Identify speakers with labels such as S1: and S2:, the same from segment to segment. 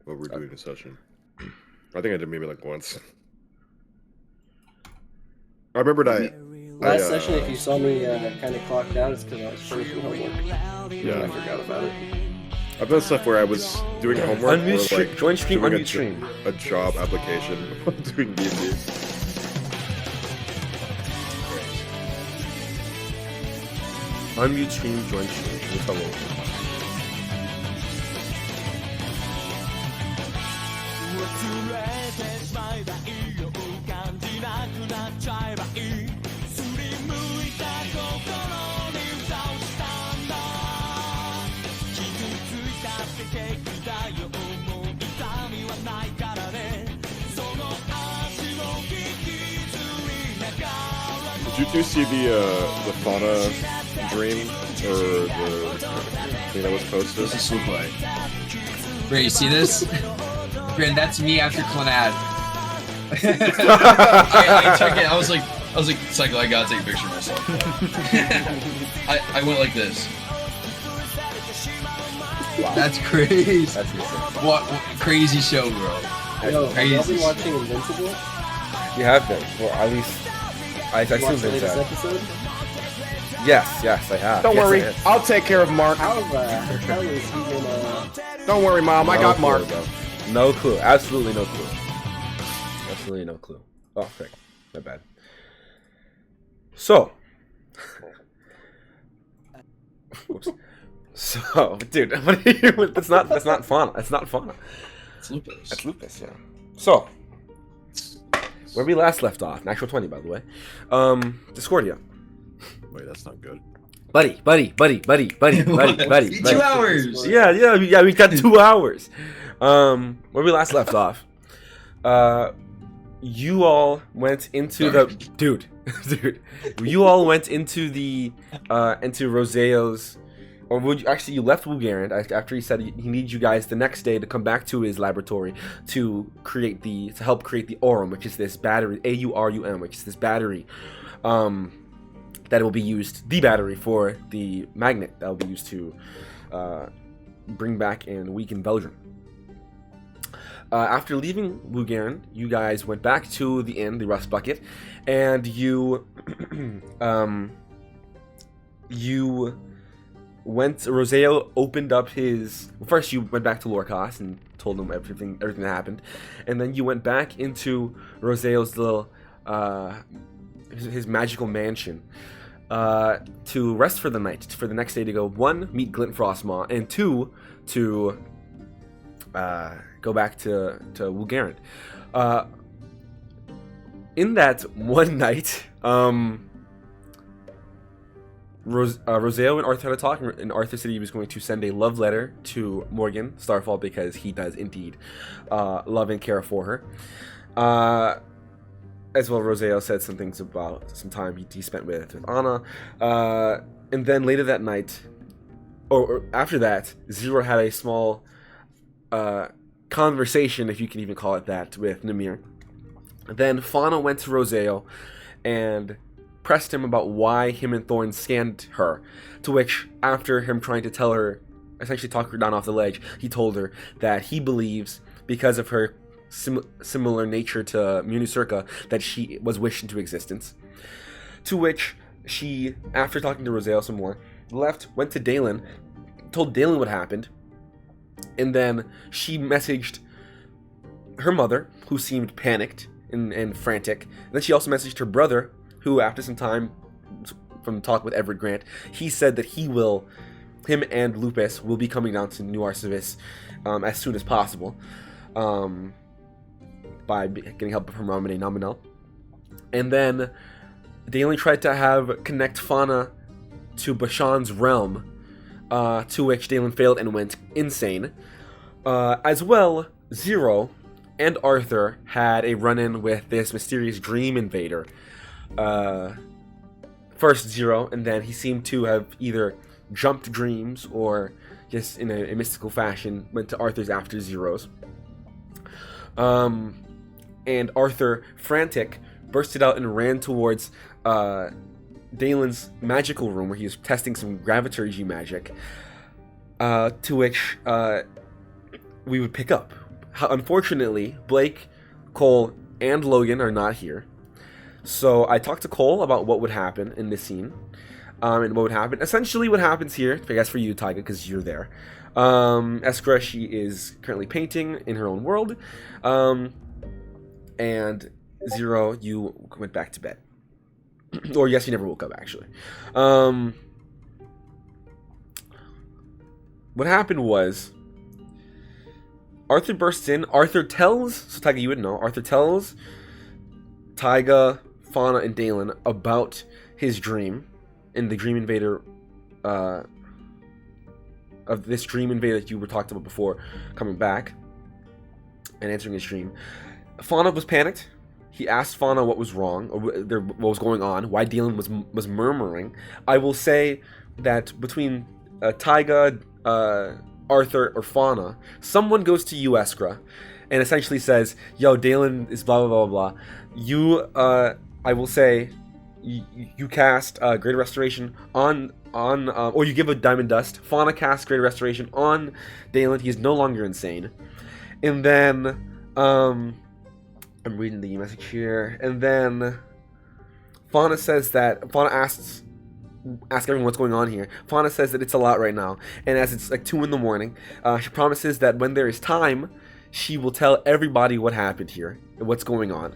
S1: what we're doing in session. I think I did maybe like once. I remembered
S2: Last session, if you saw me kind of clocked out, it's because I was finishing homework.
S1: Yeah,
S2: I forgot about it.
S1: I've done stuff where I was doing homework
S3: Unmute
S1: or
S3: stream.
S1: like
S3: Join stream.
S1: doing
S3: Unmute stream.
S1: a job application while doing D&D.
S3: Unmute stream. Join stream. We'll tell you.
S1: Did you two see the fauna dream or the thing that was posted?
S4: This is so funny. Wait, you see this? Brandon, that's me after Clonad. I took it. I was like, Cycle, I gotta take a picture of myself. I went like this.
S3: Wow.
S4: That's crazy.
S3: That's insane.
S4: What crazy show, bro?
S3: That's
S2: Yo, have y'all
S4: crazy.
S2: been watching Invincible?
S3: You have been, or at least I
S2: Watched
S3: assume
S2: the latest
S3: that.
S2: episode?
S3: Yes, I have.
S1: Don't
S3: Yes,
S1: worry,
S3: I have.
S1: I'll take care of Mark.
S2: How is he gonna...
S1: Don't worry, Mom, I
S3: No
S1: got
S3: clue,
S1: Mark.
S3: bro. No clue. Absolutely no clue. Absolutely no clue. Oh, frick. My bad. So. Whoops. So, dude, what are you? That's not fauna. That's not fauna.
S4: It's lupus.
S3: That's lupus, yeah. So, where we last left off, natural 20, by the way. Discordia.
S1: Wait, that's not good.
S3: Buddy.
S4: 2 hours.
S3: Yeah, we got 2 hours. Where we last left off, you all went into the dude. You all went into the into Roseo's, or would you actually you left Wugarand after he said he needs you guys the next day to come back to his laboratory to help create the Aurum, which is this battery, AURUM, which is this battery. That will be used, the battery for the magnet that will be used to bring back and weaken Belgium. After leaving Wugarn, you guys went back to the inn, the Rust Bucket, and you went. Roseo opened up his. First, you went back to Lorcas and told him everything that happened, and then you went back into Roseo's little his magical mansion. To rest for the night, for the next day to go, 1, meet Glint Frostmaw, and 2, to go back to Wugarand. In that one night, Roseo and Arthur had a talk, and Arthur said he was going to send a love letter to Morgan Starfall because he does indeed love and care for her. As well, Roseo said some things about some time he spent with Anna. And then later that night, or after that, Zero had a small conversation, if you can even call it that, with Namir. Then Fauna went to Roseo and pressed him about why him and Thorn scanned her. To which, after him trying to tell her, essentially talk her down off the ledge, he told her that he believes, because of her similar nature to Municirca, that she was wished into existence. To which she, after talking to Roseo some more, left, went to Dalen, told Dalen what happened, and then she messaged her mother, who seemed panicked and frantic. And then she also messaged her brother, who, after some time from talk with Everett Grant, he said that him and Lupus will be coming down to New Arcevis as soon as possible. By getting help from Ramune Nominel. And then Dalen tried to connect Fauna to Bashan's realm, to which Dalen failed and went insane. As well, Zero and Arthur had a run-in with this mysterious dream invader. First Zero, and then he seemed to have either jumped dreams or just in a mystical fashion went to Arthur's after Zero's. And Arthur, frantic, bursted out and ran towards Dalen's magical room where he was testing some Graviturgy magic, to which we would pick up Unfortunately, Blake, Cole, and Logan are not here. So I talked to Cole about what would happen in this scene. And what would happen. Essentially what happens here, I guess for you, Tyga, because you're there. Eskra, she is currently painting in her own world. And Zero, you went back to bed. Or yes, you never woke up, actually. What happened was Arthur bursts in. Arthur tells, so Tyga, you would know, Arthur tells Tyga, Fauna, and Dalen about his dream in the Dream Invader, of this Dream Invader that you were talked about before coming back and answering his dream. Fauna was panicked. He asked Fauna what was wrong, or what was going on, why Dalen was murmuring. I will say that between Tyga, Arthur, or Fauna, someone goes to you, Eskra, and essentially says, yo, Dalen is blah, blah, blah, blah. You, I will say, you cast Greater Restoration on or you give a Diamond Dust. Fauna casts Greater Restoration on Dalen. He is no longer insane. And then, I'm reading the message here. And then, Fauna says that, Fauna asks everyone what's going on here. Fauna says that it's a lot right now. And as it's like 2 in the morning, she promises that when there is time, she will tell everybody what happened here and what's going on.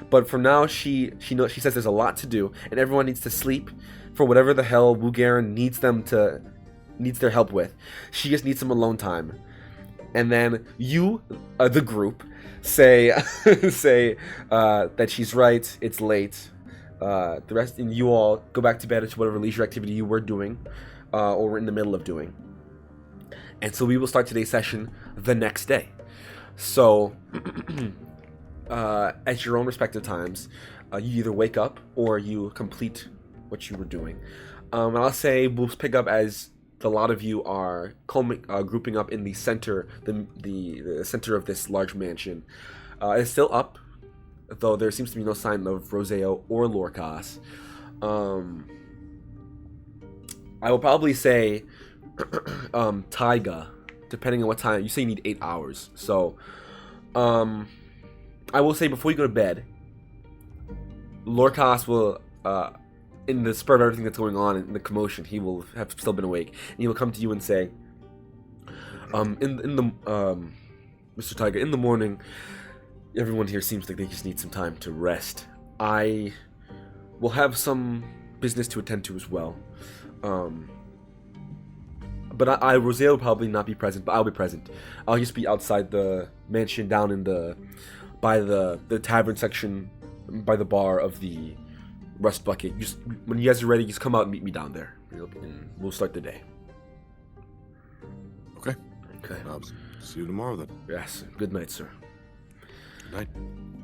S3: But for now, she says there's a lot to do, and everyone needs to sleep for whatever the hell Wu Garen needs their help with. She just needs some alone time. And then you, the group, say that she's right. It's late. The rest, and you all go back to bed to whatever leisure activity you were doing, or were in the middle of doing. And so we will start today's session the next day. So. At your own respective times, you either wake up or you complete what you were doing. And I'll say we'll pick up as a lot of you are grouping up in the center, the center of this large mansion. It's still up, though there seems to be no sign of Roseo or Lorcas. I will probably say Tyga, depending on what time. You say you need 8 hours, so I will say before you go to bed, Lorcas will, in the spur of everything that's going on in the commotion, he will have still been awake, and he will come to you and say, Mr. Tyga, in the morning, everyone here seems like they just need some time to rest. I will have some business to attend to as well. But Rosale will probably not be present, but I'll be present. I'll just be outside the mansion, down in by the tavern section, by the bar of the Rust Bucket. Just when you guys are ready, just come out and meet me down there, and we'll start the day.
S1: Okay.
S3: Okay.
S1: I'll see you tomorrow then.
S3: Yes. Good night, sir.
S1: Good night.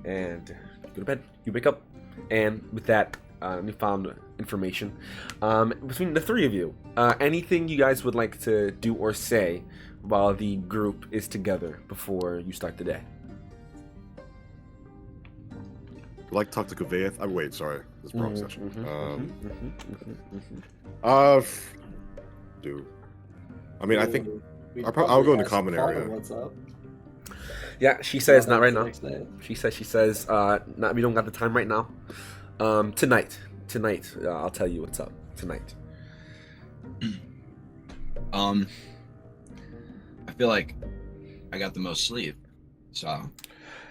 S3: And go to bed. You wake up, and with that, you found information. Between the three of you, anything you guys would like to do or say while the group is together before you start the day?
S1: I'd like to talk to Kaveh. Wait, sorry. This is the wrong session. Do. I mean, I think I'll go in the common area.
S2: What's up?
S3: Yeah, she says not right now.
S2: Next day.
S3: She says not. We don't got the time right now. Tonight, I'll tell you what's up tonight.
S4: I feel like I got the most sleep, so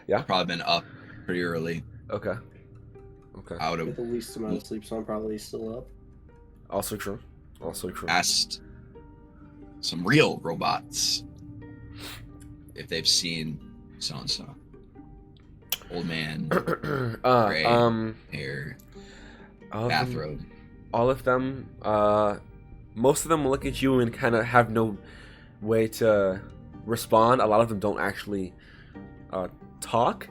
S3: Yeah?
S4: I've probably been up pretty early.
S3: Okay.
S4: I would
S2: With
S4: have
S2: the least amount of sleep, so I'm probably still up.
S3: Also true.
S4: asked some real robots if they've seen so and so. Old man, gray hair, bathrobe.
S3: All of them. Most of them look at you and kind of have no way to respond. A lot of them don't actually talk.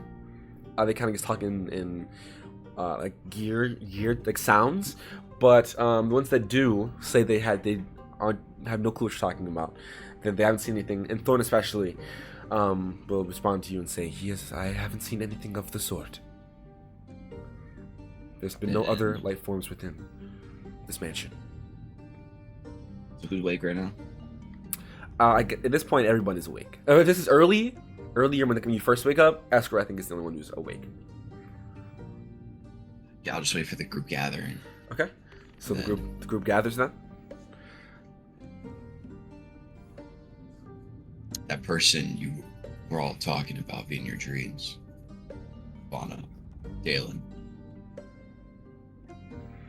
S3: They kind of just talk in like geared like sounds. But the ones that do say they have no clue what you're talking about. That they haven't seen anything, and Thorn especially will respond to you and say, "Yes, I haven't seen anything of the sort. There's been no other life forms within this mansion."
S4: So who's awake right now?
S3: At this point, everyone is awake. If this is early, earlier when you first wake up, Escrow, I think, is the only one who's awake.
S4: Yeah, I'll just wait for the group gathering.
S3: Okay. So
S4: Yeah.
S3: the group gathers then?
S4: That person you were all talking about in your dreams. Fauna. Dalen.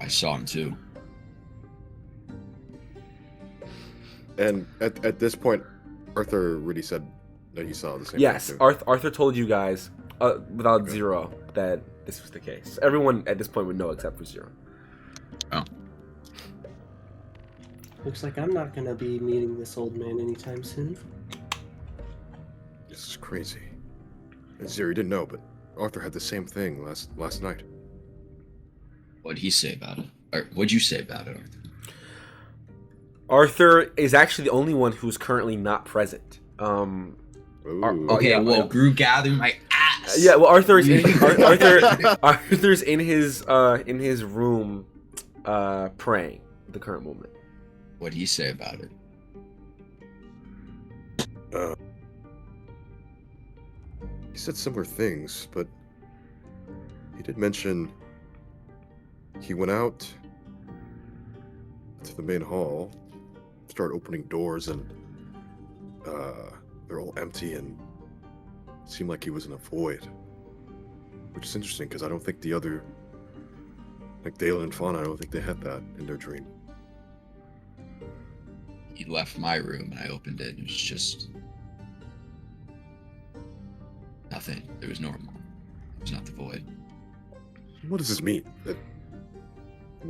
S4: I saw him too.
S1: And at this point, Arthur really said that he saw the same
S3: Yes,
S1: thing too.
S3: Arthur told you guys, without
S1: Okay.
S3: Zero, that this was the case. Everyone at this point would know except for Zero.
S4: Oh.
S2: Looks like I'm not gonna be meeting this old man anytime soon.
S1: This is crazy. And Ziri didn't know, but Arthur had the same thing last night.
S4: What'd he say about it? Or what'd you say about it, Arthur?
S3: Arthur is actually the only one who's currently not present.
S1: Ooh.
S4: Okay,
S3: yeah,
S4: well,
S3: yeah.
S4: group gathering my ass.
S3: Yeah, well, Arthur's in his room, praying at the current moment.
S4: What'd he say about it?
S1: He said similar things, but he did mention he went out to the main hall, started opening doors, and they're all empty, and it seemed like he was in a void. Which is interesting, because I don't think the other, like Dalen and Fauna, I don't think they had that in their dream.
S4: He left my room and I opened it and it was just nothing. It was normal. It was not the void.
S1: What does this mean? That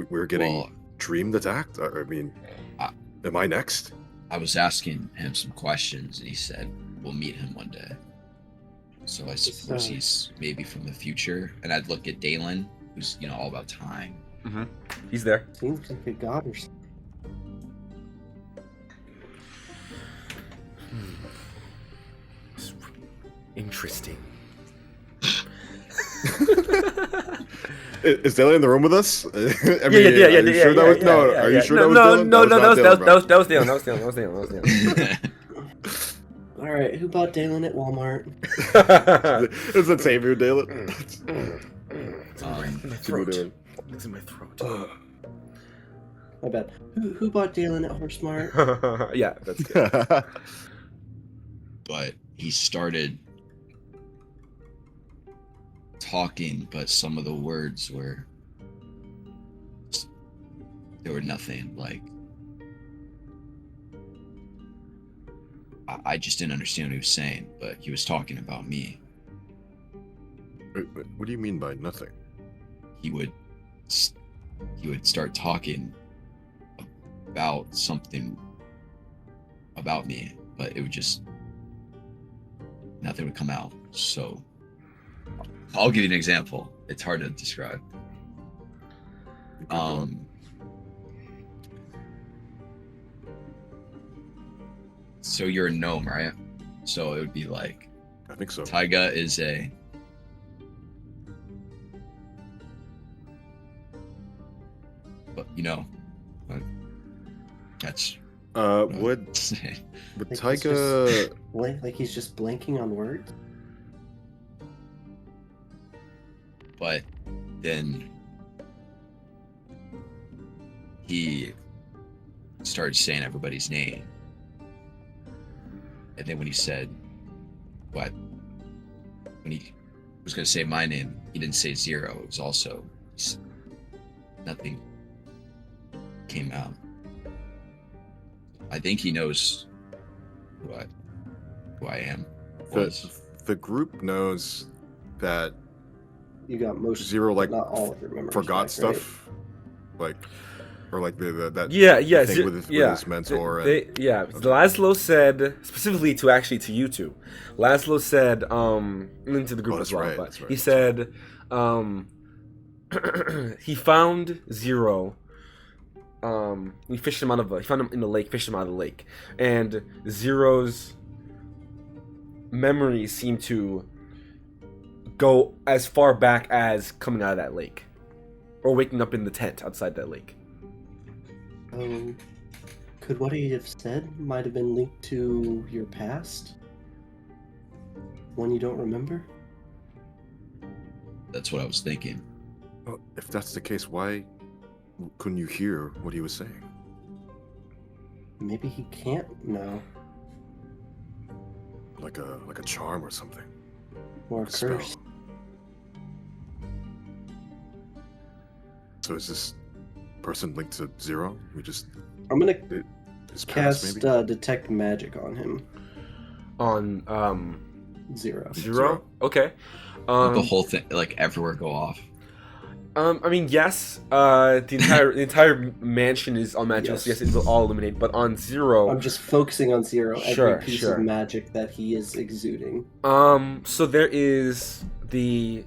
S1: we're getting
S4: Well,
S1: dreamed attacked? I mean,
S4: I-
S1: am I next?
S4: I was asking him some questions and he said we'll meet him one day. So I suppose he's maybe from the future. And I'd look at Dalen, who's, all about time.
S3: Mm-hmm. He's there.
S2: Seems like a god or something.
S3: Interesting.
S1: Is Dalen in the room with us? I mean,
S3: Yeah.
S1: Are you sure that was no? Are you sure that was Dalen?
S3: No,
S1: That was
S3: Dalen. That was Dalen.
S2: All right, who bought Dalen at Walmart?
S1: It's the Tamu Dalen.
S4: Um,
S3: My
S1: Tamu
S3: throat.
S1: Dalen.
S3: It's in my throat.
S2: My bad. Who bought Dalen at HorseMart?
S3: Yeah, that's good.
S4: but he started talking, but some of the words were nothing. Like I just didn't understand what he was saying, but he was talking about me.
S1: Wait, what do you mean by nothing?
S4: He would start talking about something about me, but it would just nothing would come out. So I'll give you an example. It's hard to describe. So you're a gnome, right? So it would be like
S1: I think so.
S4: Taiga is a but that's
S1: Would
S2: Like it's
S1: Taiga?
S2: Like he's just blanking on words?
S4: but then he started saying everybody's name. And then when he said when he was going to say my name, he didn't say Zero. It was also nothing came out. I think he knows who I am.
S1: The group knows that
S2: You got most
S1: Zero like
S2: not all of your memories
S1: forgot
S2: back,
S1: stuff, like or like that
S3: Yeah,
S1: thing with his mentor.
S3: Laszlo said specifically to you two. Laszlo said into the group as well,
S1: right,
S3: but
S1: that's right.
S3: he said he found Zero. He found him in the lake, fished him out of the lake, and Zero's memories seem to go as far back as coming out of that lake, or waking up in the tent outside that lake.
S2: Could what he have said might have been linked to your past? One you don't remember?
S4: That's what I was thinking.
S1: Well, if that's the case, why couldn't you hear what he was saying?
S2: Maybe he can't now.
S1: Like a charm or something.
S2: Or a
S1: Like a spell.
S2: curse.
S1: So is this person linked to Zero? We just
S2: I'm gonna
S1: his past,
S2: cast
S1: maybe?
S2: detect magic on him.
S3: On
S2: Zero.
S3: Zero? Okay.
S4: The whole thing, like everywhere, go off.
S3: I mean, yes. The entire mansion is on magical, so
S2: Yes.
S3: yes, it will all illuminate. But on Zero,
S2: I'm just focusing on Zero.
S3: Sure,
S2: Every piece
S3: sure.
S2: of magic that he is exuding.
S3: so there is the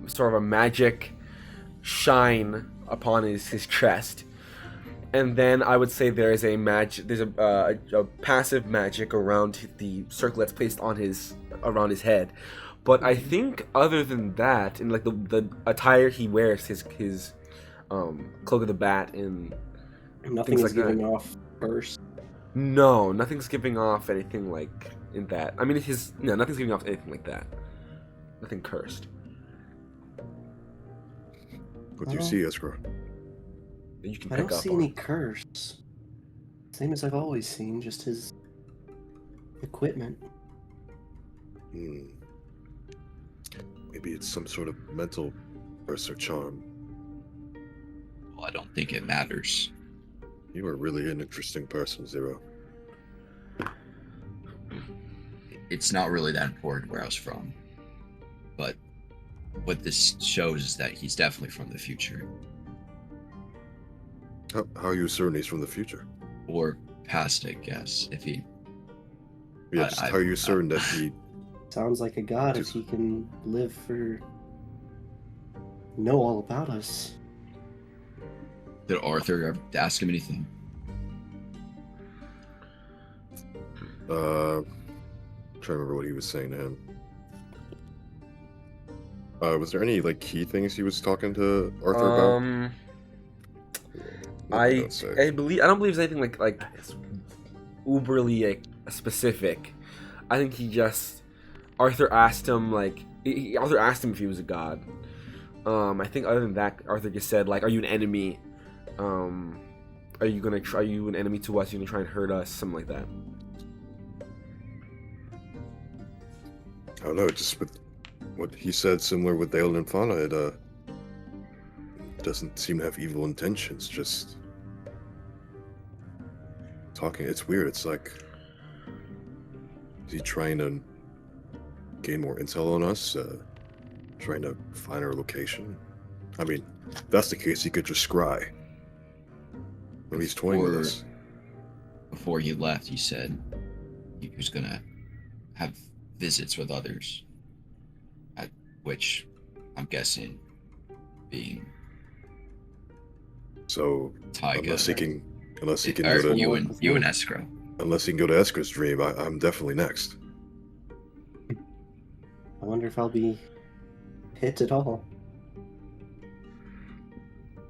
S3: sort of a magic shine upon his chest, and then I would say there is a there's a passive magic around the circle that's placed on around his head. But I think other than that, and like the attire he wears, his cloak of the bat, and
S2: Nothing
S3: things
S2: is
S3: like that.
S2: giving off first.
S3: No, nothing's giving off anything like in that. I mean, nothing's giving off anything like that. Nothing cursed.
S1: What do you
S2: Well,
S1: see, Iskra?
S3: That you can
S2: I
S3: pick
S2: don't
S3: up
S2: see
S3: on.
S2: any curse. Same as I've always seen, just his equipment.
S1: Hmm. Maybe it's some sort of mental curse or charm.
S4: Well, I don't think it matters.
S1: You are really an interesting person, Zero.
S4: It's not really that important where I was from. But what this shows is that he's definitely from the future.
S1: How are you certain he's from the future?
S4: Or past, I guess. If he
S1: Yeah, just how are you certain that he...
S2: Sounds like a god if he can live for... know all about us.
S4: Did Arthur ever ask him anything?
S1: I'm trying to remember what he was saying to him. Was there any, like, key things he was talking to Arthur about? Nothing,
S3: I
S1: don't say.
S3: I don't believe there's anything like uberly like, specific. I think he just Arthur asked him Arthur asked him if he was a god. I think other than that, Arthur just said like, "Are you an enemy? Are you an enemy to us? You're gonna try and hurt us? Something like that."
S1: I don't know, just with what he said, similar with Dalen and Fauna, it doesn't seem to have evil intentions, just talking. It's weird. It's like, is he trying to gain more intel on us? Trying to find our location? I mean, if that's the case, he could just scry. Maybe he's toying with us.
S4: Before he left, he said he was gonna have visits with others, at which I'm guessing being
S1: So
S4: Tyga.
S1: unless he can
S4: Or
S1: go to
S4: you and Escrow.
S1: unless he can go to Esker's dream, I'm definitely next.
S2: I wonder if I'll be hit at all.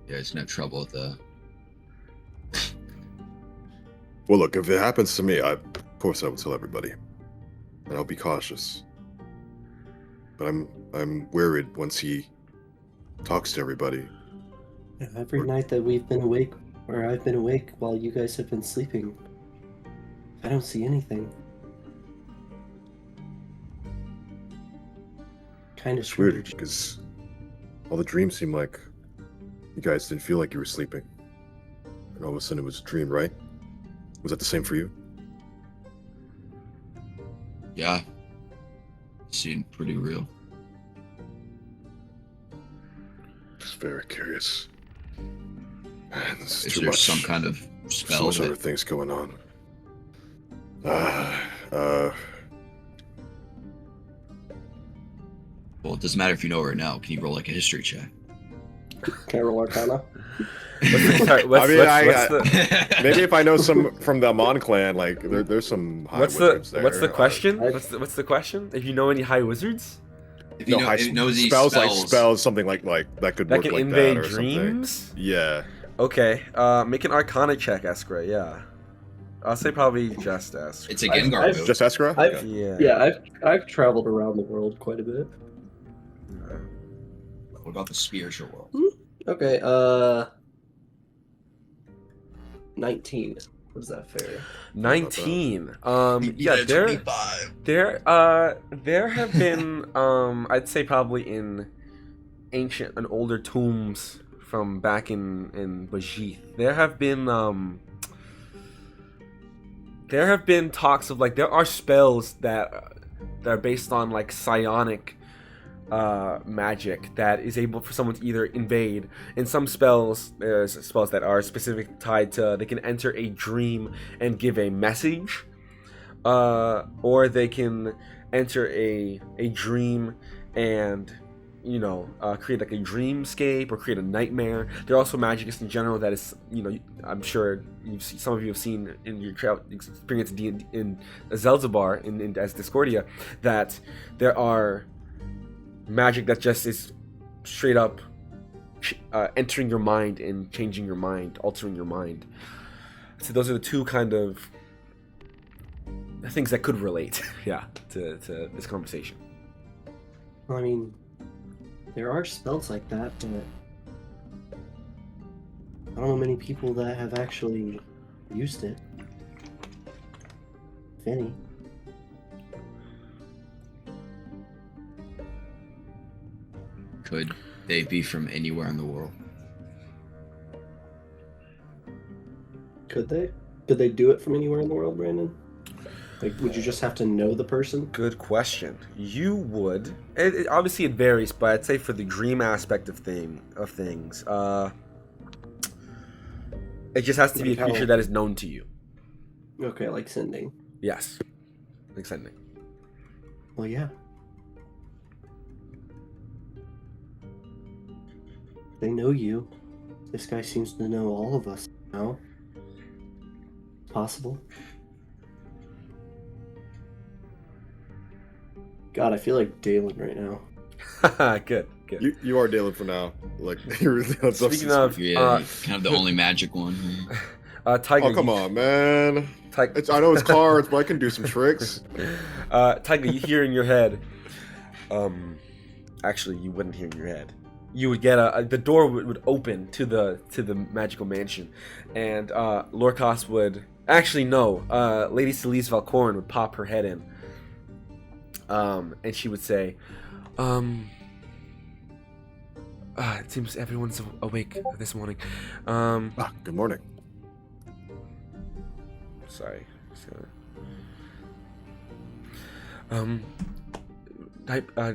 S4: Yeah, he's gonna have trouble with the.
S1: Well, look, if it happens to me, of course I will tell everybody, and I'll be cautious. But I'm worried once he talks to everybody.
S2: Every night that we've been awake, or I've been awake while you guys have been sleeping, I don't see anything. Kind of
S1: It's weird
S2: strange.
S1: because all the dreams seem like you guys didn't feel like you were sleeping, and all of a sudden it was a dream, right? Was that the same for you?
S4: Yeah. Seemed pretty real.
S1: Just very curious. Man, this is
S4: Is
S1: too
S4: there
S1: much.
S4: some kind of
S1: So
S4: spell
S1: much other
S4: that
S1: things going on.
S4: well, it doesn't matter if you know her now. Can you roll like a history check?
S2: Can I roll Arcana?
S1: Maybe if I know some from the Amon clan, like there's some high
S3: What's
S1: wizards
S3: the
S1: there.
S3: what's the question?
S2: I-
S3: What's the question? If you know any high wizards
S4: If you know,
S1: high
S4: if he knows these
S1: spells, like
S4: spells,
S1: spells, something like that could
S3: that
S1: work
S3: can
S1: like
S3: invade
S1: that or something.
S3: dreams?
S1: Yeah.
S3: Okay, make an Arcana check, Escra. Yeah. I'll say probably just S.
S4: It's a Gengar
S2: I've-
S4: move.
S1: Just Escra?
S2: I've-
S1: Okay.
S2: Yeah, I've traveled around the world quite a bit.
S4: What about the spiritual world?
S2: Okay, 19. Was that fair?
S3: 19.
S4: You
S3: Yeah,
S4: get a
S3: there
S4: 25.
S3: there have been I'd say probably in ancient and older tombs from back in Bajith, there have been talks of like there are spells that are based on like psionic magic that is able for someone to either invade. In some spells, there's spells that are specific tied to they can enter a dream and give a message, or they can enter a dream and create like a dreamscape or create a nightmare. There are also magics in general that is, I'm sure some of you have seen in your experience in Zelzibar in as Discordia, that there are magic that just is straight up entering your mind and changing your mind, altering your mind. So those are the two kind of things that could relate, to this conversation.
S2: Well, I mean, there are spells like that, but I don't know many people that have actually used it. If any.
S4: Could they be from anywhere in the world?
S2: Could they? Could they do it from anywhere in the world, Brandon? Like, would you just have to know the person?
S3: Good question. You would. Obviously, it varies, but I'd say for the dream aspect of things, it just has to be a
S2: Like how-
S3: creature that is known to you.
S2: Okay, like sending.
S3: Yes, like sending.
S2: Well, yeah. They know you. This guy seems to know all of us now. Possible. God, I feel like Dalen right now.
S3: Good.
S1: You are Dalen for now. Like you're on
S3: Speaking of,
S4: Yeah, kind of the only magic one.
S3: Tiger.
S1: oh come on, man!
S3: Tiger.
S1: I know it's cards, but I can do some tricks.
S3: Tiger, you hear in your head. Actually, you wouldn't hear in your head. You would get the door would open to the magical mansion, and Lorcas would actually no. Lady Celise Valcorn would pop her head in. And she would say, it seems everyone's awake this morning.
S1: Good morning.
S3: Sorry.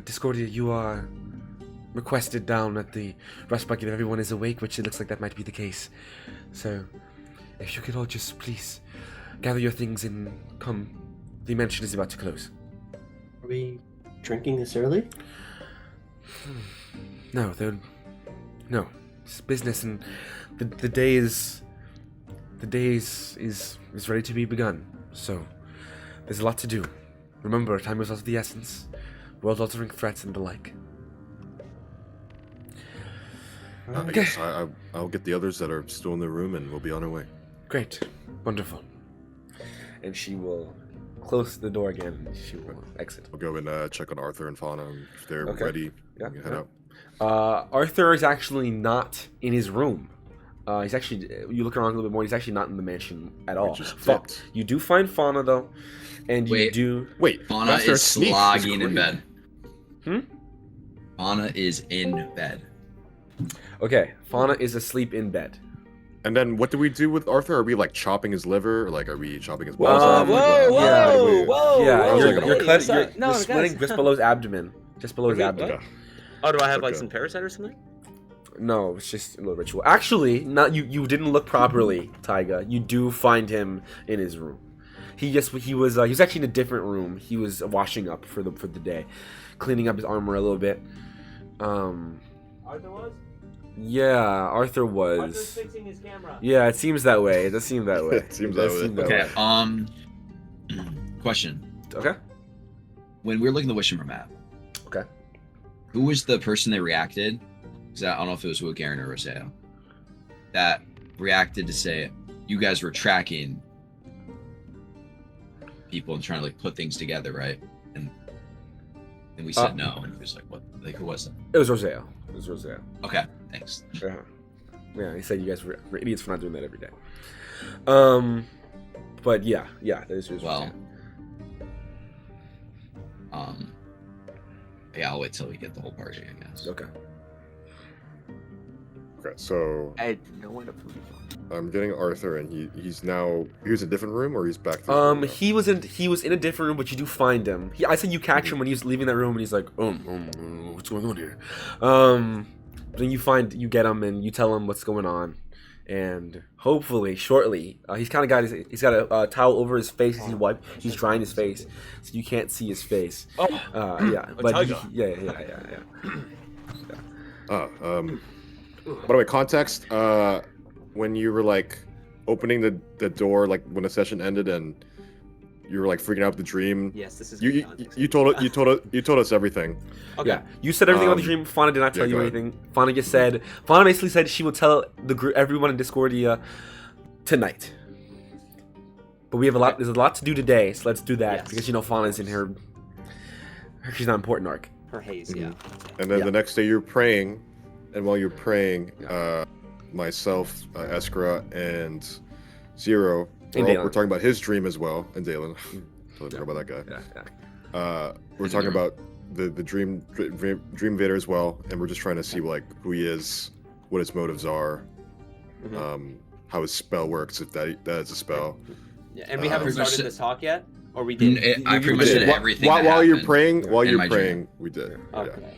S3: Discordia, you are requested down at the rest bucket if everyone is awake, which it looks like that might be the case. So, if you could all just please gather your things and come. The mansion is about to close.
S2: Are we drinking this early?
S3: No, it's business, and the day is ready to be begun. So there's a lot to do. Remember, time is of the essence. World-altering threats and the like.
S1: I guess I'll get the others that are still in the room, and we'll be on our way.
S3: Great, wonderful. And she will close the door again. And she will exit.
S1: I'll go and check on Arthur and Fauna if they're
S3: Okay.
S1: ready.
S3: Yeah,
S1: We can head out.
S3: Arthur is actually not in his room. He's actually, you look around a little bit more, he's actually not in the mansion at all.
S1: just dipped.
S3: You do find Fauna, though, and you
S4: Wait.
S3: do...
S1: Wait,
S4: Fauna
S1: Master
S4: is
S1: Sneak
S4: slogging in
S1: great.
S4: bed.
S3: Hmm?
S4: Fauna is in bed.
S3: Okay, Fauna is asleep in bed.
S1: And then what do we do with Arthur? Are we like chopping his liver? Or, like, are we chopping his balls
S3: Whoa,
S1: off? Like,
S3: whoa,
S1: what-
S3: yeah,
S1: what do we do?
S3: Yeah,
S1: Oh,
S3: you're,
S1: like a-
S3: you're,
S1: What's
S3: you're
S5: No, guys.
S3: splitting just below his abdomen. Just below his abdomen.
S1: Okay.
S5: Oh, do I have like
S1: Okay.
S5: some parasite or something?
S3: No, it's just a little ritual. Actually, not you didn't look properly, Taiga. You do find him in his room. He was actually in a different room. He was washing up for the day, cleaning up his armor a little bit.
S6: Arthur was?
S3: Yeah, Arthur was.
S6: Arthur's fixing his camera.
S3: Yeah, it seems that way. It does seem that way.
S1: It seems
S3: does
S1: that way.
S3: seem
S4: Okay. Question.
S3: Okay.
S4: When we were looking at the Wishimer map,
S3: Okay.
S4: who was the person that reacted? Because I don't know if it was Garen or Roseo that reacted to say you guys were tracking people and trying to like put things together, right? And we said no, and he was like, "What? Like, who was it?"
S3: It was Roseo. It was Roseo.
S4: Okay, thanks.
S3: Yeah, he said you guys were idiots for not doing that every day. But yeah, that is
S4: Well, yeah, I'll wait till we get the whole party, I guess.
S3: Okay.
S1: Okay, so
S5: I had no one to please.
S1: I'm getting Arthur, and he's a different room, or he's back to his room now?
S3: He was in a different room, but you do find him. I said you catch him when he's leaving that room, and he's like, what's going on here? Then you get him, and you tell him what's going on, and hopefully shortly, he's got a towel over his face as he's drying his face, so you can't see his face. Yeah, but yeah.
S1: By the way, context. When you were like opening the door, like when the session ended, and you were like freaking out with the dream.
S6: Yes, this is
S1: You told us everything.
S6: Okay.
S3: Yeah, you said everything about the dream. Fauna did not tell you anything. Fauna basically said she will tell everyone in Discordia tonight. But we have there's a lot to do today, so let's do that because Fauna's in her she's not important arc.
S6: Her haze,
S1: And then the next day you're praying, and while you're praying, myself, Eskra, and Zero, we're talking about his dream as well, and Dalen. Totally forgot about that guy. We're talking about the dream Vader as well, and we're just trying to see like who he is, what his motives are, how his spell works, if that is a spell.
S6: Yeah, and we haven't started this talk yet, or we did.
S4: I pretty much did everything.
S1: While you're praying, we did.
S6: Okay.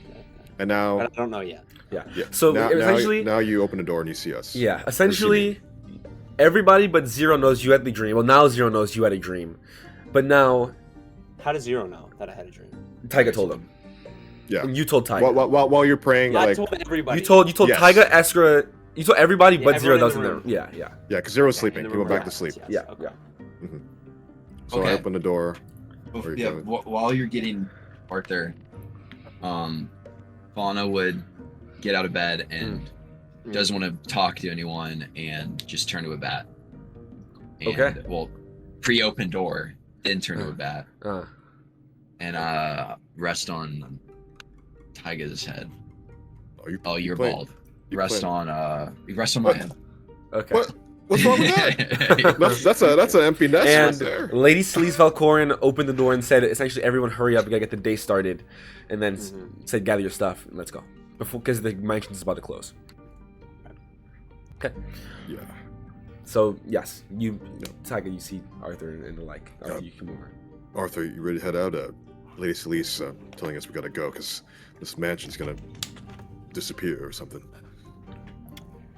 S1: And now
S6: But I don't know yet.
S3: Yeah. So essentially,
S1: now you open the door and you see us.
S3: Yeah. Essentially, everybody but Zero knows you had the dream. Well, now Zero knows you had a dream, but now.
S6: How does Zero know that I had a dream?
S3: Tyga told him.
S1: Yeah.
S3: And you told Tyga.
S1: While you're praying,
S6: I
S1: like
S6: told everybody.
S3: You told
S1: Yes.
S3: Tyga, Eskra. You told everybody but Zero
S6: everyone in
S3: doesn't
S6: the
S3: know.
S6: room.
S3: Yeah.
S1: because Zero's sleeping.
S6: in
S1: He
S6: the
S1: went
S6: room.
S1: back to sleep.
S6: Yes,
S3: Yeah.
S6: Okay.
S1: So I open the door.
S4: Yeah, while you're getting Arthur, Fauna would get out of bed and doesn't want to talk to anyone and just turn to a bat. And,
S3: Okay.
S4: Well, pre-open door, then turn to a bat. And rest on Tyga's head. You're bald. You rest on my head.
S3: Okay.
S1: What's wrong with that? that's an empty nest
S3: And
S1: right there.
S3: Lady Celise Valkorin opened the door and said, essentially, everyone hurry up, we gotta get the day started. And then said, gather your stuff and let's go. Because the mansion's about to close. Okay.
S1: Yeah.
S3: So, yes, Tyga, you see Arthur and the like. You come over.
S1: Arthur, you ready to head out? Lady Celise telling us we gotta go because this mansion's gonna disappear or something.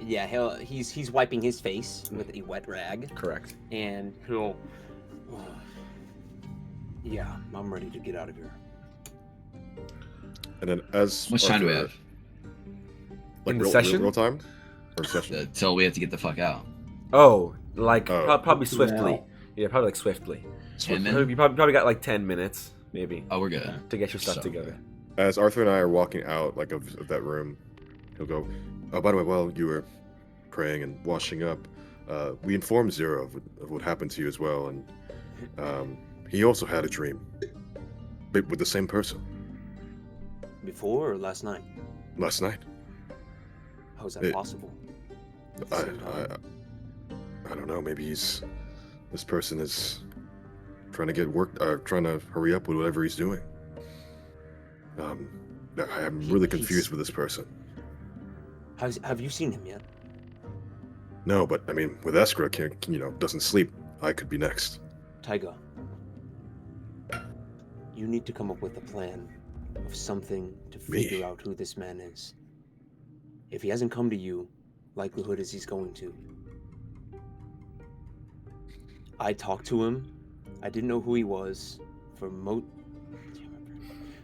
S6: Yeah, he's wiping his face with a wet rag.
S3: Correct.
S6: And he'll. Yeah, I'm ready to get out of here.
S1: And then as
S4: How much time do we have?
S3: In the session?
S1: Real time? Or session?
S4: Till we have to get the fuck out.
S3: Oh, like
S1: Oh.
S3: probably swiftly.
S2: Wow.
S3: Yeah, probably like swiftly.
S4: 10
S3: You
S4: minutes?
S3: probably got like 10 minutes, maybe,
S4: Oh, we're good.
S3: to get your stuff
S4: So,
S3: together.
S1: As Arthur and I are walking out of that room, he'll go, "Oh, by the way, while you were praying and washing up, we informed Zero of what happened to you as well, and he also had a dream, but with the same person
S6: Before or last night?
S1: last night.
S6: How is that
S1: It-
S6: possible? At the same time?
S1: I don't know. Maybe this person is trying to get work, trying to hurry up with whatever he's doing. I'm really confused with this person.
S6: Have you seen him yet?
S1: No, but I mean, with Eskra, doesn't sleep. I could be next.
S6: Tyga, you need to come up with a plan of something to
S1: Me?
S6: figure out who this man is. If he hasn't come to you, likelihood is he's going to. I talked to him. I didn't know who he was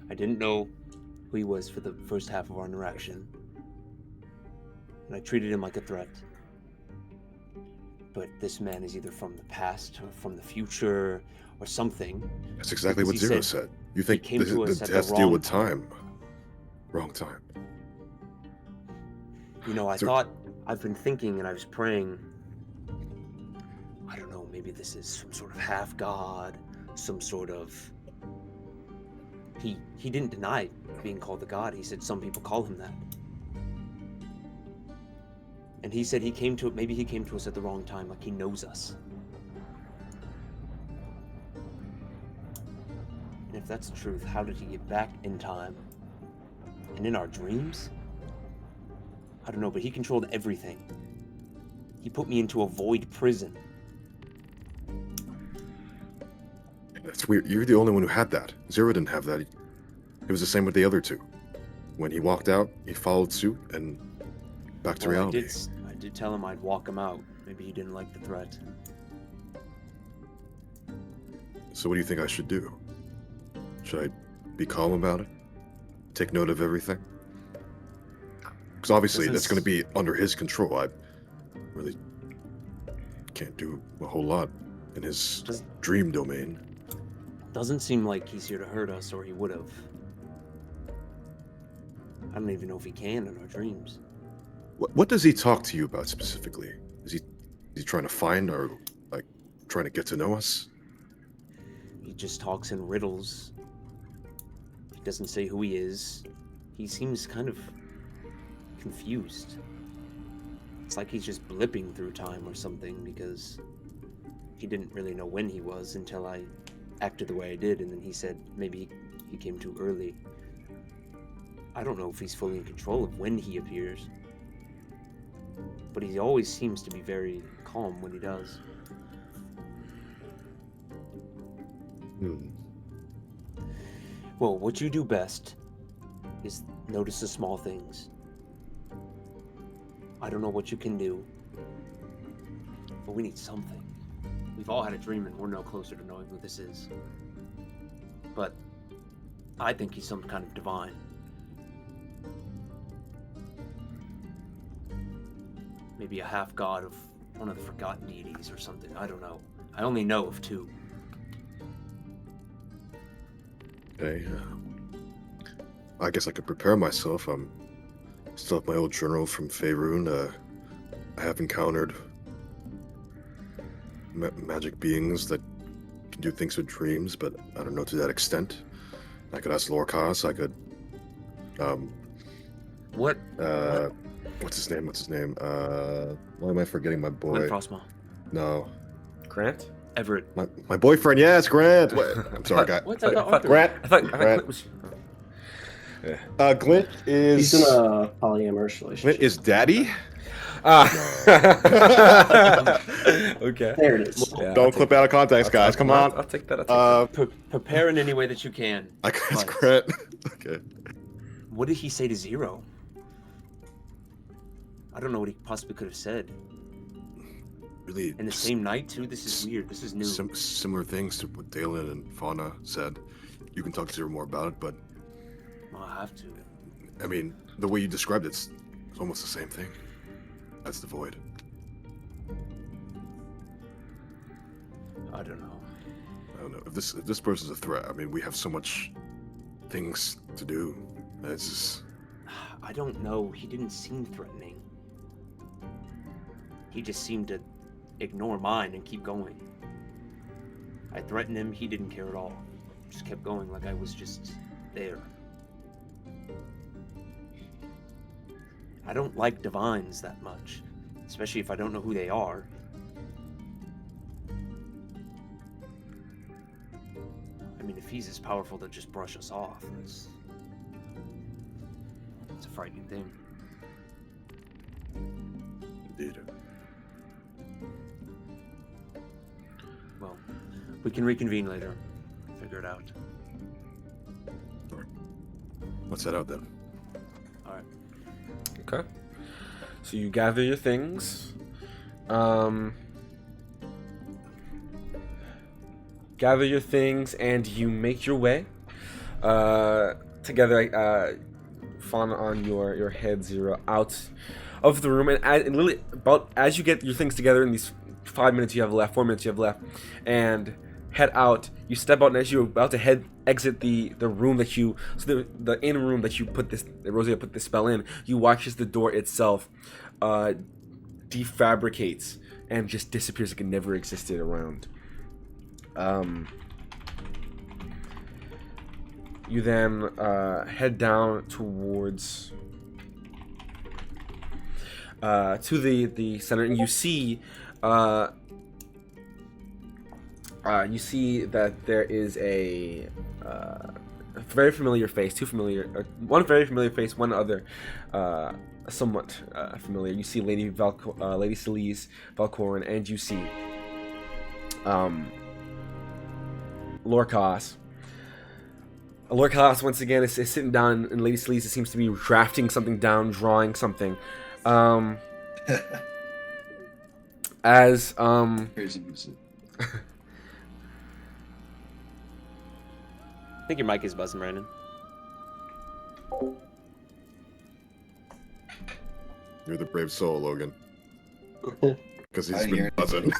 S6: I didn't know who he was for the first half of our interaction. And I treated him like a threat. But this man is either from the past or from the future or something.
S1: That's exactly what
S6: Because he
S1: Zero
S6: said
S1: said. You think
S6: came
S1: this
S6: to us at the
S1: has to deal
S6: wrong
S1: with
S6: time.
S1: time? Wrong time.
S6: I've been thinking and I was praying, I don't know, maybe this is some sort of half god, some sort of... He didn't deny being called the god. He said some people call him that. And he said maybe he came to us at the wrong time, like he knows us. And if that's the truth, how did he get back in time? And in our dreams? I don't know, but he controlled everything. He put me into a void prison.
S1: That's weird. You're the only one who had that. Zero didn't have that. It was the same with the other two. When he walked out, he followed suit and back to reality.
S6: I did tell him I'd walk him out. Maybe he didn't like the threat.
S1: So what do you think I should do? Should I be calm about it? Take note of everything? Because obviously that's going to be under his control. I really can't do a whole lot in his dream domain.
S6: Doesn't seem like he's here to hurt us, or he would have. I don't even know if he can in our dreams.
S1: What does he talk to you about specifically? Is he trying to find or like trying to get to know us?
S6: He just talks in riddles. He doesn't say who he is. He seems kind of confused. It's like he's just blipping through time or something, because he didn't really know when he was until I acted the way I did, and then he said maybe he came too early. I don't know if he's fully in control of when he appears, but he always seems to be very calm when he does. Well, what you do best is notice the small things. I don't know what you can do, but we need something. We've all had a dream and we're no closer to knowing who this is. But I think he's some kind of divine. Maybe a half-god of one of the forgotten deities or something. I don't know. I only know of two.
S1: Okay, I guess I could prepare myself. I'm still have my old journal from Faerun. I have encountered magic beings that can do things with dreams, but I don't know to that extent. I could ask Lorcas. I could,
S6: What?
S1: what's his name? Why am I forgetting my boy?
S6: Glenn Frostmaw.
S1: No,
S3: Grant?
S6: Everett.
S1: my boyfriend. Yes, Grant. I'm sorry, guy.
S6: What? I thought Arthur.
S1: Grant.
S3: I thought
S1: Grant.
S3: Clint was...
S1: Glint is.
S2: He's in a polyamorous relationship.
S1: Glint is daddy.
S3: Okay.
S2: There it is.
S3: Yeah,
S1: Don't clip out of context, guys. Come on.
S3: I'll take that.
S6: Prepare in any way that you can.
S1: I guess
S6: But
S1: Grant. Okay.
S6: what did he say to Zero? I don't know what he possibly could have said.
S1: Really.
S6: In the same night, too? This is weird. This is new.
S1: Similar things to what Dalen and Fauna said. You can talk to Zero more about it, but
S6: Well, I have to.
S1: I mean, the way you described it's almost the same thing. That's the void.
S6: I don't know.
S1: I don't know if this person's a threat. I mean, we have so much things to do. It's just,
S6: I don't know. He didn't seem threatening. He just seemed to ignore mine and keep going. I threatened him. He didn't care at all. Just kept going like I was just there. I don't like divines that much, especially if I don't know who they are. I mean, if he's as powerful to just brush us off, it's a frightening thing.
S1: indeed.
S6: Well, we can reconvene later. Figure it out.
S1: Let's head out then.
S6: All right.
S3: Okay. So you gather your things. Gather your things and you make your way together, Fauna on your head, Zero, out of the room. And literally, about as you get your things together in these 4 minutes you have left, and head out, you step out, and as you're about to exit the room that you, so the inner room that Rosea put this spell in, you watch as the door itself defabricates and just disappears like it never existed around. you then head down towards to the center, and you see that there is a very familiar face, one very familiar face, one other somewhat familiar. You see Lady Celise Valcorin, and you see Lorcas. Lorcas once again is sitting down, and Lady Celise seems to be drafting something down, drawing something. As
S4: Crazy music.
S6: I think your mic is buzzing, Brandon.
S1: You're the brave soul, Logan. Because he's
S4: I
S1: been
S4: hear it.
S1: buzzing.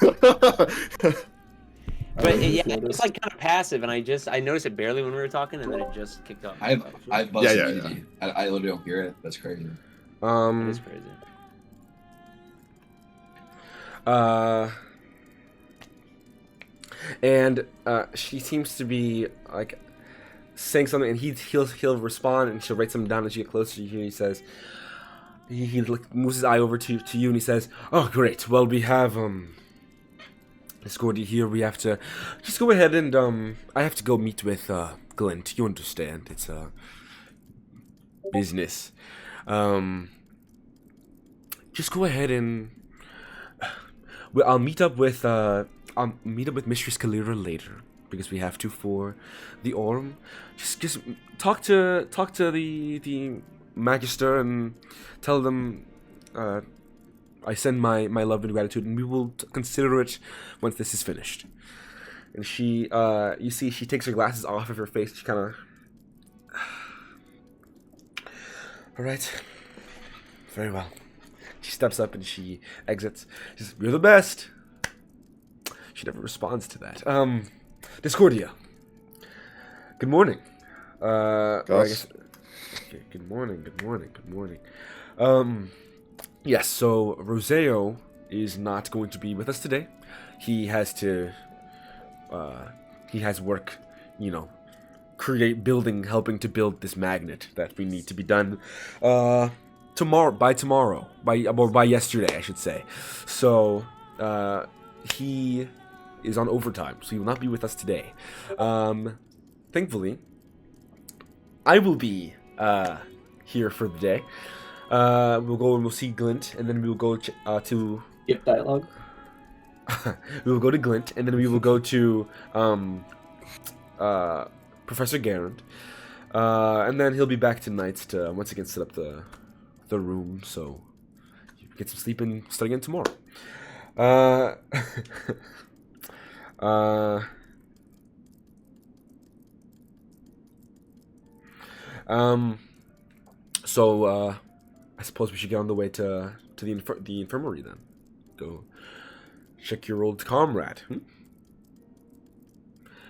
S6: But yeah,
S2: noticed.
S6: it's like kind of passive, and I noticed it barely when we were talking, and then it just kicked off.
S4: I buzz
S1: Yeah.
S4: immediately. I literally don't hear it. That's crazy.
S6: That is crazy.
S3: And she seems to be like saying something, and he'll respond, and she'll write something down as you get closer to you. He says, he moves his eye over to you, and he says, "Oh, great. Well, we have Discordia here. We have to just go ahead and I have to go meet with Glint. You understand? It's business. Just go ahead and I'll meet up with Mistress Kalira later, because we have to for the Aurum. Just talk to the Magister and tell them I send my love and gratitude, and we will consider it once this is finished." And she, you see, she takes her glasses off of her face. She kind of, all right, very well. She steps up and she exits. She says, "You're the best." She never responds to that. Discordia. Good morning. I guess, okay, good morning. Yes, so Roseo is not going to be with us today. He has work, helping to build this magnet that we need to be done by yesterday, I should say. So he is on overtime, so he will not be with us today. Thankfully, I will be here for the day. We'll go and we'll see Glint, and then we will go to
S2: Skip dialogue.
S3: we will go to Glint, and then we will go to Professor Garand, and then he'll be back tonight to once again set up the room, so you get some sleep and start again tomorrow. So I suppose we should get on the way to the infirmary then. Go check your old comrade.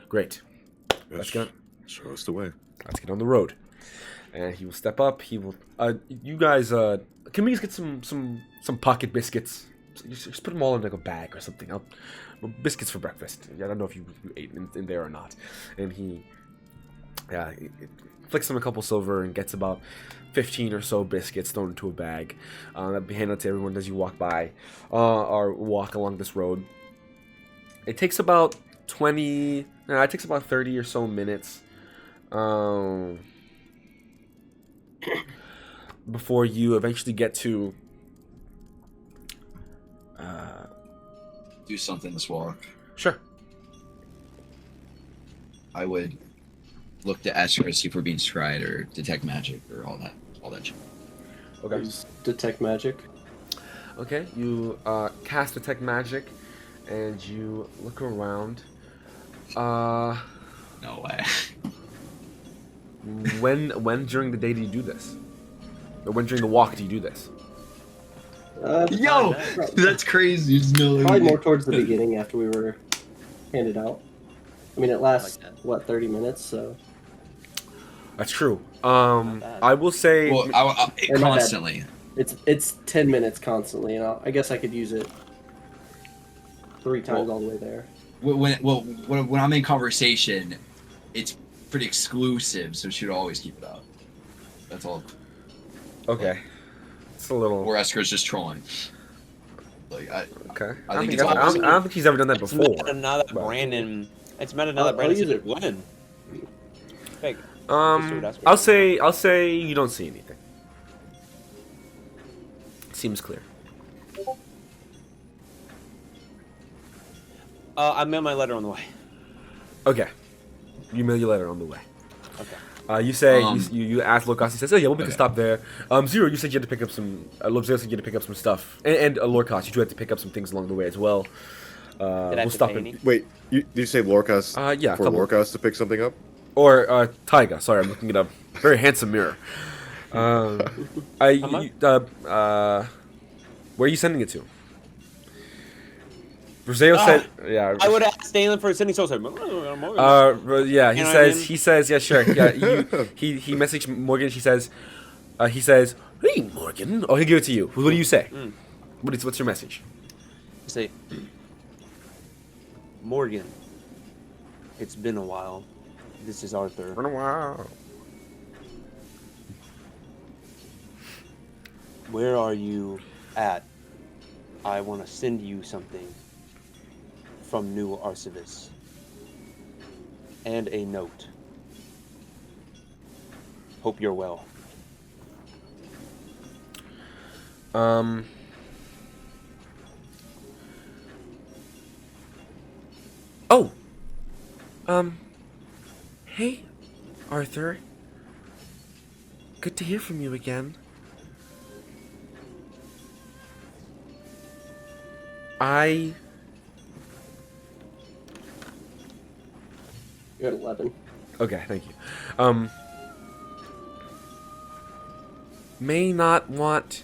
S3: Great. Let's get
S1: Show us the way.
S3: Let's get on the road. And he will step up. He will. You guys. Can we just get some pocket biscuits? Just put them all in like a bag or something. Biscuits for breakfast. I don't know if you ate in there or not. And he flicks him a couple silver and gets about 15 or so biscuits thrown into a bag. That'll be handed to everyone as you walk by or walk along this road. It takes about 30 or so minutes before you eventually get to
S4: Do something this walk.
S3: Sure.
S4: I would look to ask her to see if we're being scryed or detect magic or all that shit.
S3: Okay.
S2: Use detect magic.
S3: Okay, you cast Detect Magic, and you look around.
S4: No way.
S3: When during the day do you do this? Or when during the walk do you do this?
S4: Yo, that's crazy. There's no
S2: Probably more towards the beginning after we were handed out. I mean, it lasts,
S6: Like that.
S2: what, 30 minutes, so...
S3: That's true.
S6: Not bad.
S3: I will say.
S4: Well,
S2: Or my bad.
S4: constantly.
S2: It's 10 minutes constantly, and I guess I could use it 3 times all the way there.
S4: When I'm in conversation, it's pretty exclusive, so she would always keep it up. That's all.
S3: Okay. It's a little.
S4: Or Esker's just trolling. Like
S3: Okay.
S4: I think
S3: I
S4: it's always.
S3: don't think he's ever done that
S6: It's
S3: before.
S6: meta now that
S3: but-
S6: Brandon. It's meta now that
S2: I'll
S6: Brandon
S2: use
S6: said
S2: it.
S6: Glenn. Fake.
S3: I'll say you don't see anything. Seems clear.
S6: I mailed my letter on the way.
S3: Okay. You mail your letter on the way.
S6: Okay.
S3: You say
S4: Um,
S3: you ask Lorcas. He says, "Oh yeah, we can
S4: okay.
S3: stop there." Zero, you said you had to pick up some. Zero said you had to pick up some stuff, and Lorcas, you two had to pick up some things along the way as well.
S6: Did I
S3: We'll
S6: have to
S3: stop
S6: pay
S3: in.
S6: any?
S1: Wait, did you say Lorcas?
S3: Yeah,
S1: For
S3: couple.
S1: Lorcas to pick something up?
S3: Or Taiga. Sorry, I'm looking at a very handsome mirror.
S6: How much?
S3: Where are you sending it to? Roseo said, yeah.
S6: I would ask Dalen for a sending soul.
S3: Yeah, he
S6: You know what I
S3: says,
S6: mean?
S3: he says, yeah, sure. Yeah, he messaged Morgan. He says, hey Morgan. Oh, he'll give it to you. What do you say?
S6: Mm.
S3: What's your message?
S6: Say, Morgan. It's been a while. This is Arthur.
S3: Wow.
S6: Where are you at? I want to send you something from New Arcevis. And a note. Hope you're well.
S3: Oh. Hey, Arthur. Good to hear from you again.
S2: You're at 11.
S3: Okay, thank you. May not want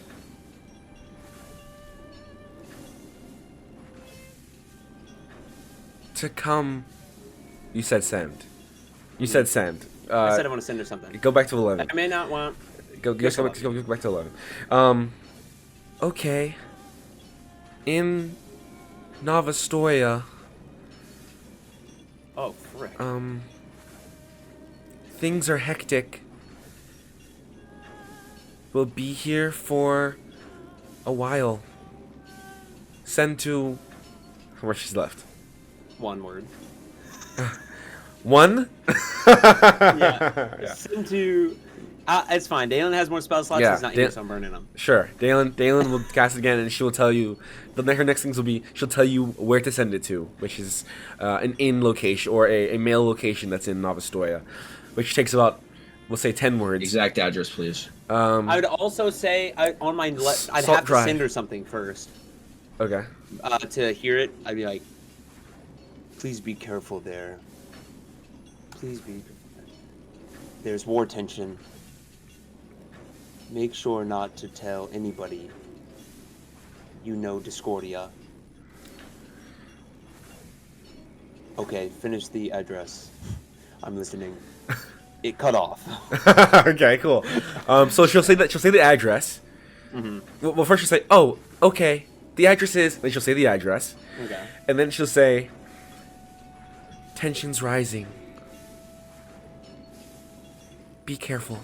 S3: to come. You said send. You said send.
S6: I said I want to send her something.
S3: Go back to 11.
S6: I may not want.
S3: Go back to 11. Okay. In Novastoria,
S6: Oh, frick.
S3: things are hectic. We'll be here for a while. Send to. How much is left?
S6: One word.
S3: One?
S6: Yeah. Send to. It's fine. Dalen has more spell slots.
S3: Yeah,
S6: He's not here, so I'm burning them.
S3: Sure. Dalen will cast it again, and she will tell you. Her next things will be she'll tell you where to send it to, which is an inn location or a mail location that's in Novastoria, which takes about, we'll say, 10 words.
S4: Exact address, please.
S6: I would also say I'd
S3: Salt
S6: have to
S3: Drive.
S6: send her something first.
S3: Okay.
S6: To hear it, I'd be like, please be careful there. Please be. There's war tension. Make sure not to tell anybody you know Discordia. Okay, finish the address. I'm listening. It cut off.
S3: Okay, cool. So she'll say the address.
S6: Mm-hmm.
S3: Well, first she'll say, "Oh, okay. The address is." Then she'll say the address,
S6: Okay.
S3: and then she'll say, "Tensions rising. Be careful.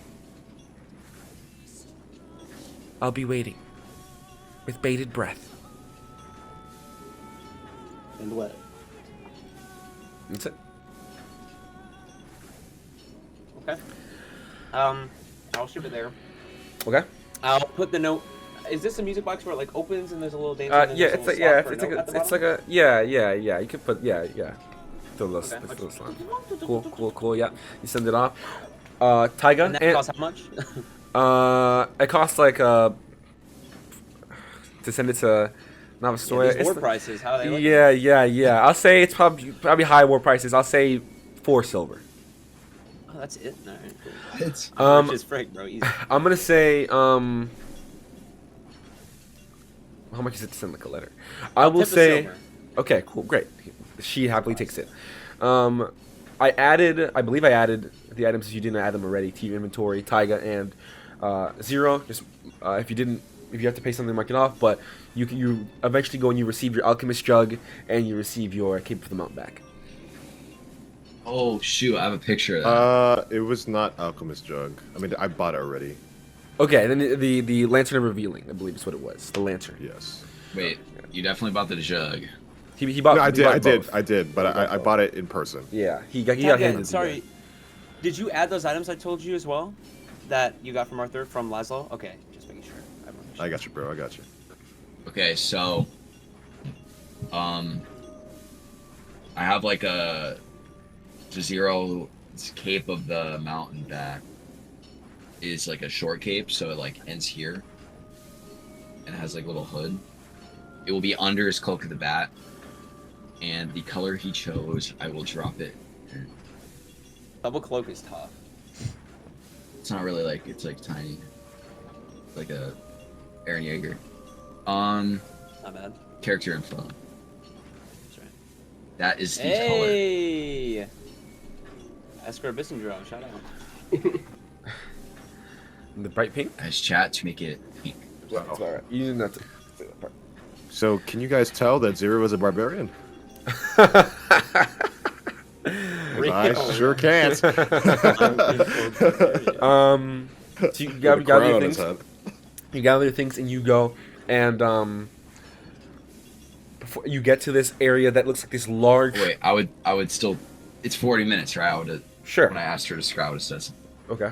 S3: I'll be waiting, with bated breath."
S2: And what?
S3: That's it.
S6: Okay. I'll ship it there.
S3: Okay.
S6: I'll put the note. Is this a music box where it like opens and there's a little dance? and then
S3: Yeah,
S6: there's
S3: it's
S6: a
S3: like
S6: little
S3: yeah,
S6: slot
S3: it's
S6: for a
S3: like
S6: note at
S3: a, it's
S6: the
S3: like a yeah. You could put yeah. Throw a little,
S6: Okay.
S3: a little slime. Cool. Yeah, you send it off. Taiga,
S6: And that costs how much?
S3: it costs like to send it to Novastoria.
S6: These war prices, how are they looking?
S3: Yeah. I'll say it's probably high war prices. I'll say 4 silver.
S6: Oh, that's it. All right, cool.
S4: It's
S6: I'm rich as frick, bro. Easy.
S3: I'm gonna say how much is it to send like a letter? I will
S6: Tip of
S3: say
S6: silver.
S3: okay, cool, great. She happily takes it. I believe I added the items if you didn't add them already to your inventory, Taiga and Zero. Just if you have to pay something, mark it off. But you eventually go and you receive your alchemist jug and you receive your cape of the mountain back.
S4: Oh shoot, I have a picture of that.
S1: It was not alchemist jug. I mean, I bought it already.
S3: Okay, then the lantern of revealing, I believe is what it was. The lantern.
S1: Yes.
S4: Wait, you definitely bought the jug.
S3: He bought.
S1: No, I
S3: he bought
S1: did,
S3: both.
S1: I did, but
S3: He
S1: I
S3: both.
S1: bought it in person.
S3: Yeah, he got
S6: Tag,
S3: handed.
S6: sorry. Did you add those items I told you as well? That you got from Arthur from Laszlo? Okay, just making sure.
S1: I got you, bro. I got you.
S4: Okay, so, I have like a Zero's cape of the mountain back is like a short cape, so it like ends here, and it has like a little hood. It will be under his cloak of the bat, and the color he chose, I will drop it.
S6: Double cloak is tough.
S4: It's not really like it's like tiny, like a Eren Yeager.
S6: Not bad.
S4: Character info.
S6: That's right.
S4: That is the color.
S6: Hey! Escort Bissendro, shout out.
S3: The bright pink.
S4: As chat to make it pink.
S3: Wow. That's all right. You didn't have to say that part.
S1: So, can you guys tell that Zero is a barbarian? 'Cause I sure can't.
S3: So you
S1: With a
S3: gather
S1: crown
S3: your
S1: on his
S3: things.
S1: head.
S3: You gather your things and you go, and before you get to this area that looks like this large.
S4: Wait, I would still. It's 40 minutes, right? I would have.
S3: Sure.
S4: When I asked her to scry, I would have said something.
S3: Okay.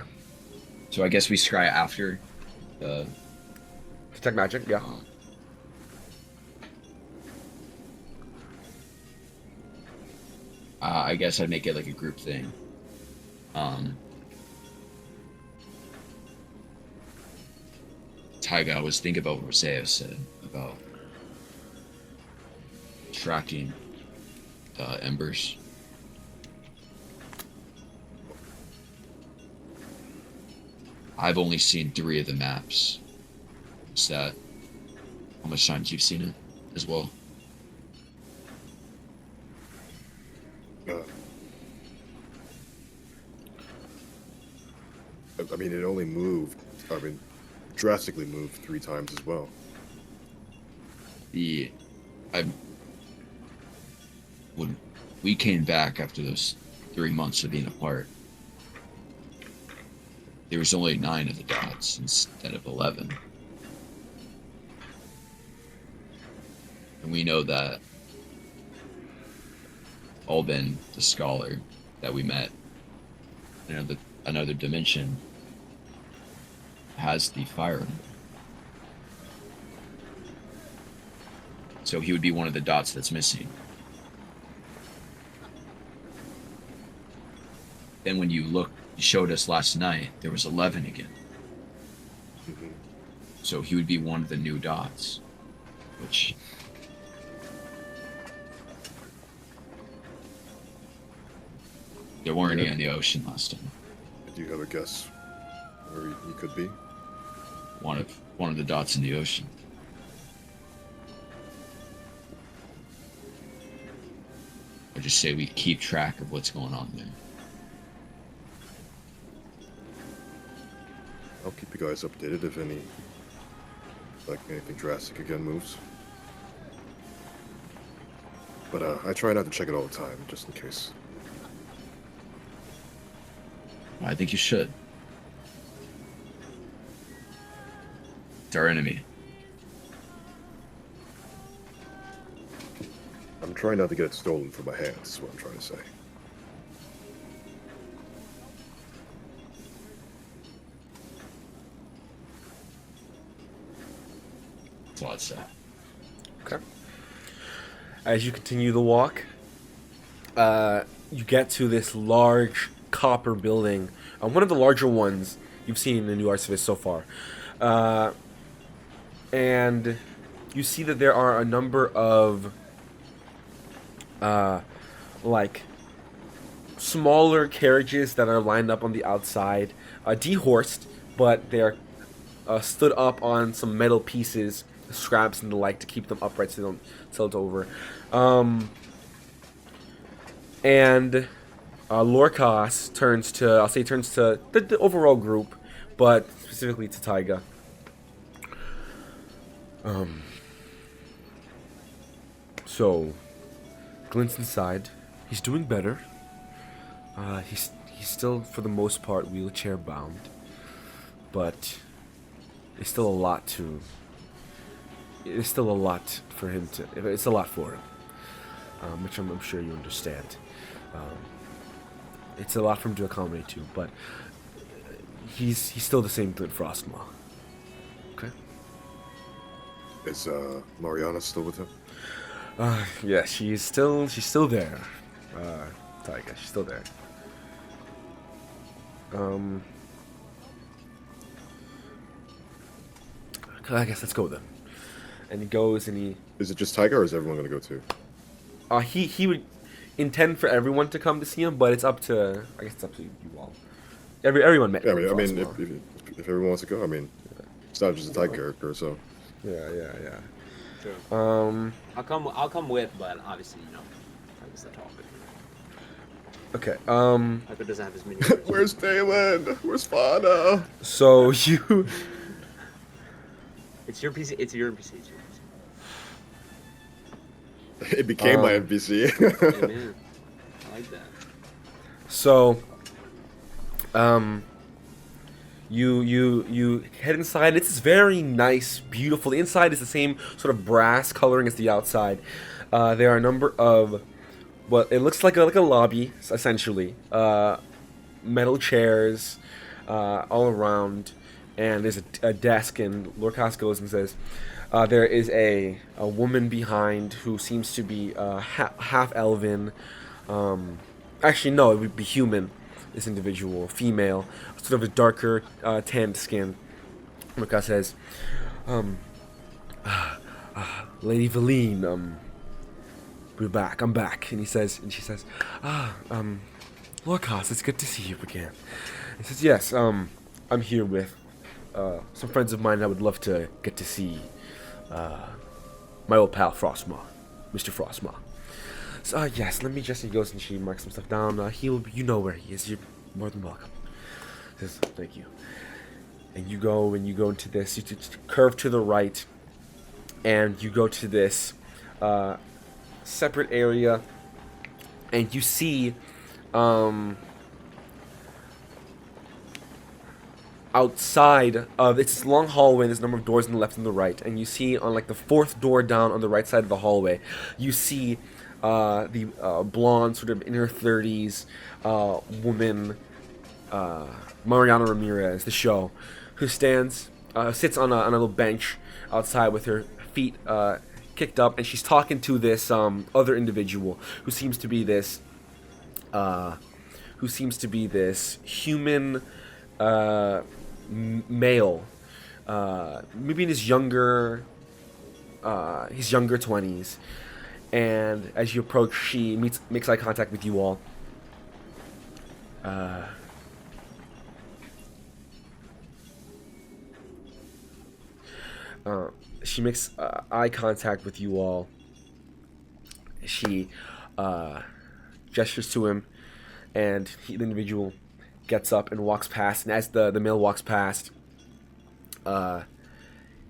S4: So I guess we scry after the.
S3: Detect magic. Yeah.
S4: I guess I'd make it like a group thing. Taiga was thinking about what Roseo said about tracking the embers. I've only seen 3 of the maps. Is that how much times you've seen it as well?
S1: I mean, it only moved. I mean, drastically moved 3 times as well.
S4: When we came back after those 3 months of being apart, there was only 9 of the dots instead of 11. And we know that Alban, the scholar that we met in another dimension, has the fire. So he would be one of the dots that's missing. Then when you showed us last night, there was 11 again.
S1: Mhm.
S4: So he would be one of the new dots, which there weren't any in the ocean last time.
S1: Do you have a guess where he could be?
S4: One of the dots in the ocean. I just say we keep track of what's going on there.
S1: I'll keep you guys updated if anything drastic again moves. But I try not to check it all the time, just in case.
S4: I think you should. It's our enemy.
S1: I'm trying not to get it stolen from my hands, is what I'm trying to say.
S4: That's all I'd say.
S3: Okay. As you continue the walk, you get to this large copper building, one of the larger ones you've seen in the New Archivist so far. And you see that there are a number of like smaller carriages that are lined up on the outside, dehorsed, but they're stood up on some metal pieces, scraps and the like, to keep them upright so they don't tilt over. And Lorcas turns to the overall group, but specifically to Taiga. So, glints inside. He's doing better. He's still, for the most part, wheelchair bound, but it's still a lot to. It's still a lot for him to. It's a lot for him, which I'm sure you understand. It's a lot for him to accommodate to, but he's still the same Glint Frostmaw. Okay.
S1: Is Mariana still with him?
S3: Yeah, she's still there. Taiga, she's still there. I guess let's go then. And he goes and he.
S1: Is it just Tiger, or is everyone gonna go too?
S3: He would intend for everyone to come to see him, but it's up to. I guess it's up to you all. Everyone met.
S1: Yeah, I mean,
S3: Frostmaw.
S1: if everyone wants to go, I mean, it's not just a Tiger character, so.
S3: Yeah.
S6: True. I'll come with, but obviously, I was the talker.
S3: Okay.
S6: Tiger doesn't have as many.
S1: Where's Dalen? Where's Fauna?
S3: So you.
S6: It's your PC. It's your PC.
S1: It became my NPC.
S6: Amen. I like that.
S3: So, you head inside. It's very nice, beautiful. The inside is the same sort of brass coloring as the outside. There are a number of what it looks like a lobby, essentially. Metal chairs all around, and there's a desk. And Lorcas goes and says, there is a woman behind who seems to be half elven. Actually, no, it would be human. This individual, female, sort of a darker tanned skin. Lorcas says, Lady Valine, we're back. I'm back. And she says, Lorcas, it's good to see you again. He says, yes, I'm here with some friends of mine I would love to get to see. My old pal Frostmaw, Mr. Frostmaw. So yes, let me just. He goes and she marks some stuff down. You know where he is. You're more than welcome. Says thank you. And you go into this. You curve to the right, and you go to this separate area, and you see outside of it's this long hallway. There's a number of doors on the left and the right, and you see on like the fourth door down on the right side of the hallway, you see the blonde, sort of in her 30s woman, Mariana Ramirez, the show, who sits on a little bench outside with her feet kicked up, and she's talking to this other individual who seems to be this human male, maybe in his younger 20s. And as you approach, she makes eye contact with you all. She makes eye contact with you all. She gestures to him, and the individual gets up and walks past. And as the male walks past,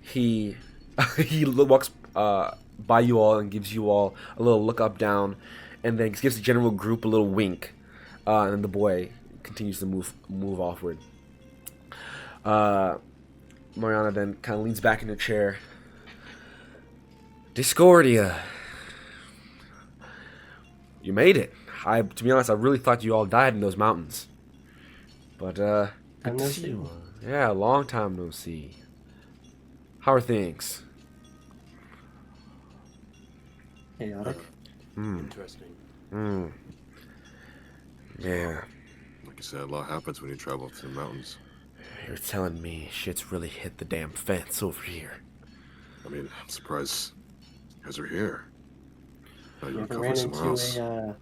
S3: he walks by you all and gives you all a little look up, down, and then gives the general group a little wink. And then the boy continues to move offward. Mariana then kind of leans back in her chair. Discordia, you made it. To be honest, I really thought you all died in those mountains. But good to see you. Yeah, long time no see. How are things?
S2: Chaotic.
S6: Interesting.
S3: Yeah.
S1: Like you said, a lot happens when you travel to the mountains.
S3: You're telling me shit's really hit the damn fence over here.
S1: I mean, I'm surprised you guys are here.
S2: You
S1: You
S2: ever
S1: come
S2: ran
S1: from somewhere else.
S2: into a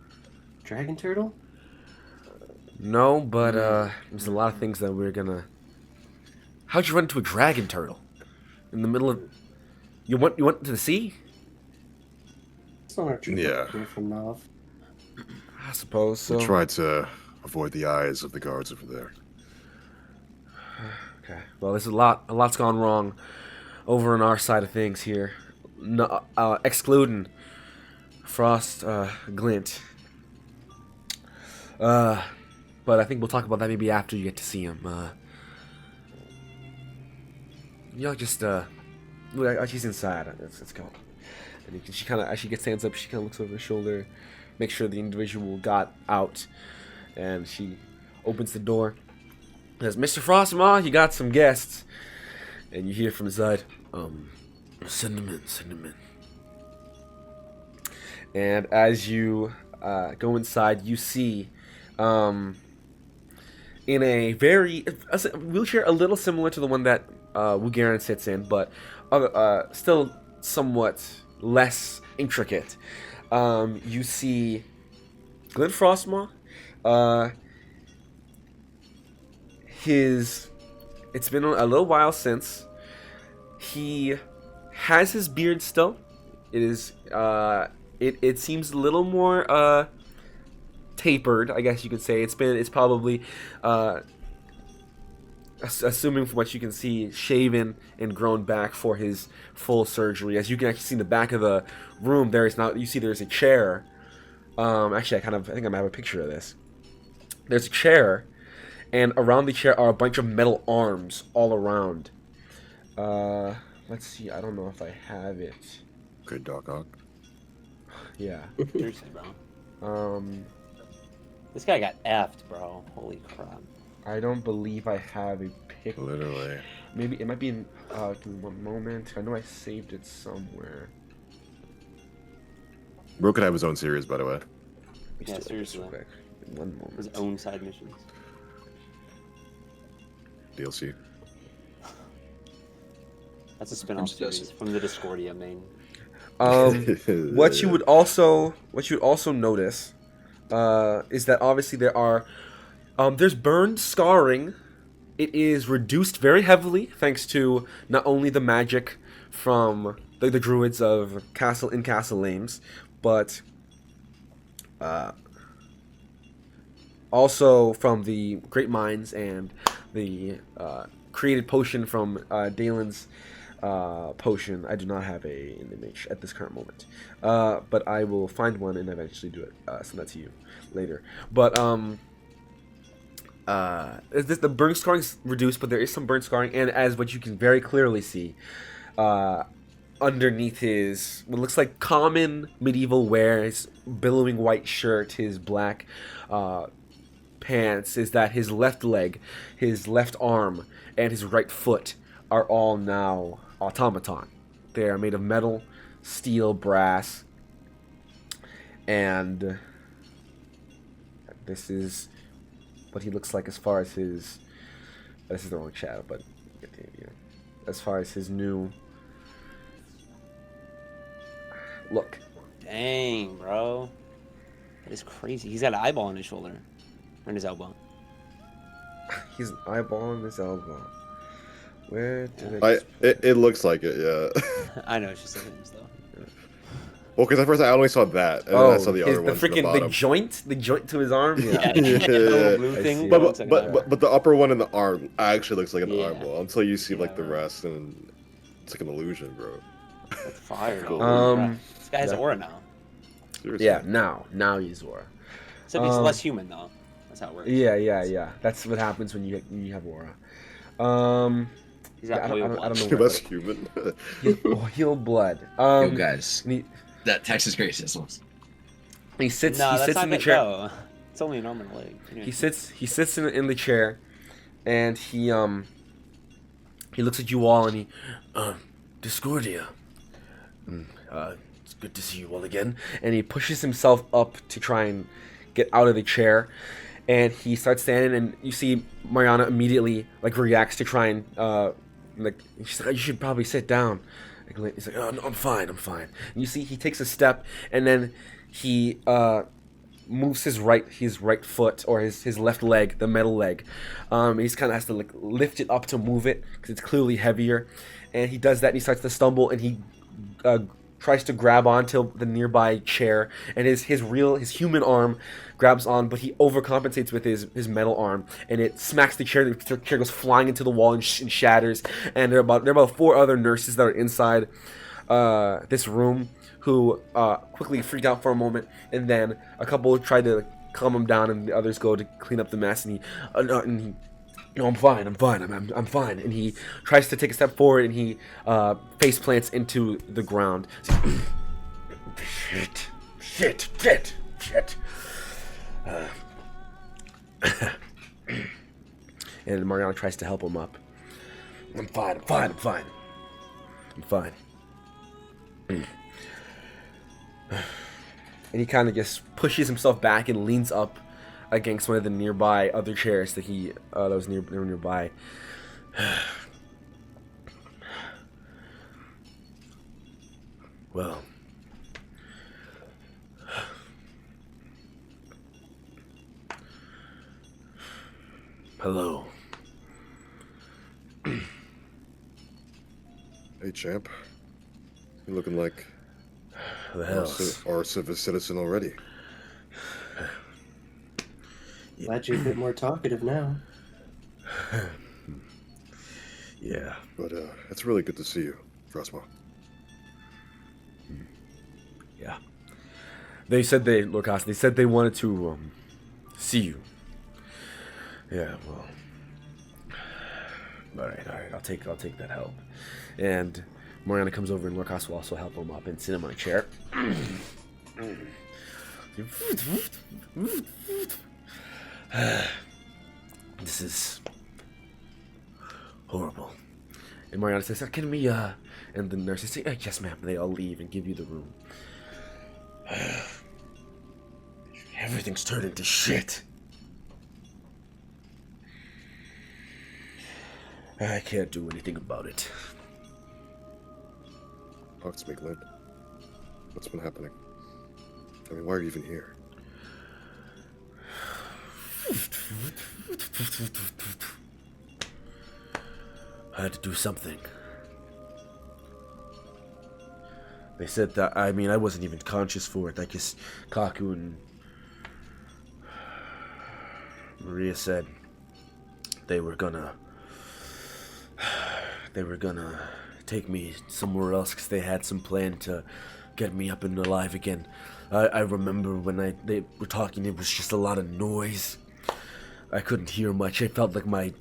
S2: dragon turtle?
S3: No, but there's a lot of things that we're gonna. How'd you run into a dragon turtle? In the middle of. You went to the sea?
S2: It's not our trip
S1: Yeah.
S2: here from Nov.
S3: I suppose so.
S1: We tried to avoid the eyes of the guards over there.
S3: Okay. Well, there's a lot's gone wrong over on our side of things here. No, excluding Frost, Glint. But I think we'll talk about that maybe after you get to see him. Just she's inside. Let's go. And she kind of, as she stands up, she kind of looks over her shoulder, makes sure the individual got out, and she opens the door. Says, "Mr. Frostmaw, you got some guests." And you hear from Zud, send them in. And as you go inside, you see, in a wheelchair a little similar to the one that Wugarin sits in, but still somewhat less intricate. You see Glenn Frostmaw. It's been a little while since. He has his beard still. It is it seems a little more tapered, I guess you could say. It's probably assuming from what you can see, shaven and grown back for his full surgery. As you can actually see in the back of the room, there's a chair. Actually, I think I might have a picture of this. There's a chair, and around the chair are a bunch of metal arms all around. Let's see. I don't know if I have it.
S1: Good Doc Ock.
S3: Yeah.
S6: Seriously, bro. This guy got effed, bro. Holy crap.
S3: I don't believe I have a pic.
S1: Literally.
S3: Maybe it might be in. Give me one moment. I know I saved it somewhere.
S1: Bro could have his own series, by the way.
S6: Yeah, seriously.
S3: Real quick. In one moment.
S6: His own side missions.
S1: DLC.
S6: That's a spin-off series from the Discordia main.
S3: What you would also notice is that obviously there's burned scarring. It is reduced very heavily thanks to not only the magic from the druids of Castle Lames, but also from the great minds and the created potion from Dalen's potion. I do not have an image at this current moment, but I will find one and eventually do it. Send that to you later. But the burn scarring is reduced, but there is some burn scarring, and as what you can very clearly see, underneath his what looks like common medieval wear, his billowing white shirt, his black pants, is that his left leg, his left arm, and his right foot are all now automaton. They are made of metal, steel, brass, and this is what he looks like as far as his. This is the wrong shadow, but as far as his new look.
S6: Dang, bro. That is crazy. He's got an eyeball on his shoulder. Or in his elbow.
S3: He's an eyeball on his elbow. Where did
S1: It looks like it, yeah.
S6: I know, it's just like his though.
S1: Well, because at first I only saw that, and then I saw the other one.
S3: The joint to his arm.
S6: Yeah,
S1: Yeah.
S6: the blue
S3: I
S6: thing.
S3: see.
S1: But the upper one in the arm actually looks like an
S6: Yeah.
S1: eyeball until you see like the
S6: Yeah.
S1: rest, and it's like an illusion, bro.
S6: That's fire.
S1: Cool.
S6: This guy has
S3: yeah.
S6: aura now.
S1: Seriously.
S3: Yeah, now he's aura.
S6: Except he's less human though. That's how it works.
S3: Yeah. That's what happens when you have aura.
S6: He's got
S3: I don't know.
S1: You're less human.
S3: Heal blood.
S4: Yo, guys,
S3: and
S4: that text is great. Systems.
S3: he sits.
S6: No,
S3: he
S6: that's
S3: sits
S6: not
S3: in the
S6: good,
S3: chair.
S6: no. It's only an arm and a leg.
S3: He sits in the chair, and he looks at you all, and he Discordia. It's good to see you all again. And he pushes himself up to try and get out of the chair, and he starts standing, and you see Mariana immediately like reacts to try and she's like, you should probably sit down. He's like, oh no, I'm fine. And you see he takes a step, and then he moves his right foot, or his left leg, the metal leg. He's kind of has to like lift it up to move it because it's clearly heavier, and he does that, and he starts to stumble, and he tries to grab onto the nearby chair, and his human arm grabs on, but he overcompensates with his metal arm, and it smacks the chair. The chair goes flying into the wall and shatters. And there are about 4 other nurses that are inside this room who quickly freak out for a moment, and then a couple try to calm him down, and the others go to clean up the mess, and he no, I'm fine, I'm fine, I'm fine. And he tries to take a step forward, and he face plants into the ground. Shit. And Mariana tries to help him up. I'm fine. And he kind of just pushes himself back and leans up against one of the nearby other chairs that was nearby. Well, hello.
S1: Hey, champ. You're looking like
S3: The hell?
S1: our civic citizen already.
S2: Glad you're a bit more talkative now.
S3: Yeah.
S1: But it's really good to see you, Frasma.
S3: Yeah. They said they wanted to see you. Yeah, well. All right. I'll take that help. And Mariana comes over, and Lorcas will also help him up and sit him on a chair. This is horrible. And Mariana says, "Can we?" And the nurses say, "Yes, ma'am." They all leave and give you the room. Everything's turned into shit. I can't do anything about it.
S1: Talk to me, Glenn. What's been happening? I mean, why are you even here?
S3: I had to do something. They said that, I mean, I wasn't even conscious for it. I guess Kaku and Maria said they were gonna take me somewhere else because they had some plan to get me up and alive again. I remember when they were talking, it was just a lot of noise. I couldn't hear much. I felt like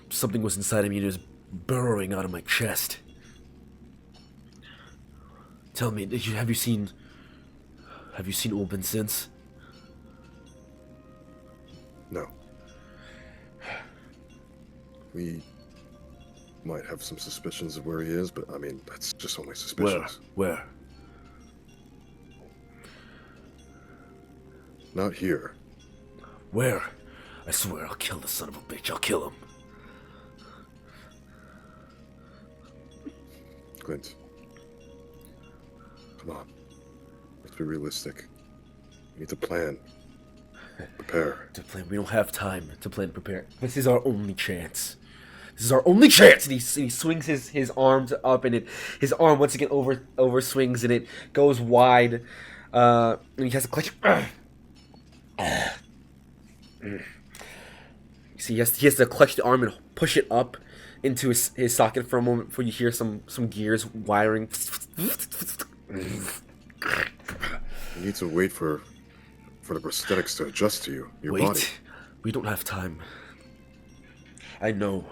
S3: something was inside of me and it was burrowing out of my chest. Tell me, have you seen Ulban since?
S1: No. We might have some suspicions of where he is, but I mean, that's just only suspicions.
S3: Where?
S1: Not here.
S3: Where? I swear I'll kill the son of a bitch. I'll kill him.
S1: Clint. Come on. Let's be realistic. We need to plan. Prepare.
S3: To plan. We don't have time to plan and prepare. This is our only chance. And he swings his arms up, and his arm once again over swings, and it goes wide. And he has to clutch. See, he has to clutch the arm and push it up into his socket for a moment before you hear some gears wiring.
S1: You need to wait for the prosthetics to adjust to you, your body.
S3: We don't have time. I know.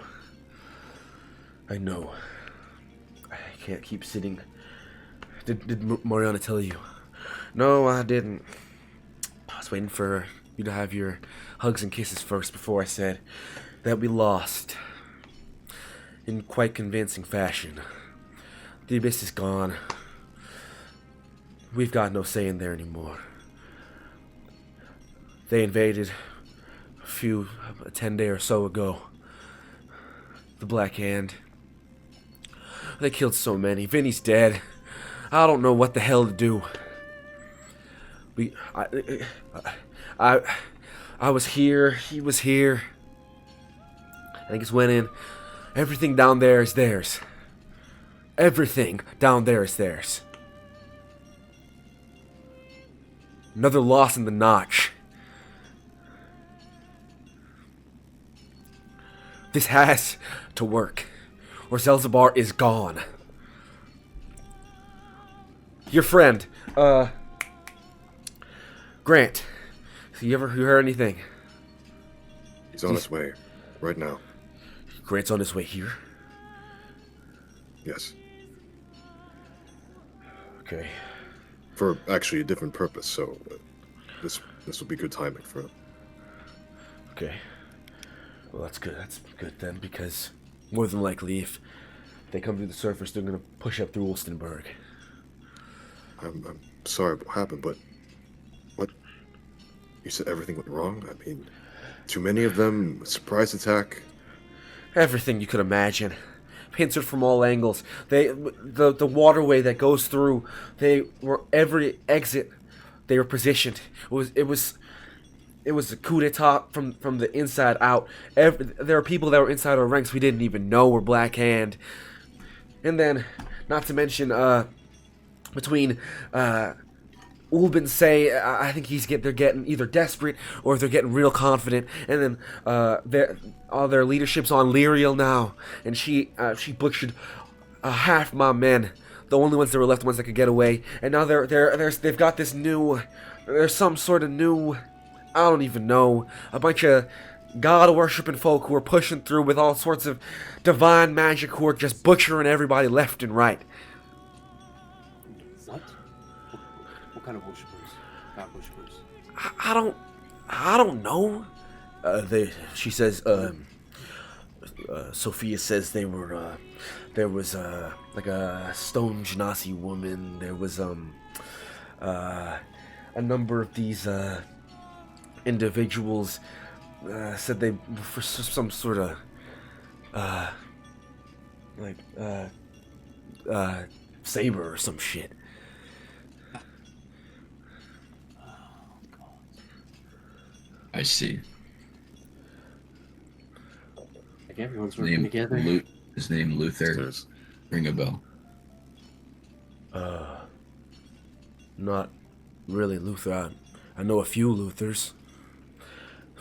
S3: I can't keep sitting. Did Mariana tell you? No, I didn't. I was waiting for you to have your hugs and kisses first before I said that we lost. In quite convincing fashion. The abyss is gone. We've got no say in there anymore. They invaded a 10 day or so ago. The Black Hand. They killed so many. Vinny's dead. I don't know what the hell to do. I was here. He was here. I just went in. Everything down there is theirs. Everything down there is theirs. Another loss in the notch. This has to work, or Zelzibar is gone. Your friend, Grant, You heard anything?
S1: He's on his way, right now.
S3: Grant's on his way here.
S1: Yes.
S3: Okay.
S1: For actually a different purpose, so this will be good timing for him.
S3: Okay. Well, that's good. That's good then, because more than likely, if they come through the surface, they're gonna push up through Ulstenburg.
S1: I'm sorry what happened, but what? You said everything went wrong? I mean, too many of them, surprise attack.
S3: Everything you could imagine, pincered from all angles. The waterway that goes through. They were every exit. They were positioned. It was a coup d'état from the inside out. There are people that were inside our ranks we didn't even know were Black Hand. And then, not to mention, between Ulbin say, I think they're getting either desperate or they're getting real confident. And then all their leadership's on Lyriel now, and she butchered half my men, the only ones that were left, ones that could get away. And now they've got this new, there's some sort of new, I don't even know, a bunch of God-worshipping folk who are pushing through with all sorts of divine magic who are just butchering everybody left and right.
S6: What? What kind of worshippers? God worshippers?
S3: I don't know. She says, Sophia says there was like a stone genasi woman. There was a number of these individuals said they were for some sort of saber or some shit.
S4: I see.
S2: Like everyone's working together.
S4: His name Luther. Ring a bell.
S3: Not really Luther. I know a few Luthers.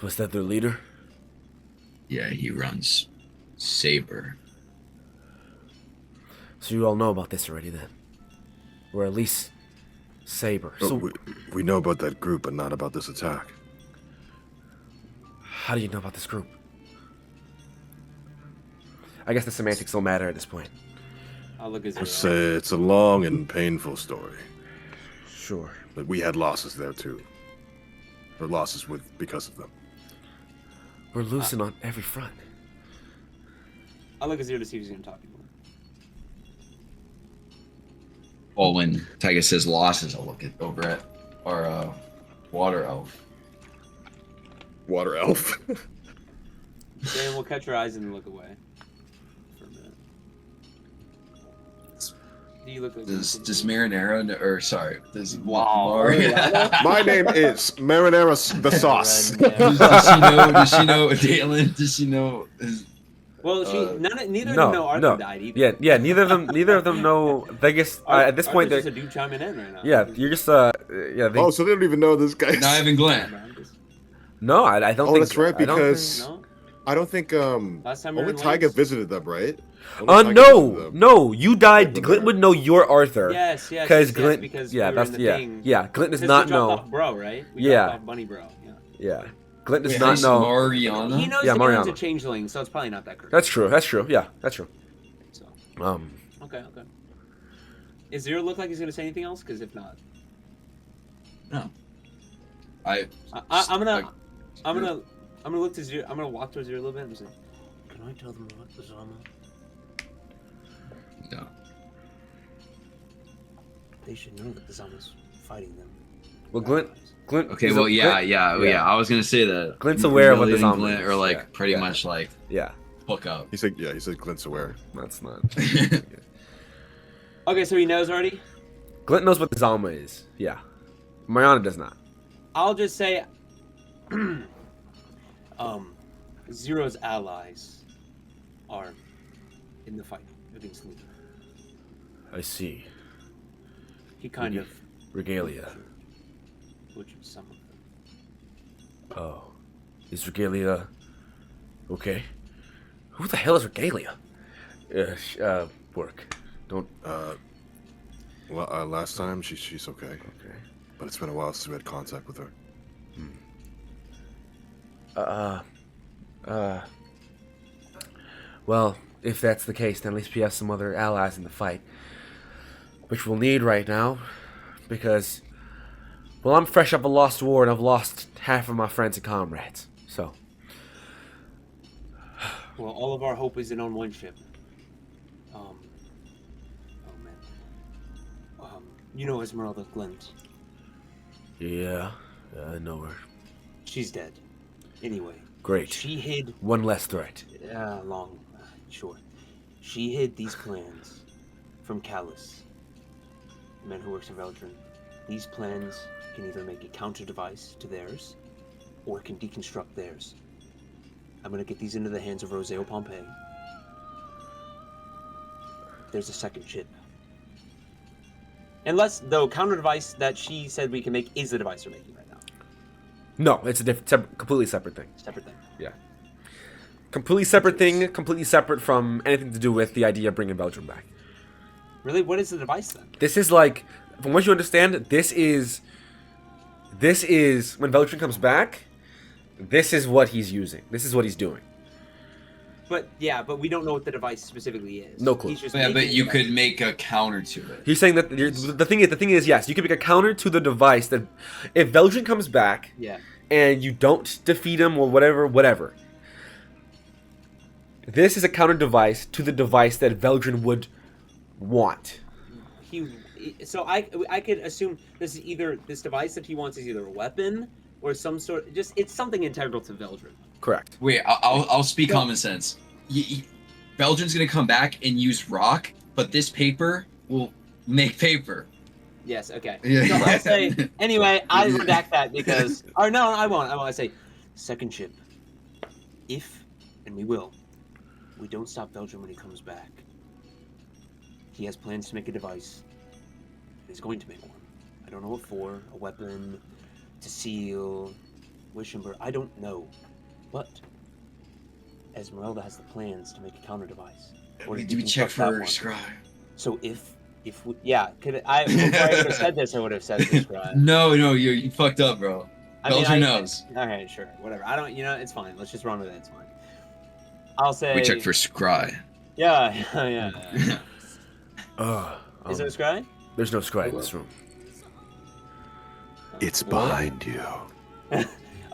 S3: Was that their leader?
S4: Yeah, he runs Saber.
S3: So you all know about this already then? Or at least Saber.
S1: Oh,
S3: So
S1: we know about that group, but not about this attack.
S3: how do you know about this group? I guess the semantics don't matter at this point.
S6: I'll look at
S1: It's a long and painful story.
S3: Sure.
S1: But we had losses there too. Or losses because of them.
S3: We're losing on every front.
S6: I'll look at Zero to see if he's gonna talk to people.
S4: Well, when Tyga says losses, I'll look over at our water elf.
S1: Water elf.
S6: Then we'll catch our eyes and look away for a minute. Do you look like
S4: Does Marinara or sorry, does
S6: Wow.
S1: My name is Marinara the Sauce.
S4: does she know Dalen? Does she know
S6: Well, neither of them know Arthur died either.
S3: Yeah, neither of them know. They guess at this point
S6: Arthur's
S3: they're
S6: just a dude chiming in right now.
S3: yeah. You're just yeah.
S1: Oh, so they don't even know this guy.
S4: Not even Glenn?
S3: No, I don't
S1: Oh,
S3: think.
S1: that's right,
S3: I don't
S1: because
S6: No?
S1: I don't think
S6: Last time we were
S1: only
S6: in
S1: Tyga
S6: Lance?
S1: visited them, right? Only Tyga visited them.
S3: No, you died.
S1: Remember.
S3: Glint would know you're Arthur.
S6: Yes,
S3: Because
S6: yes,
S3: Glint,
S6: because
S3: yeah,
S6: we were
S3: that's
S6: in the
S3: yeah,
S6: thing.
S3: yeah. Glint does
S6: Because
S3: not
S6: we dropped
S3: know.
S6: off Bro, right? We
S3: Yeah.
S6: dropped off Bunny Bro. Yeah.
S3: Yeah, Glint does
S4: Wait,
S3: not know.
S4: Mariana?
S6: He knows
S3: Yeah,
S6: that
S3: Mariana.
S6: Glint's a changeling, so it's probably not that crazy.
S3: That's true. That's true. Yeah, that's true.
S6: So,
S3: Okay.
S6: okay. Is Zero look like he's gonna say anything else? Because if not,
S4: No.
S6: I'm gonna look to Zero. I'm gonna walk towards Zero a little bit and just say, "Can I tell them what the Zama?
S4: No.
S6: They should know that the Zama's fighting them."
S3: Well, Glint.
S4: Okay,
S3: is
S4: well,
S3: a-
S4: yeah,
S3: Glint-
S4: yeah. I was gonna say that.
S3: Glint's aware of what the
S4: Lily and
S3: zombie
S4: Glint
S3: is,
S4: are like
S3: yeah,
S4: pretty
S3: yeah.
S4: much like
S3: Yeah,
S4: hook up.
S1: He said Glint's aware.
S3: that's not.
S6: Okay, so he knows already.
S3: Glint knows what the Zalma is. Yeah, Mariana does not.
S6: I'll just say, Zero's allies are in the fight against Luther.
S3: I see.
S6: He kind of
S3: Regalia.
S6: butchered some of them.
S3: Oh, is Regalia okay? Who the hell is Regalia? Work. Don't.
S1: Well, last time she's okay,
S3: Okay.
S1: but it's been a while since we had contact with her.
S3: Well, if that's the case, then at least we have some other allies in the fight. Which we'll need right now. Because, well, I'm fresh up a lost war and I've lost half of my friends and comrades. So,
S6: Well, all of our hope is in on one ship. Oh man. You know Esmeralda Glint.
S3: yeah, I know her.
S6: She's dead. Anyway.
S3: Great.
S6: She hid.
S3: One less threat.
S6: Sure. She hid these plans from Callus, the man who works in Veldrin. These plans can either make a counter device to theirs, or it can deconstruct theirs. I'm gonna get these into the hands of Roseo Pompey. There's a second chip. Unless, though, counter device that she said we can make is the device we're making right now.
S3: No, it's a completely separate thing.
S6: Separate thing.
S3: Yeah. Completely separate thing, completely separate from anything to do with the idea of bringing Belgium back.
S6: Really? What is the device then?
S3: This is like, from what you understand, this is when Belgium comes back, this is what he's using. This is what he's doing.
S6: But we don't know what the device specifically is.
S3: No clue.
S6: He's just
S4: Yeah, but
S6: making
S4: you
S6: the
S4: could
S6: device.
S4: make a counter to it.
S3: He's saying that the thing is yes, you can make a counter to the device that if Belgium comes back
S6: Yeah.
S3: and you don't defeat him or whatever. This is a counter device to the device that Veldrin would want.
S6: So I could assume this device that he wants is either a weapon or some sort. It's something integral to Veldrin.
S3: Correct.
S4: Wait, I'll speak common sense. Belgium's gonna come back and use rock, but this paper will make paper.
S6: Yes. Okay.
S4: Yeah.
S6: So I'll say anyway. I redact that because. Or no, I won't. I say second chip. If and we don't stop Belgium when he comes back. He has plans to make a device. He's going to make one. I don't know what for. A weapon, to seal, Wishenberg. I don't know. But Esmeralda has the plans to make a counter device. Or to
S4: Do we check
S6: deconstruct that
S4: for
S6: one.
S4: scry?
S6: So if we, yeah, before I would have said this, I would have said this, right?
S4: No, you fucked up, bro. Belgium knows.
S6: Okay, sure, whatever. I don't, it's fine. Let's just run with it. It's fine. I'll say.
S4: We check for scry.
S6: Yeah. Is there a scry?
S3: There's no scry in this room.
S1: It's behind you.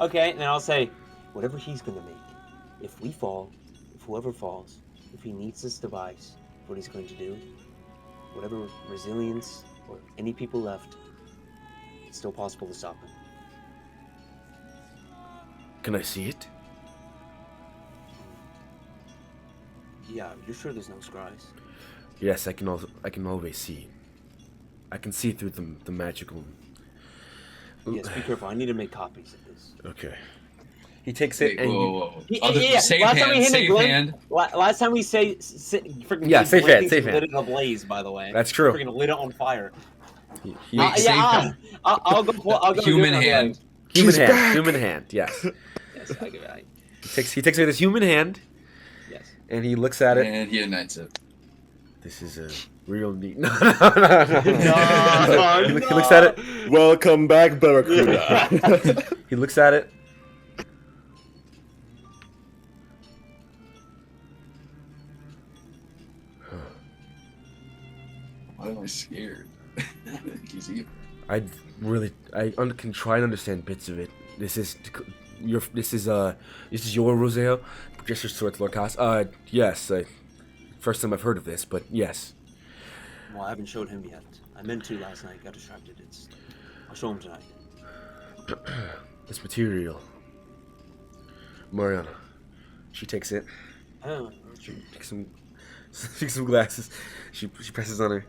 S6: Okay, and I'll say, whatever he's gonna make. If we fall, if whoever falls, if he needs this device, what he's going to do, whatever resilience or any people left, it's still possible to stop him.
S3: Can I see it?
S6: Yeah, you're sure there's no scries?
S3: Yes, I can always see. I can see through the magical.
S6: Yes, be careful. I need to make copies of this.
S3: Okay. He takes it and
S4: Whoa.
S6: Yeah,
S4: Safe
S6: last time we
S4: hand,
S6: hit
S4: safe
S6: a glint-
S4: hand.
S6: Last time we freaking
S3: Yeah, safe hand, safe hand.
S6: lit it ablaze. By the way,
S3: That's true.
S6: Freaking lit it on fire.
S3: he,
S4: Wait, safe hand.
S6: I'll go. I'll go.
S4: Human
S6: do it.
S4: hand.
S3: human
S1: She's
S3: hand.
S1: back!
S3: Human hand. Yes.
S6: Yes, I give it.
S3: He takes it with his human hand
S6: Yes.
S3: and he looks at it.
S4: And he ignites it.
S3: This is a real neat. No.
S6: No,
S3: He looks at it.
S1: Welcome back, Barracuda.
S3: He looks at it.
S4: Why am I scared? He's evil.
S3: I can try and understand bits of it. This is your Roseo, gestures towards Lorcas. Yes, first time I've heard of this, but yes.
S6: Well, I haven't showed him yet. I meant to last night. Got distracted. I'll show him tonight.
S3: This material, Mariana, she takes it.
S6: Oh,
S3: She takes some glasses. She presses on her.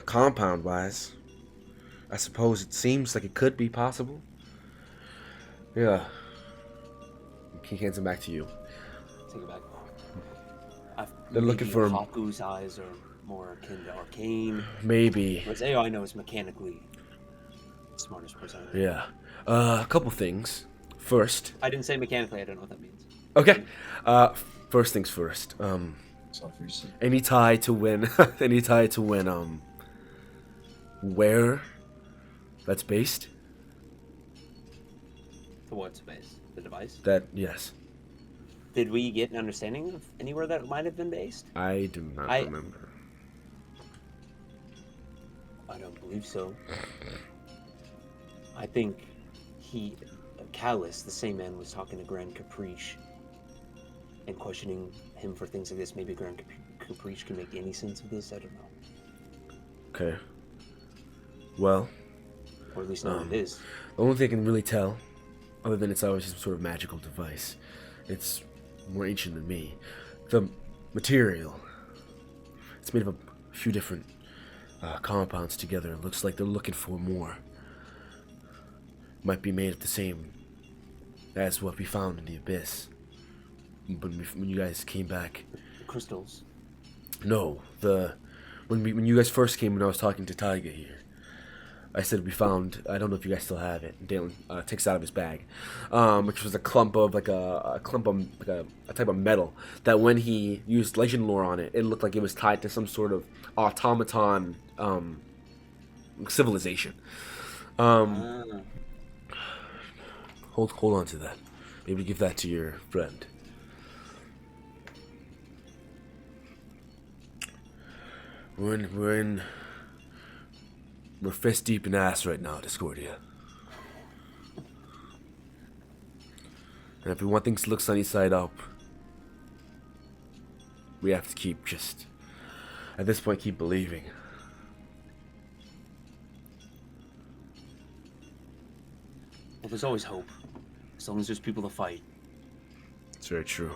S3: Compound wise, I suppose it seems like it could be possible. Yeah. He hands it back to you.
S6: take it back.
S3: They're looking for him.
S6: Haku's eyes are more akin to arcane.
S3: Maybe.
S6: Roseo, I know, is mechanically the smartest person. I know.
S3: Yeah. A couple things. First.
S6: I didn't say mechanically. I don't know what that means.
S3: Okay. First things first. Any tie to win. where that's based?
S6: To what space? The device?
S3: That, yes.
S6: Did we get an understanding of anywhere that might have been based?
S3: I do not remember.
S6: I don't believe so. I think Callus, the same man, was talking to Grand Caprice and questioning him for things like this. Maybe Grand Caprice can make any sense of this. I don't know.
S3: Okay. Well,
S6: Or at least know what it is.
S3: the only thing I can really tell, other than it's always some sort of magical device, it's more ancient than me. The material, it's made of a few different compounds together. It looks like they're looking for more. Might be made of the same as what we found in the abyss. But when you guys came back,
S6: Crystals.
S3: no, when you guys first came, when I was talking to Taiga here, I said we found. I don't know if you guys still have it. Dalen takes it out of his bag, which was a clump of a type of metal that when he used legend lore on it, it looked like it was tied to some sort of automaton civilization. Hold on to that. Maybe give that to your friend. We're fist deep in ass right now, Discordia. And if we want things to look sunny side up, we have to keep at this point, keep believing.
S6: Well, there's always hope. As long as there's people to fight.
S3: It's very true.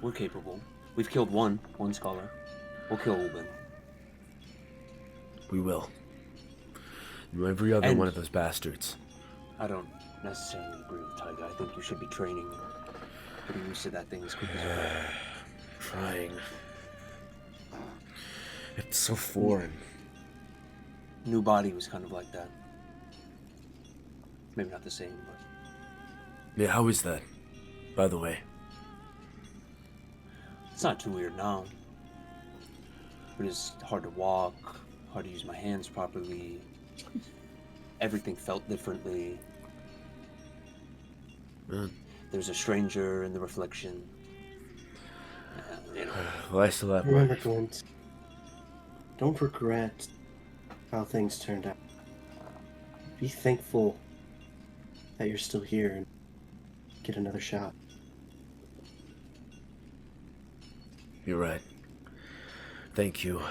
S6: We're capable. We've killed one scholar. We'll kill Ulben.
S3: We will. Every other
S6: And-
S3: one of those bastards.
S6: I don't necessarily agree with Tiger. I think you should be training and getting used to that thing as quick as you can.
S3: Trying. It's so foreign.
S6: New body was kind of like that. Maybe not the same, but
S3: Yeah, how is that? By the way.
S6: it's not too weird now. But it's hard to walk, hard to use my hands properly. Everything felt differently.
S3: Man.
S6: There's a stranger in the reflection.
S3: Well, I still have
S2: Remember, Glint, don't regret how things turned out. Be thankful that you're still here and get another shot.
S3: You're right. Thank you.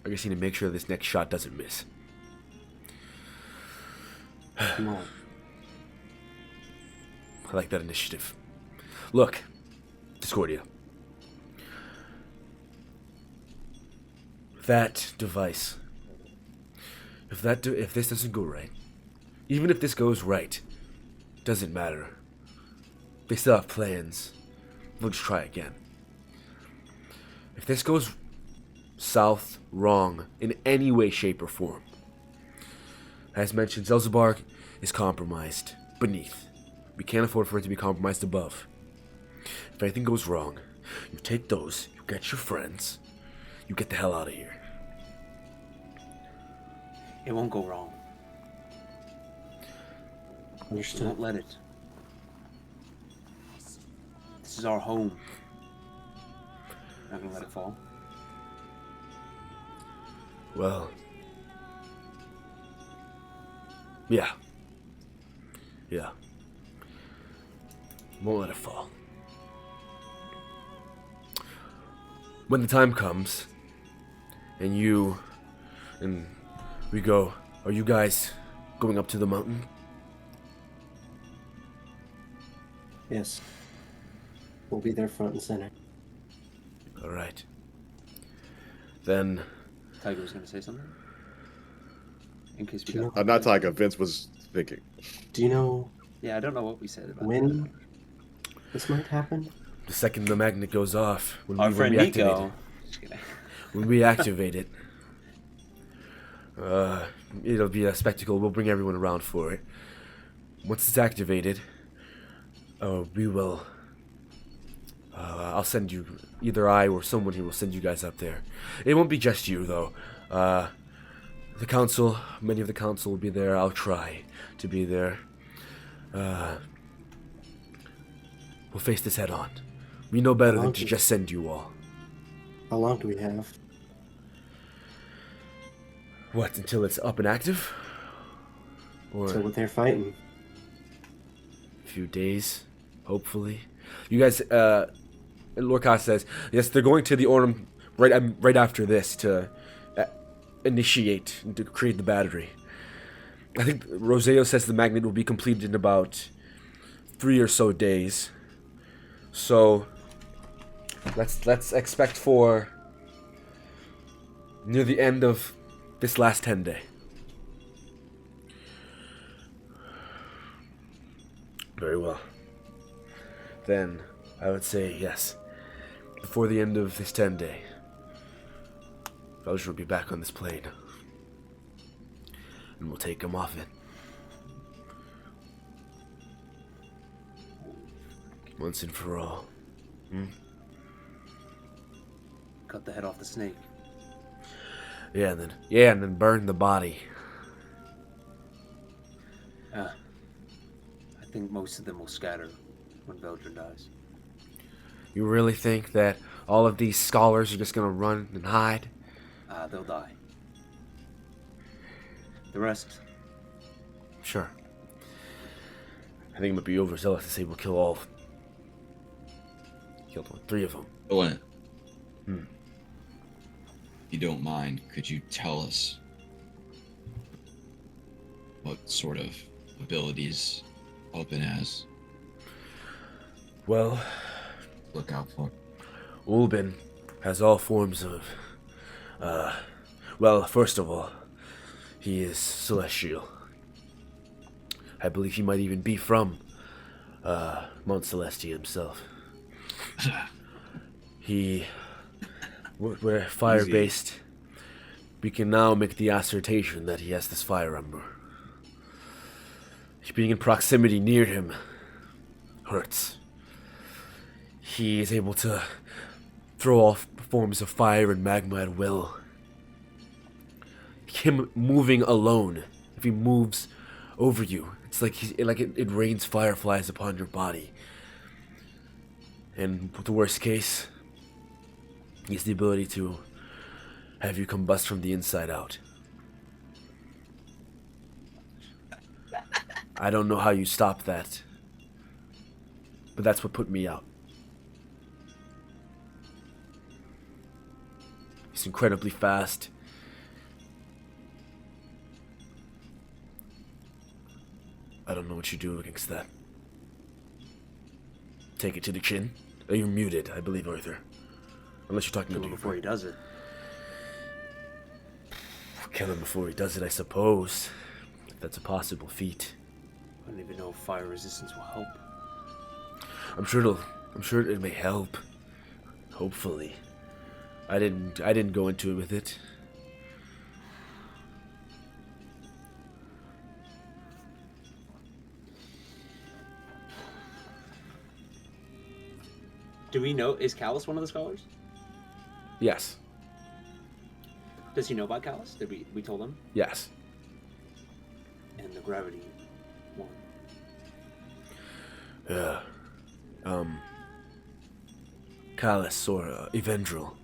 S3: I just need to make sure this next shot doesn't miss.
S2: Come on.
S3: I like that initiative. Look, Discordia. That device. If this doesn't go right, even if this goes right, doesn't matter. They still have plans. We'll just try again. If this goes south, wrong, in any way, shape, or form, as mentioned, Zelzibar is compromised beneath. We can't afford for it to be compromised above. If anything goes wrong, you take those, you get your friends, you get the hell out of here.
S6: It won't go wrong. We
S2: Understood.
S6: won't let it. This is our home. Not gonna let it fall.
S3: Well, yeah. Won't let it fall. When the time comes, and we go, are you guys going up to the mountain?
S2: Yes. We'll be there front and center.
S3: All right. Then,
S6: Tiger was gonna say something? In case we
S2: Do you
S6: got...
S2: know-
S1: Not Tyga. Vince was thinking.
S2: Do you know
S6: Yeah, I don't know what we said about
S2: when this might happen?
S3: the second the magnet goes off, when
S6: Our
S3: we
S6: friend
S3: activate
S6: Nico.
S3: it, when we activate it, it'll be a spectacle. We'll bring everyone around for it. Once it's activated, we will. I'll send you. Either I or someone here will send you guys up there. It won't be just you though. The council, many of the council will be there. I'll try to be there. We'll face this head on. We know better than to just send you all.
S2: How long do we have?
S3: What, until it's up and active? Or
S2: So what they're fighting?
S3: a few days, hopefully. You guys, Lorcas says, yes, they're going to the Aurum right after this to initiate and to create the battery. I think Roseo says the magnet will be completed in about 3 or so days. So let's expect for near the end of this last 10 day. Very well. Then I would say yes. Before the end of this 10 day, Belgium will be back on this plane. And we'll take him off it. Once and for all.
S6: Cut the head off the snake.
S3: Yeah, and then burn the body.
S6: I think most of them will scatter when Belgium dies.
S3: You really think that all of these scholars are just gonna run and hide?
S6: They'll die. The rest,
S3: Sure. I think it might be overzealous to say we'll kill all of them. Killed 3 of them.
S4: Owen, if you don't mind, could you tell us what sort of abilities Open has?
S3: Well,
S4: Look out for.
S3: Ulbin has all forms of, well, first of all, he is celestial. I believe he might even be from, Mount Celestia himself. We're fire-based. We can now make the assertion that he has this fire ember. Being in proximity near him hurts. He is able to throw off forms of fire and magma at will. Him moving alone, if he moves over you, it's like it rains fireflies upon your body. And the worst case, he has the ability to have you combust from the inside out. I don't know how you stop that, but that's what put me out. He's incredibly fast. I don't know what you do against that. Take it to the chin. Oh, you're muted, I believe, Arthur. Unless you're talking
S6: kill
S3: to
S6: him
S3: your
S6: before he does it.
S3: Kill him before he does it, I suppose. If that's a possible feat.
S6: I don't even know if fire resistance will help.
S3: I'm sure it may help. Hopefully. I didn't go into it with it.
S6: Do we know, is Callus one of the scholars?
S3: Yes.
S6: Does he know about Callus? Did we told him?
S3: Yes.
S6: And the gravity one.
S3: Yeah. Callus or Evendril.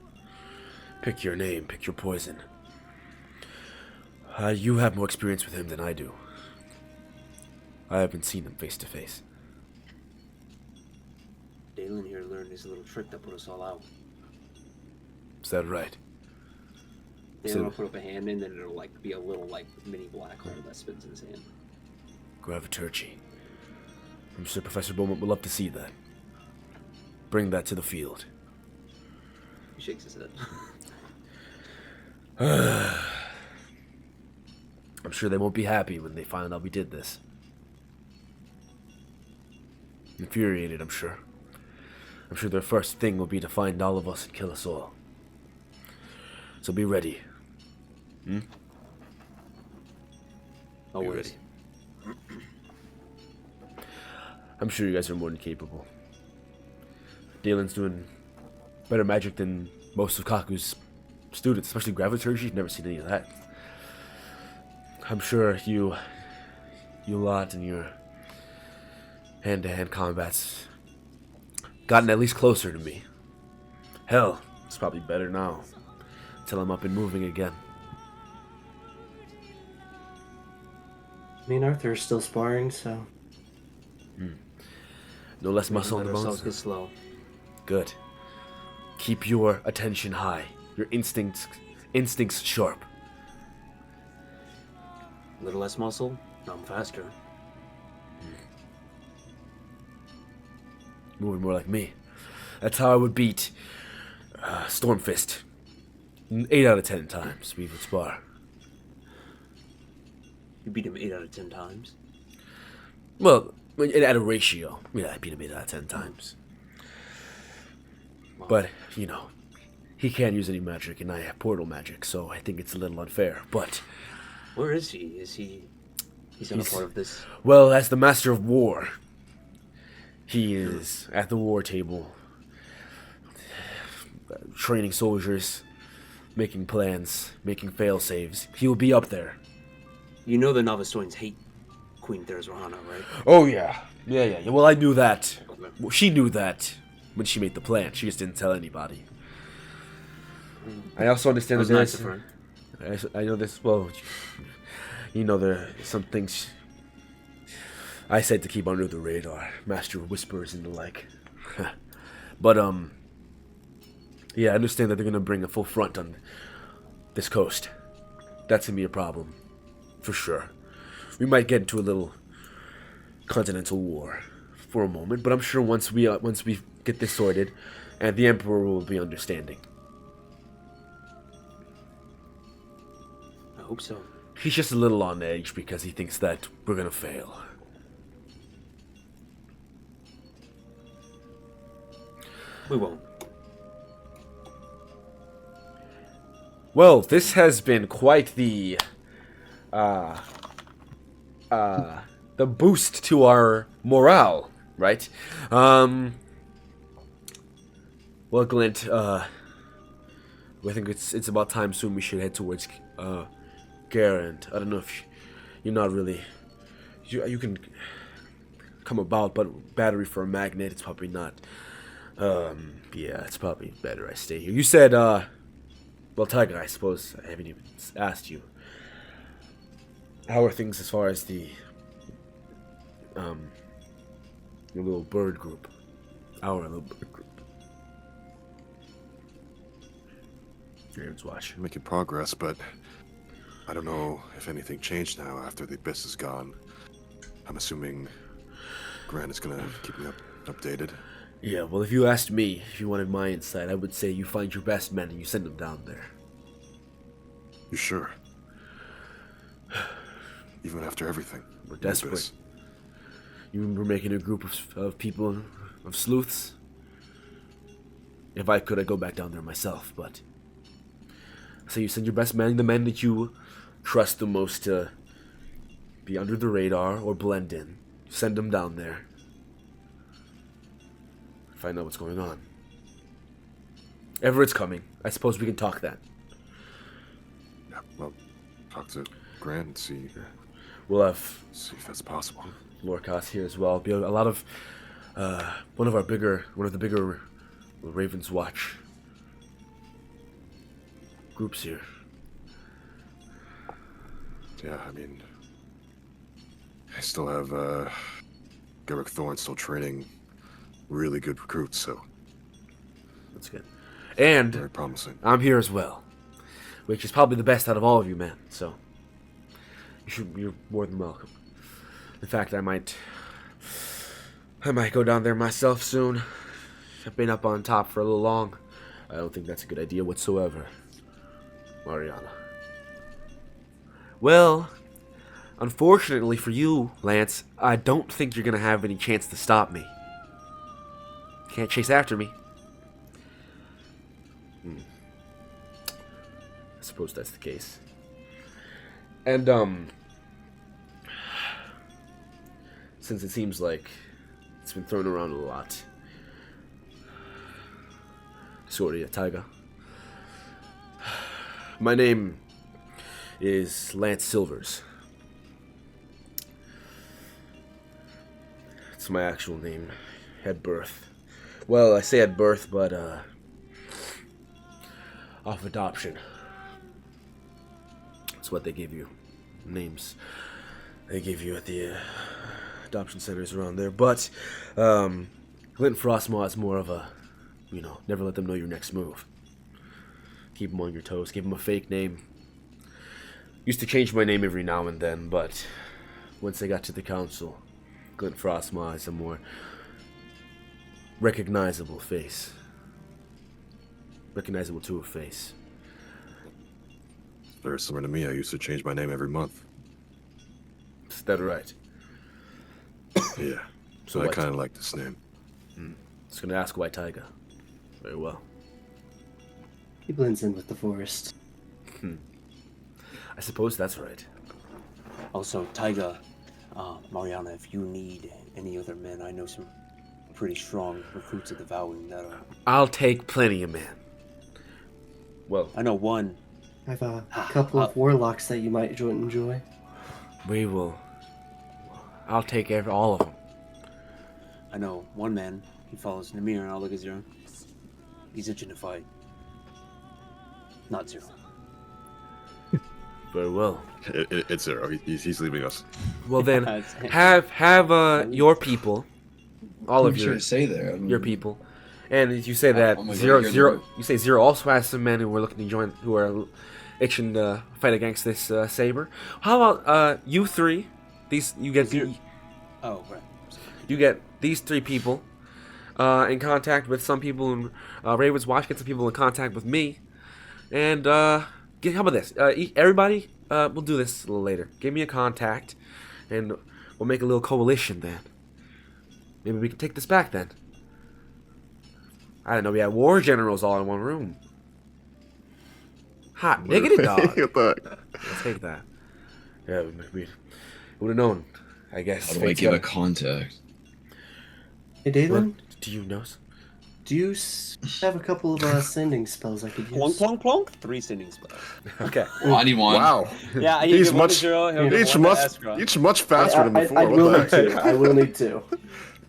S3: Pick your name, pick your poison. You have more experience with him than I do. I haven't seen him face to face.
S6: Dalen here learned his little trick that put us all out.
S3: Is that right?
S6: Dalen will put up a hand in, and it'll like be a little like mini black hole that spins in his hand.
S3: Graviturgy. I'm sure Professor Beaumont would love to see that. Bring that to the field.
S6: He shakes his head.
S3: I'm sure they won't be happy when they find out we did this. Infuriated, I'm sure. I'm sure their first thing will be to find all of us and kill us all. So be ready.
S6: Always.
S3: I'm sure you guys are more than capable. Dalen's doing better magic than most of Kaku's students, especially Graviturgy. You've never seen any of that. I'm sure you lot in your hand-to-hand combats gotten at least closer to me. Hell, it's probably better now, until I'm up and moving again.
S2: Me and Arthur are still sparring, so
S3: No less
S6: We can
S3: muscle on
S6: let
S3: the
S6: ourselves
S3: bones?
S6: get slow.
S3: Good. Keep your attention high, your instincts sharp.
S6: A little less muscle, I'm faster.
S3: Moving more like me. That's how I would beat Stormfist. 8 out of 10 times we would spar.
S6: You beat him 8 out of 10 times.
S3: Well, at a ratio. Yeah, I beat him 8 out of 10 times.
S6: Wow.
S3: But, he can't use any magic and I have portal magic, so I think it's a little unfair. But,
S6: Where is he? He's not a part of this.
S3: well, as the Master of War, he is at the war table, training soldiers, making plans, making fail-saves. He will be up there.
S6: You know the Novastoins hate Queen Therzrahana, right?
S3: Oh, yeah. Yeah. Well, I knew that.
S6: Okay.
S3: Well, she knew that when she made the plan. She just didn't tell anybody. I also understand
S6: That
S3: that
S6: was nice of her.
S3: I know this. Well, there are some things I said to keep under the radar, Master of Whispers and the like. But yeah, I understand that they're gonna bring a full front on this coast. That's gonna be a problem, for sure. We might get into a little continental war for a moment, but I'm sure once we get this sorted, and the Emperor will be understanding.
S6: I hope so.
S3: He's just a little on edge because he thinks that we're gonna fail.
S6: We won't.
S3: Well, this has been quite the boost to our morale, right? Well, Glint, I think it's about time soon we should head towards Garand. I don't know if you're not really. You can come about, but battery for a magnet, it's probably not. Yeah, it's probably better I stay here. You said, well, Tiger, I suppose I haven't even asked you. How are things as far as the, your little bird group? Our little bird group. Aaron's watch.
S1: Making progress, but I don't know if anything changed now after the abyss is gone. I'm assuming Grant is gonna keep me updated.
S3: Yeah, well, if you asked me, if you wanted my insight, I would say you find your best men and you send them down there.
S1: You sure? Even after everything.
S3: We're
S1: the
S3: desperate.
S1: abyss.
S3: You were making a group of people, of sleuths? If I could, I'd go back down there myself, but... So you send your best men, the men that you trust the most to be under the radar or blend in. Send them down there. Find out what's going on. Everett's coming. I suppose we can talk that.
S1: Yeah, well, talk to Grant and see
S3: We'll have
S1: if that's possible.
S3: Lorcas here as well. Be a lot of one of the bigger Ravens Watch groups here.
S1: Yeah, I mean, I still have Garrick Thorne still training really good recruits, so
S3: That's good. And
S1: very promising.
S3: I'm here as well, which is probably the best out of all of you, man. So you're more than welcome. In fact, I might go down there myself soon. I've been up on top for a little long. I don't think that's a good idea whatsoever, Mariana. Well, unfortunately for you, Lance, I don't think you're gonna have any chance to stop me. Can't chase after me. I suppose that's the case. And, since it seems like it's been thrown around a lot. Sorry, Taiga. My name is Lance Silvers. It's my actual name. At birth. Well, I say at birth, but, off adoption. That's what they give you. Names they give you at the adoption centers around there. But, Glint Frostmaw is more of a, never let them know your next move. Keep them on your toes. Give them a fake name. Used to change my name every now and then, but once I got to the council, Glint Frostmaw is a more recognizable face. Recognizable to a face.
S1: Very similar to me. I used to change my name every month.
S3: Is that right?
S1: Yeah.
S3: So
S1: So I
S3: what?
S1: kind of like this name.
S3: Just gonna ask why Taiga. Very well.
S2: He blends in with the forest.
S3: I suppose that's right.
S6: Also, Taiga, Mariana, if you need any other men, I know some pretty strong recruits of the Vowing that are...
S3: I'll take plenty of men. Well,
S6: I know one.
S2: I have a couple of warlocks that you might enjoy.
S3: we will. I'll take all of them.
S6: I know one man. He follows Namir, and I'll look at Zero. He's itching to fight. Not Zero.
S3: Very well.
S1: It's Zero. He's leaving us.
S3: Well then,
S6: That's-
S3: have your people, all of
S4: I'm
S3: your
S4: sure to say there.
S3: your people, and you say that
S4: Oh my God,
S3: Zero
S4: you're the
S3: Zero.
S4: one.
S3: You say Zero also has some men who are looking to join, who are itching to fight against this saber. How about you three? These you get
S6: Zero- Oh, right.
S3: you get these three people in contact with some people in Raven's Watch. Get some people in contact with me, and how about this? Everybody, we'll do this a little later. Give me a contact, and we'll make a little coalition then. Maybe we can take this back then. I don't know. We had war generals all in one room. Hot diggity dog.
S1: Get that.
S3: Let's take that. Yeah, we would have known. I guess.
S4: How do I
S3: Fate's
S4: give a
S3: got-
S4: contact?
S2: Hey, Dalen,
S3: Do you know?
S2: do you have a couple of sending spells I could
S6: Plonk,
S2: use?
S6: plonk, plonk. 3 sending spells.
S3: Okay.
S4: Oh, I need one.
S1: Wow.
S6: Yeah, I
S1: He's
S6: give one to
S1: much-
S6: Zero, he'll give
S1: Each
S6: one to
S1: much,
S6: Estra.
S1: each much faster than before.
S2: I
S1: What
S2: will
S1: the
S2: need to.
S1: heck?
S2: I will need to.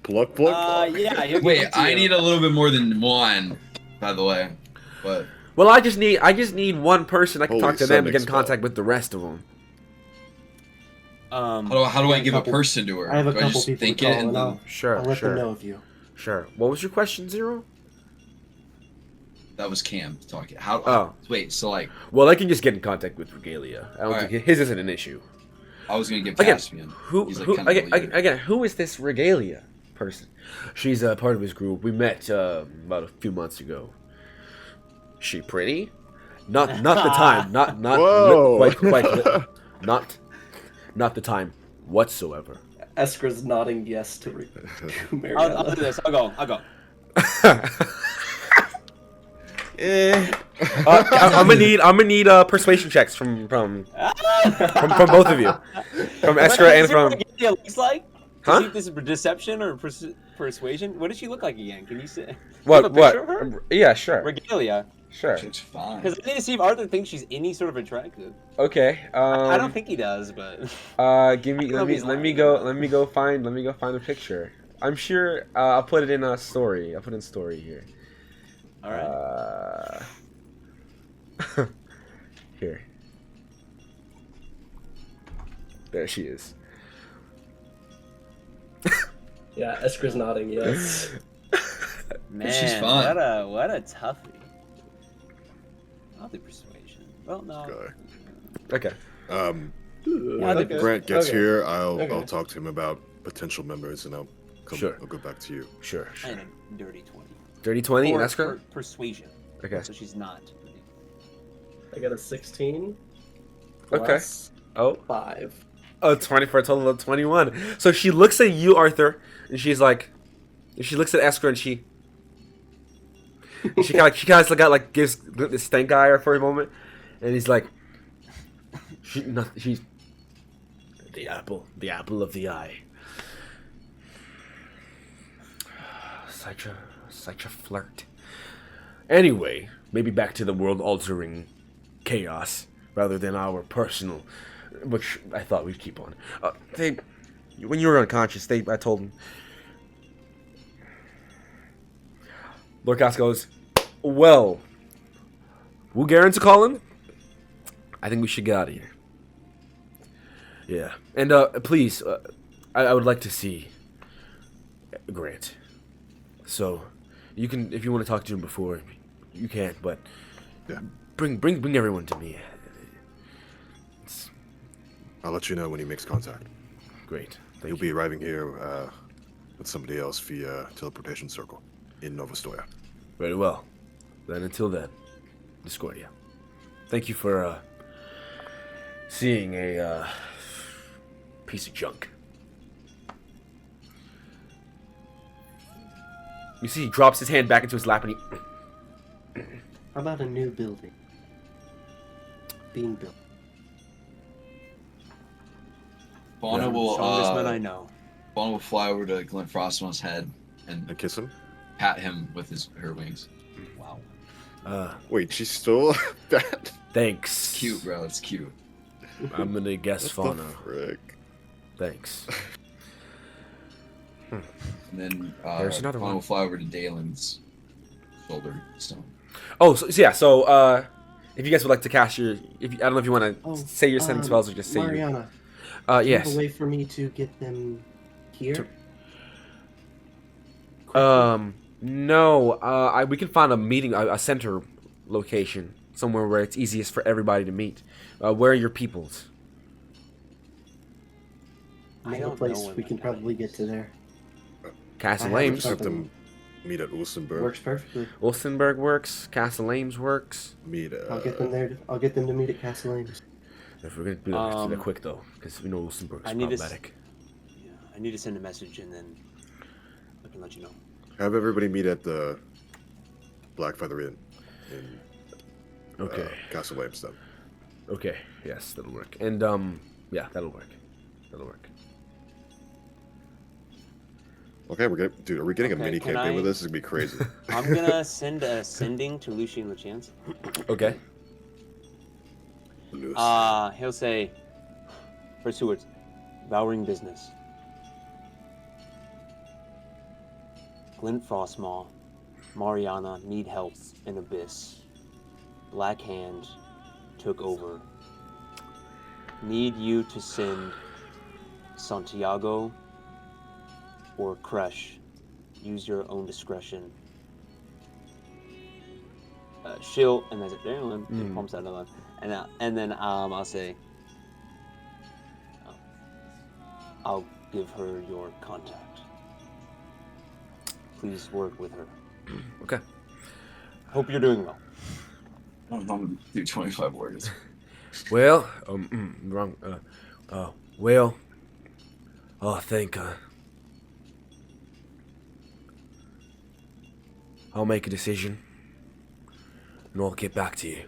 S1: Pluck, pluck, pluck.
S6: Yeah, he'll give
S4: Wait,
S6: one to
S4: I
S6: you.
S4: need a little bit more than one, by the way. But
S3: Well, I just need one person. I can
S1: Holy
S3: talk to them and
S1: sending
S3: get in
S1: spell.
S3: contact with the rest of them.
S4: how do I give a person to her?
S2: I have a
S4: do I
S2: couple
S4: just
S2: people
S4: think
S2: to
S4: it
S2: call,
S4: and
S2: and
S4: then...
S2: I'll
S3: Sure,
S2: let
S3: sure,
S2: them know of you.
S3: sure. What was your question, Zero?
S4: That was Cam talking. How?
S3: Oh.
S4: Wait. So like,
S3: Well, I can just get in contact with Regalia. I don't
S4: Alright.
S3: think his isn't an issue.
S4: I was gonna give
S3: Again,
S4: Caspian.
S3: Who?
S4: He's like
S3: Who?
S4: kind of
S3: Again,
S4: the leader.
S3: again, who is this Regalia person? She's a part of his group. We met about a few months ago. She pretty? Not the time. Not
S1: Whoa.
S3: not the time whatsoever.
S2: Eskra's nodding yes to
S6: I'll
S2: Mariana.
S6: do this. I'll go.
S3: I'm gonna need persuasion checks from both of you, from Estra and from.
S6: What Regalia looks like?
S3: Huh?
S6: Huh? This is deception or persuasion? What does she look like again? Can you say?
S3: What?
S6: You have a picture of her?
S3: Yeah, sure,
S6: Regalia.
S3: sure.
S4: It's fine.
S6: Because I need to see if Arthur thinks she's any sort of attractive.
S3: Okay.
S6: I don't think he does, but
S3: Give me.
S6: I don't know if he's
S3: Let me
S6: lying.
S3: go find a picture. I'm sure. I'll put it in a story. I'll put it in story here.
S6: all right.
S3: Here. There she is.
S2: Yeah, Eskra's nodding yes.
S6: Man,
S4: she's fine.
S6: what a toughie. I'll do persuasion. Well, no.
S1: Guy.
S3: Okay.
S6: Yeah,
S1: When
S6: I think
S1: Grant gets
S2: okay.
S1: here, I'll
S2: Okay.
S1: talk to him about potential members, and I'll
S3: Sure.
S1: I'll go back to you.
S3: Sure.
S6: I
S3: Sure.
S6: had a dirty 20.
S3: Dirty 20 in
S6: Or
S3: Escra.
S6: persuasion.
S3: Okay.
S6: So she's not.
S2: I got a 16.
S3: Okay.
S2: Plus
S3: Oh.
S2: 5.
S3: Oh, 20 for a total of 21. So she looks at you, Arthur, and she's like, she looks at Escra, and she kind of got gives this stank eye for a moment, and he's like, she's the apple of the eye. Such a flirt. Anyway, maybe back to the world-altering chaos rather than our personal, which I thought we'd keep on. When you were unconscious, I told them Lorcas goes, well, we'll guarantee Colin. I think we should get out of here. Yeah. And please, I would like to see Grant. So, you can, if you want to talk to him before, you can, but
S1: Yeah.
S3: bring everyone to me. It's
S1: I'll let you know when he makes contact.
S3: great. Thank
S1: He'll
S3: you.
S1: be arriving here with somebody else via teleportation circle in Novostoya.
S3: Very well. Then until then, Discordia. Thank you for seeing a piece of junk. You see, he drops his hand back into his lap and he.
S2: How about a new building? Being built.
S4: Fauna
S6: You're the
S4: will
S6: strongest man I know.
S4: Fauna will fly over to Glen Frostmoth's head and
S1: And kiss him?
S4: pat him with her wings.
S6: Wow.
S1: Wait, she's still that?
S3: Thanks.
S4: It's cute, bro. It's cute.
S3: I'm gonna guess
S1: What the
S3: Fauna.
S1: frick?
S3: Thanks.
S4: And then
S3: There's another
S4: Fauna
S3: one.
S4: will fly over to Dalen's shoulder stone.
S3: Oh, so if you guys would like to cast your, I don't know if you want to
S2: Oh,
S3: say your sending spells or just say your.
S2: Mariana, do you have
S3: Yes.
S2: a way for me to get them here?
S3: No. We can find a meeting, a center location somewhere where it's easiest for everybody to meet. Where are your peoples?
S6: I
S2: Name a
S6: don't
S2: place
S6: know when
S2: we
S6: my
S2: can
S6: guy
S2: probably
S6: is.
S2: get to there.
S3: Castle
S2: I have
S3: Ames.
S1: Have them meet at Ulsenberg.
S2: Works perfectly.
S3: Wilsonburg works. Castle Ames works.
S1: Meet
S2: I'll get them there. I'll get them to meet at Castle Ames.
S3: If we're gonna do that, let's do that quick though, because we know Wilsonburg is
S6: I need to
S3: problematic.
S6: Yeah, I need to send a message and then I can let you know.
S1: Have everybody meet at the Black Feather Inn in
S3: Okay.
S1: Castle Lamestone.
S3: Okay. Yes, that'll work. And yeah, that'll work. That'll work.
S1: Okay, are we getting a
S6: Okay,
S1: mini
S6: can
S1: campaign
S6: I-
S1: with this? It's gonna be crazy.
S6: I'm gonna send a sending to Lucian LeChance.
S3: Okay.
S1: Loose.
S6: He'll say, first 2 words, vowing business. Glint Frostmaw, Mariana need help in Abyss. Black Hand took over. Need you to send Santiago or Crush. Use your own discretion. She'll, and that's it. There, palms out of line. And then I'll say, I'll give her your contact. Please work with her.
S3: Okay.
S6: Hope you're doing well.
S4: I'm gonna do 25 words.
S3: Well, wrong. Well, I think I'll make a decision, and I'll get back to you.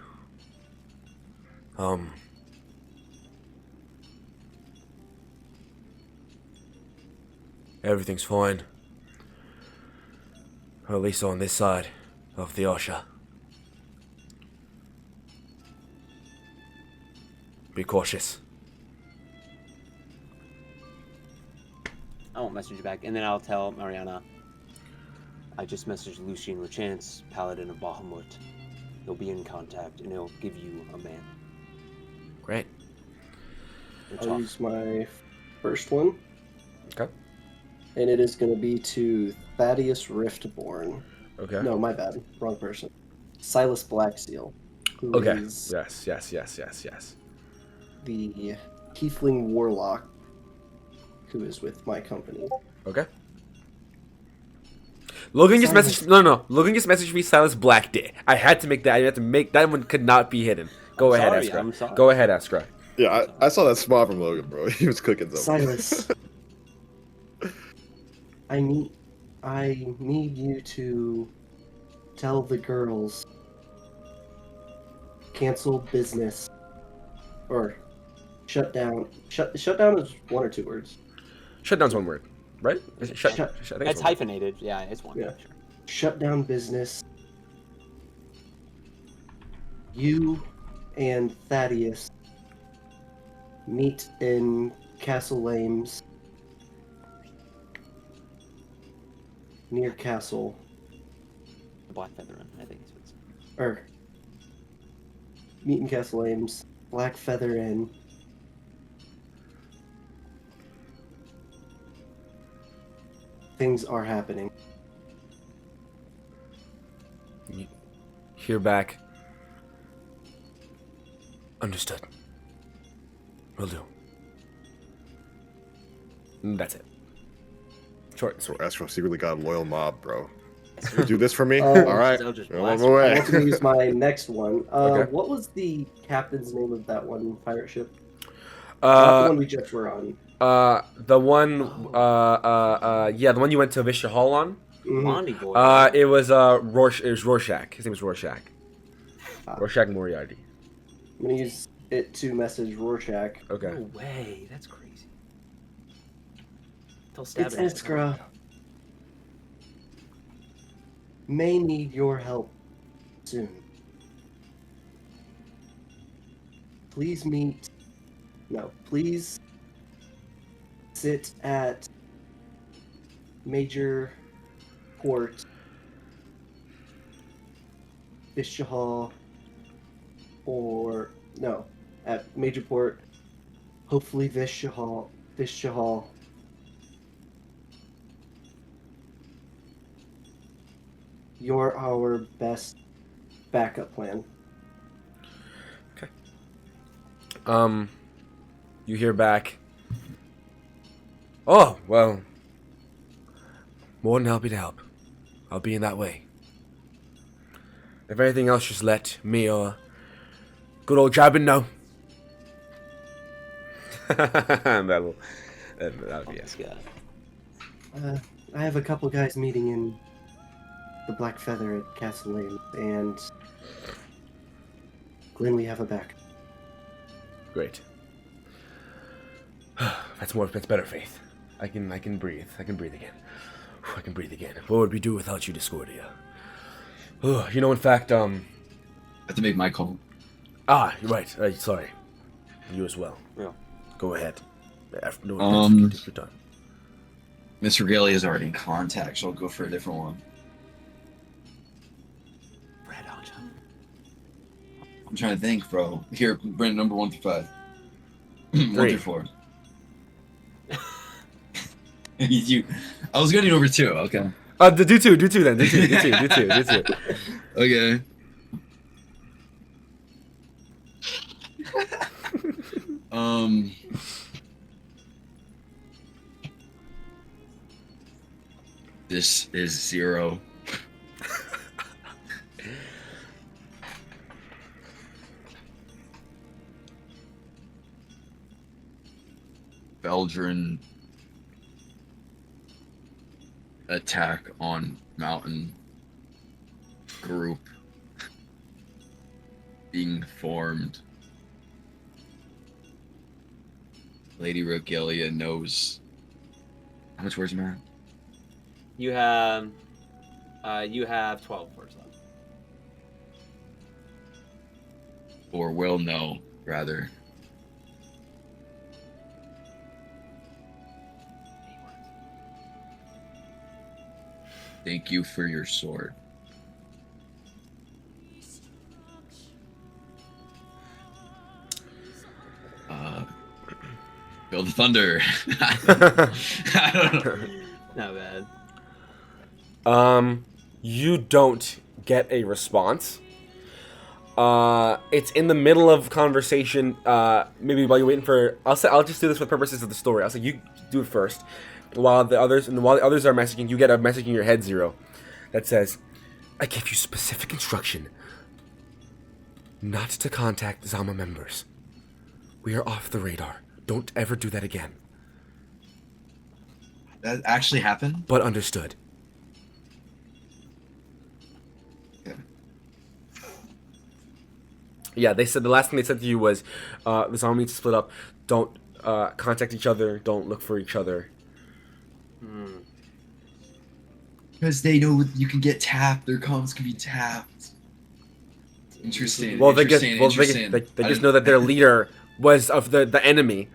S3: Everything's fine. Or at least on this side of the Osha. Be cautious.
S6: I won't message you back, and then I'll tell Mariana. I just messaged Lucian LeChance, Paladin of Bahamut. He'll be in contact, and he'll give you a man.
S3: Great.
S6: We'll
S2: I'll
S6: talk.
S2: use my first one,
S3: Okay.
S2: and it is going to be to Thaddeus Riftborn.
S3: Okay.
S2: No, my bad. Wrong person. Silas Blackseal, who
S3: Okay.
S2: is
S3: Yes.
S2: the Tiefling Warlock, who is with my company.
S3: Okay. Logan just
S2: Silas.
S3: messaged. No. Logan just messaged me. Silas Black Day. I had to make that. I had to make that one. Could not be hidden. Go
S6: I'm
S3: ahead,
S6: sorry, I'm
S3: Askra.
S6: sorry.
S3: Go ahead, Askra.
S1: Yeah, I saw that smile from Logan, bro. He was cooking something.
S2: Silas, I need you to tell the girls cancel business or shut down. Shut down is 1 or 2 words.
S3: Shutdown's one word, right? Is it shut?
S2: Shut-
S3: I think
S6: It's
S3: one word.
S6: hyphenated. Yeah, it's one.
S2: Yeah.
S6: Sure.
S2: Shut down business. You and Thaddeus meet in Castle Ames near Castle.
S6: Black Feather Inn, I think. It's
S2: Or meet in Castle Ames, Black Feather Inn. Things are happening.
S3: You hear back. Understood. Will do. And that's it. Short and
S1: So
S3: sweet.
S1: Astro secretly got a loyal mob, bro. You do this for me?
S2: Oh,
S1: All right.
S6: I'll just
S1: I'm
S6: blast
S1: on my
S2: I
S1: way.
S2: want to use my next one.
S3: Okay.
S2: What was the captain's name of that one pirate ship? Not the one we just were on.
S3: The one, yeah, the one you went to Visha Hall on.
S2: Mhm.
S6: Blondie boy.
S3: It was Rorschach. His name was Rorschach.
S2: Ah.
S3: Rorschach Moriarty.
S2: I'm gonna use it to message Rorschach.
S3: Okay.
S6: No way. That's crazy. Tell
S2: It's
S6: Stabbin.
S2: Iskra. May need your help soon. Please meet. No, please sit at Major Port, Visha Hall, or no, at Major Port. Hopefully, Visha Hall. Visha Hall. You're our best backup plan.
S3: You hear back. Oh, well. More than happy to help. I'll be in that way. If anything else, just let me or good old Jabin know. that'll be it.
S6: This guy.
S2: I have a couple guys meeting in the Black Feather at Castle Lane, and Glenn, we have a back.
S3: Great. That's better, Faith. I can breathe. I can breathe again. I can breathe again. What would we do without you, Discordia? You know, in fact,
S4: I have to make my call.
S3: you're right. Sorry. You as well.
S6: Yeah.
S3: Go ahead. No, take your time.
S4: Miss Regalia is already in contact, so I'll go for a different one.
S6: Red Hot Chili.
S4: I'm trying to think, bro. Here, Brent, number 1 through 5. 1 through 4. I was gonna do number 2. Okay.
S3: Do two then. Do two.
S4: Okay. This is 0. Belgian attack on mountain group being formed. Lady Regalia knows. How much words am I at?
S6: You have 12 words left.
S4: Or will know, rather. Thank you for your sword. Build the thunder. I don't know.
S6: Not bad.
S3: You don't get a response. It's in the middle of conversation. Maybe while you're waiting for, I'll just do this for purposes of the story. I'll say you do it first, while the others are messaging. You get a message in your head, Zero, that says, "I give you specific instruction not to contact Zama members. We are off the radar. Don't ever do that again.
S4: That actually happened?
S3: But understood." Yeah, they said the last thing they said to you was, the Zama needs to split up. Don't contact each other. Don't look for each other.
S4: Because they know you can get tapped. Their comms can be tapped. Interesting.
S3: Well, they
S4: interesting.
S3: just know that their leader was of the enemy,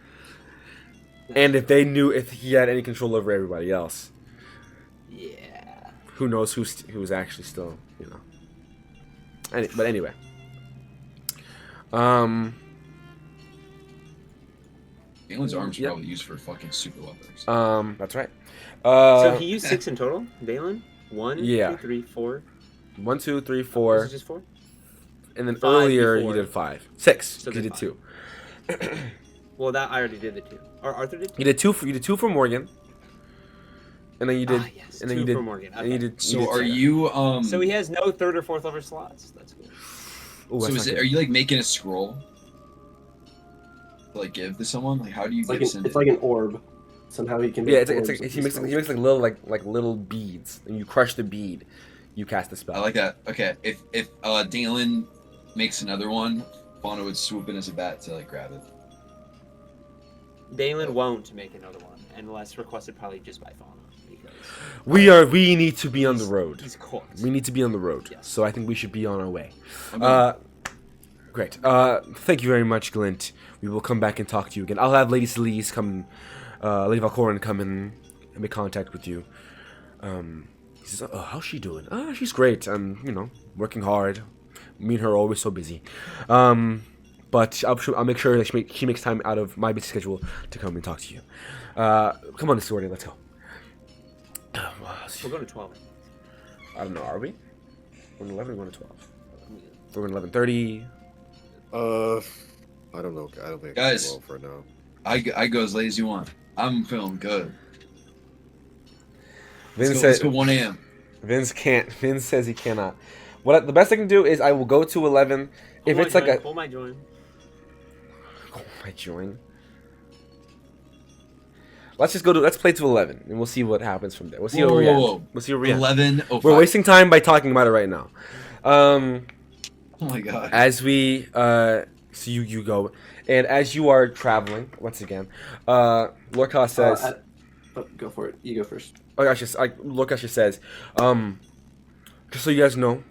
S3: and if he had any control over everybody else.
S6: Yeah.
S3: who knows who's actually still, you know. But anyway.
S4: Dalen's arms are
S3: Yep.
S4: probably used for fucking super weapons.
S3: That's right.
S6: So he used 6 in total, Dalen? 1,
S3: Yeah.
S6: 2, 3, 4.
S3: 1, 2, 3,
S6: Was
S3: 4,
S6: it just 4?
S3: and then
S6: 5
S3: earlier
S6: before.
S3: you did 5, 6.
S6: So
S3: You
S6: did
S3: did 2.
S6: Well, that I already did the 2. Or Arthur did 2?
S3: You did 2. You did 2 for Morgan, and then you did.
S6: Yes,
S3: and then
S6: 2
S3: you did.
S6: for Morgan.
S3: And you
S6: Okay.
S3: did.
S4: So
S3: did
S4: are
S3: 2.
S4: you
S6: So he has no 3rd or 4th level slots. That's good.
S3: Ooh,
S4: so
S3: that's
S4: is
S3: not
S4: it?
S3: good.
S4: Are you like making a scroll to like give to someone? Like how do you
S2: It's like
S4: get
S2: an,
S4: sent
S2: it's
S4: it?
S2: like an orb. Somehow he can.
S3: Yeah,
S2: make
S3: it's
S2: orbs
S3: like
S2: of
S3: he makes
S2: these
S3: like little like little beads, and you crush the bead, you cast the spell.
S4: I like that. Okay, if Dalen makes another one, Fauna would swoop in as a bat to like grab it.
S6: Dalen won't make another one unless requested probably just by Fauna. Because
S3: We need to be on the
S6: he's-
S3: road.
S6: He's cooked.
S3: We need to be on the road.
S6: Yes.
S3: So I think we should be on our way.
S4: I mean,
S3: Great. Thank you very much, Glint. We will come back and talk to you again. I'll have Lady Celise come, Lady Valcorin come and make contact with you. He says, "Oh, how's she doing? Ah, she's great. Working hard. Me and her are always so busy. But I'll make sure that she makes time out of my busy schedule to come and talk to you. Come on, Sorty, let's go.
S6: We're going to 12.
S3: I don't know. Are we? We're 11. We're going to 12. We're going to 11:30.
S1: I don't know. I don't think
S4: Guys.
S1: it's well for now.
S4: I go as late as you want. I'm feeling good.
S3: Vince
S4: Let's
S3: says
S4: go 1 a.m.
S3: Vince can't. Vince says he cannot. The best I can do is I will go to 11. If it's like a
S6: Hold my join.
S3: I join. Let's just go to. Let's play to 11, and we'll see what happens from there. We'll see where we end. We'll see where we end.
S4: 11:05.
S3: We're wasting time by talking about it right now.
S4: Oh my god.
S3: As we, so you go, and as you are traveling once again, Lorca says,
S2: go for it. You go first.
S3: Lorca just says, just so you guys know,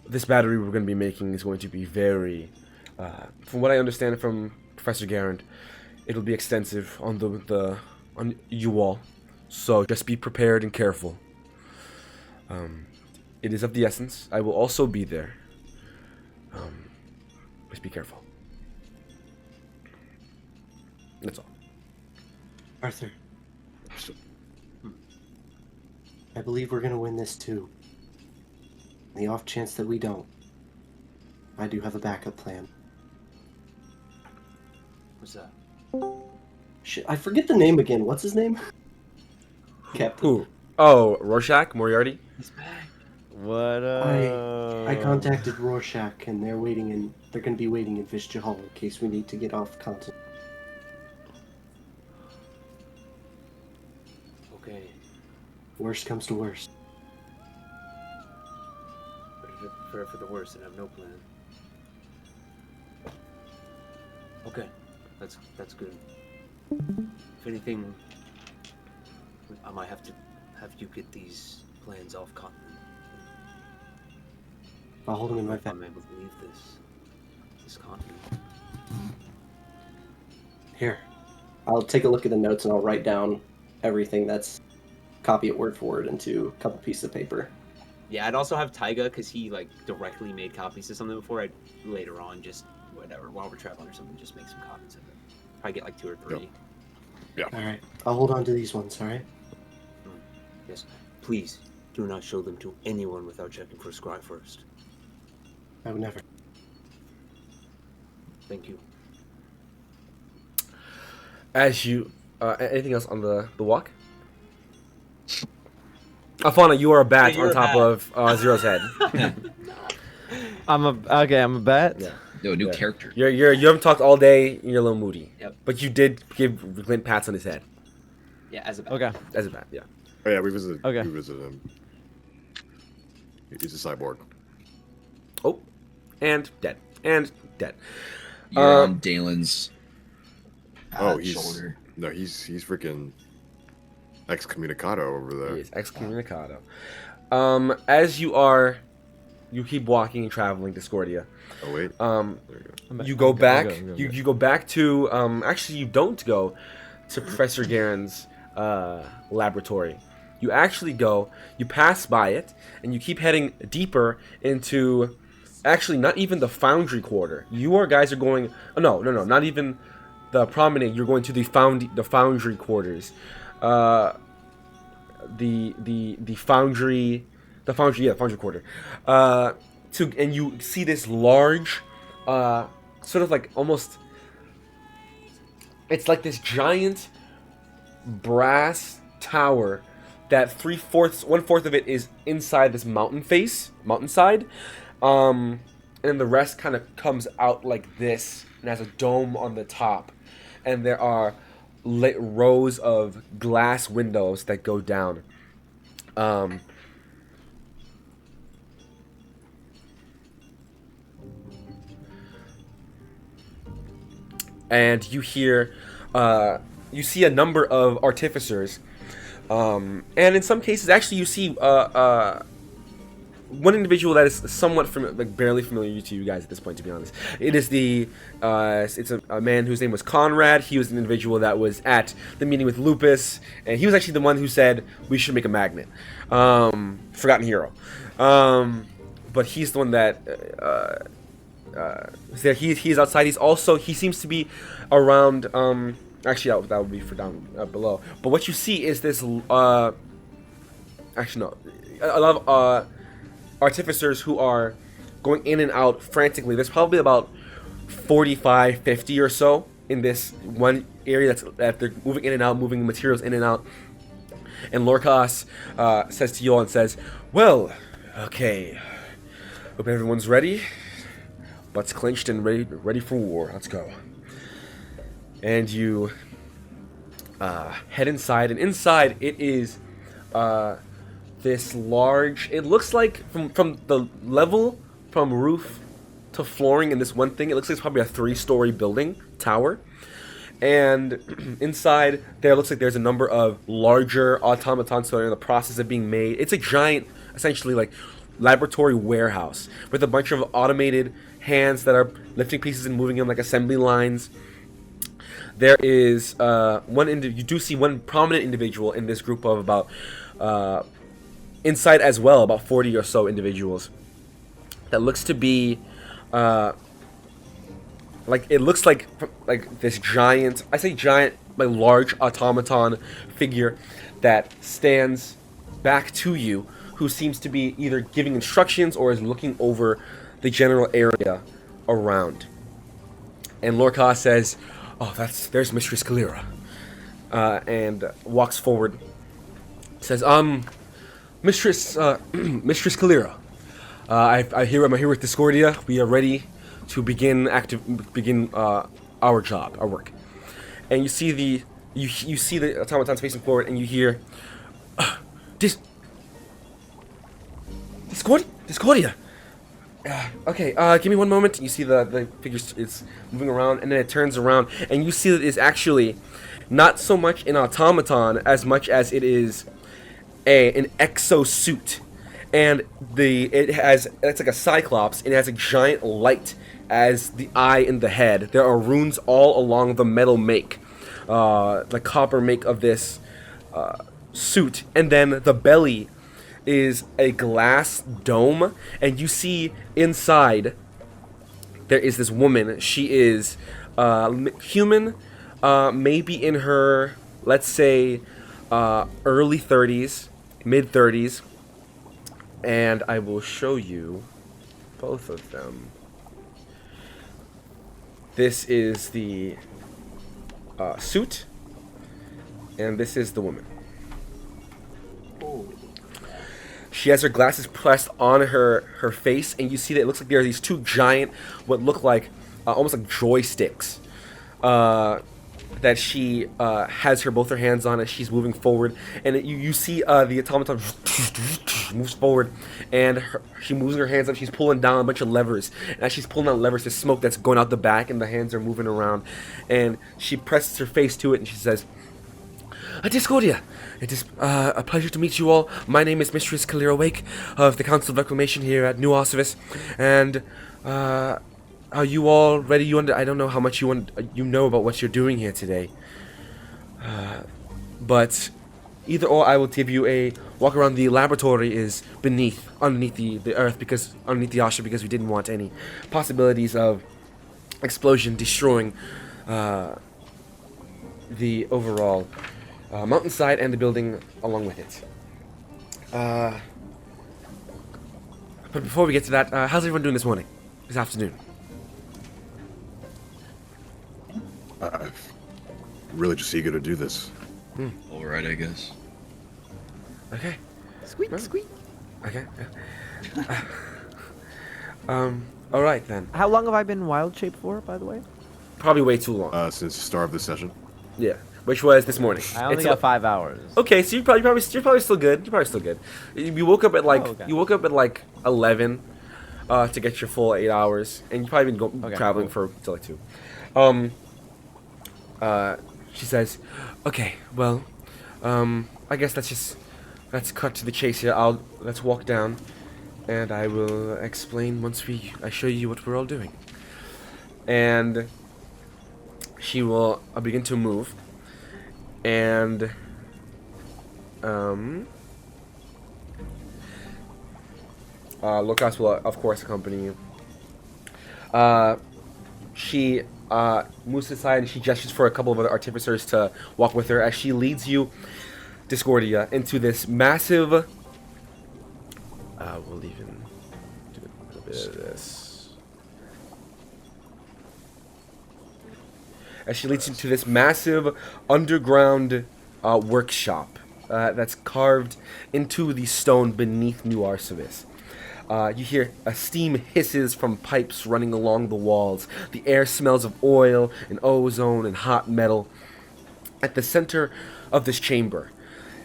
S3: this battery we're going to be making is going to be very, from what I understand from Professor Garand, it'll be extensive on on you all, so just be prepared and careful. It is of the essence. I will also be there. Just be careful. That's all.
S2: Arthur. I believe we're gonna win this too. In the off chance that we don't, I do have a backup plan.
S6: What's that?
S2: Shit, I forget the name again. What's his name? Captain.
S3: Who? Oh, Rorschach? Moriarty?
S6: He's back.
S5: What?
S2: I contacted Rorschach, and they're gonna be waiting in Vishja Hall in case we need to get off continent.
S6: Okay.
S2: Worst comes to worst.
S6: Better to prepare for the worst and have no plan. Okay. That's good. If anything, I might have to have you get these plans off continent.
S2: I'll hold him in my
S6: If I'm
S2: back.
S6: able to leave this continent.
S2: Here. I'll take a look at the notes and I'll write down everything copy it word for word into a couple pieces of paper.
S6: Yeah, I'd also have Taiga because he directly made copies of something before. I'd later on just whatever while we're traveling or something, just make some copies of it. Probably get 2 or 3.
S1: Yep.
S2: Alright. I'll hold on to these ones, alright?
S6: Yes. Please do not show them to anyone without checking for Scry first.
S2: I would never.
S6: Thank you.
S3: As you, anything else on the walk? Afana, you are a bat
S6: Yeah, you're
S3: on
S6: a
S3: top
S6: bat.
S3: of Zero's head.
S5: I'm a bat.
S3: Yeah.
S4: No, a new
S3: Yeah.
S4: character.
S3: You haven't talked all day. You're a little moody.
S6: Yep.
S3: But you did give Glint pats on his head
S6: Yeah, as a
S5: Okay.
S3: as a bat. Yeah.
S1: Oh yeah, we visited.
S5: Okay.
S1: We visited him. He's a cyborg.
S3: Oh, and dead. And dead.
S4: You're on Dalen's
S1: He's
S4: shoulder.
S1: no, he's freaking excommunicado over there.
S3: He is excommunicado. As you keep walking and traveling to Scordia.
S1: Oh wait, there you go.
S3: You go back.
S5: I'm good.
S3: You go back to. Actually, you don't go to Professor Garen's laboratory. you actually go, you pass by it, and you keep heading deeper into, actually not even the foundry quarter. Guys are going, oh, no, not even the promenade. You're going to the foundry quarters. The foundry, foundry quarter. And you see this large, sort of like almost, it's like this giant brass tower that 1/4 of it is inside this mountainside, and the rest kind of comes out like this and has a dome on the top, and there are rows of glass windows that go down. And you hear, you see a number of artificers, and in some cases, actually, you see one individual that is somewhat barely familiar to you guys at this point. To be honest, it is it's a man whose name was Conrad. He was an individual that was at the meeting with Lupus, and he was actually the one who said we should make a magnet. Forgotten hero, but he's the one that. So he's outside. He seems to be around. Actually, that would be for down below. But what you see is this. Actually, no, a lot of artificers who are going in and out frantically. There's probably about 45, 50 or so in this one area that they're moving in and out, moving materials in and out. And Lorcas says to you all and says, "Well, okay, hope everyone's ready. Butts clenched and ready for war. Let's go." And you head inside, and inside it is this large. It looks like from the level, from roof to flooring in this one thing, it looks like it's probably a 3-story building tower. And inside there looks like there's a number of larger automatons that are in the process of being made. It's a giant, essentially like laboratory warehouse with a bunch of automated hands that are lifting pieces and moving them like assembly lines. There is you do see one prominent individual in this group of about inside as well, about 40 or so individuals. That looks to be it looks like this giant, I say giant, like large automaton figure that stands back to you, who seems to be either giving instructions or is looking over the general area around. And Lorca says, "Oh, there's Mistress Kalira," and walks forward. Says, Mistress Kalira, I'm here with Discordia. We are ready to begin our job, our work." And you see the automatons facing forward, and you hear, Discordia. Okay, give me one moment. You see the figure is moving around, and then it turns around, and you see that it's actually not so much an automaton as much as it is an exosuit. And it's like a cyclops, and it has a giant light as the eye and the head. There are runes all along the metal make, the copper make of this suit, and then the belly is a glass dome, and you see inside there is this woman. She is human, maybe in her, let's say, early 30s, mid 30s, and I will show you both of them. This is the suit, and this is the woman. She has her glasses pressed on her face, and you see that it looks like there are these two giant, what look like almost like joysticks, that she has both her hands on, and she's moving forward. And you see the automaton moves forward, and she moves her hands up. She's pulling down a bunch of levers, and as she's pulling out levers, there's smoke that's going out the back, and the hands are moving around. And she presses her face to it, and she says, "Discordia, it is a pleasure to meet you all. My name is Mistress Kalira Wake of the Council of Reclamation here at New Osiris, and are you all ready? I don't know how much you know about what you're doing here today, but Either or, I will give you a walk around. The laboratory is underneath the earth, because underneath the ocean, because we didn't want any possibilities of explosion destroying the overall mountainside and the building along with it. But before we get to that, how's everyone doing this morning? This afternoon?
S1: Really just eager to do this.
S4: All right, I guess.
S3: Okay.
S6: Squeak,
S3: Well.
S6: squeak.
S3: Okay. All right then.
S5: How long have I been wild shape for, by the way?
S3: Probably way too long.
S1: Since the start of the session.
S3: Yeah. Which was this morning.
S5: I only
S3: It's
S5: got 5 hours.
S3: Okay, so you're probably still good. You're probably still good. You woke up at like
S5: Oh, okay.
S3: 11 to get your full 8 hours, and you've probably been
S5: Okay,
S3: traveling
S5: cool.
S3: for till like 2. She says, "Okay, well, I guess let's cut to the chase here. Let's walk down, and I will explain once I show you what we're all doing." And she will begin to move, and Lucas will of course accompany you. She moves aside and she gestures for a couple of other artificers to walk with her as she leads you, Discordia, into this massive. We'll even do a little bit of this. As she leads you to this massive underground workshop that's carved into the stone beneath New Arcevis. You hear steam hisses from pipes running along the walls. The air smells of oil and ozone and hot metal. At the center of this chamber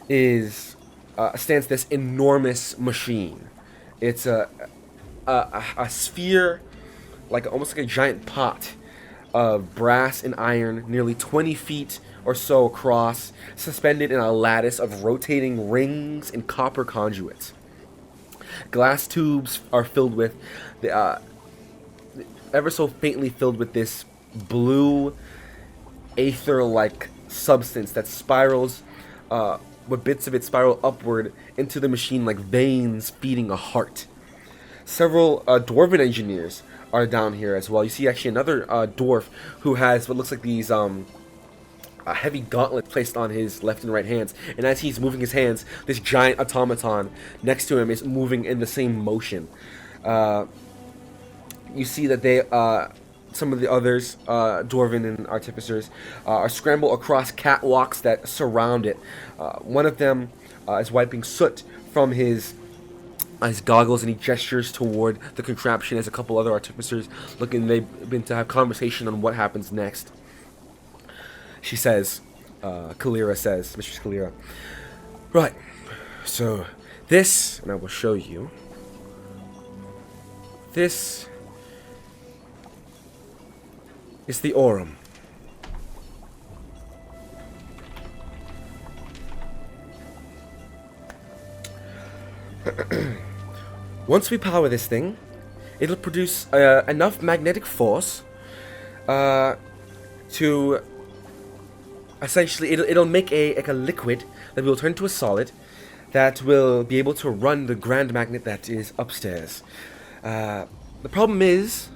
S3: stands this enormous machine. It's a sphere, almost like a giant pot of brass and iron, nearly 20 feet or so across, suspended in a lattice of rotating rings and copper conduits. Glass tubes are filled with, ever so faintly filled with this blue, aether-like substance that spirals, with bits of it spiral upward into the machine like veins feeding a heart. Several dwarven engineers are down here as well. You see actually another dwarf who has what looks like these a heavy gauntlet placed on his left and right hands, and as he's moving his hands, this giant automaton next to him is moving in the same motion. You see that they, some of the others, dwarven and artificers, are scrambled across catwalks that surround it. One of them is wiping soot from his goggles, and he gestures toward the contraption as a couple other artificers looking. They've been to have conversation on what happens next. She says, Kalira says, Mistress Kalira, "Right, so this," and I will show you, this is the Aurum. Once we power this thing, it'll produce enough magnetic force to essentially it'll make a liquid that will turn to a solid that will be able to run the grand magnet that is upstairs. The problem is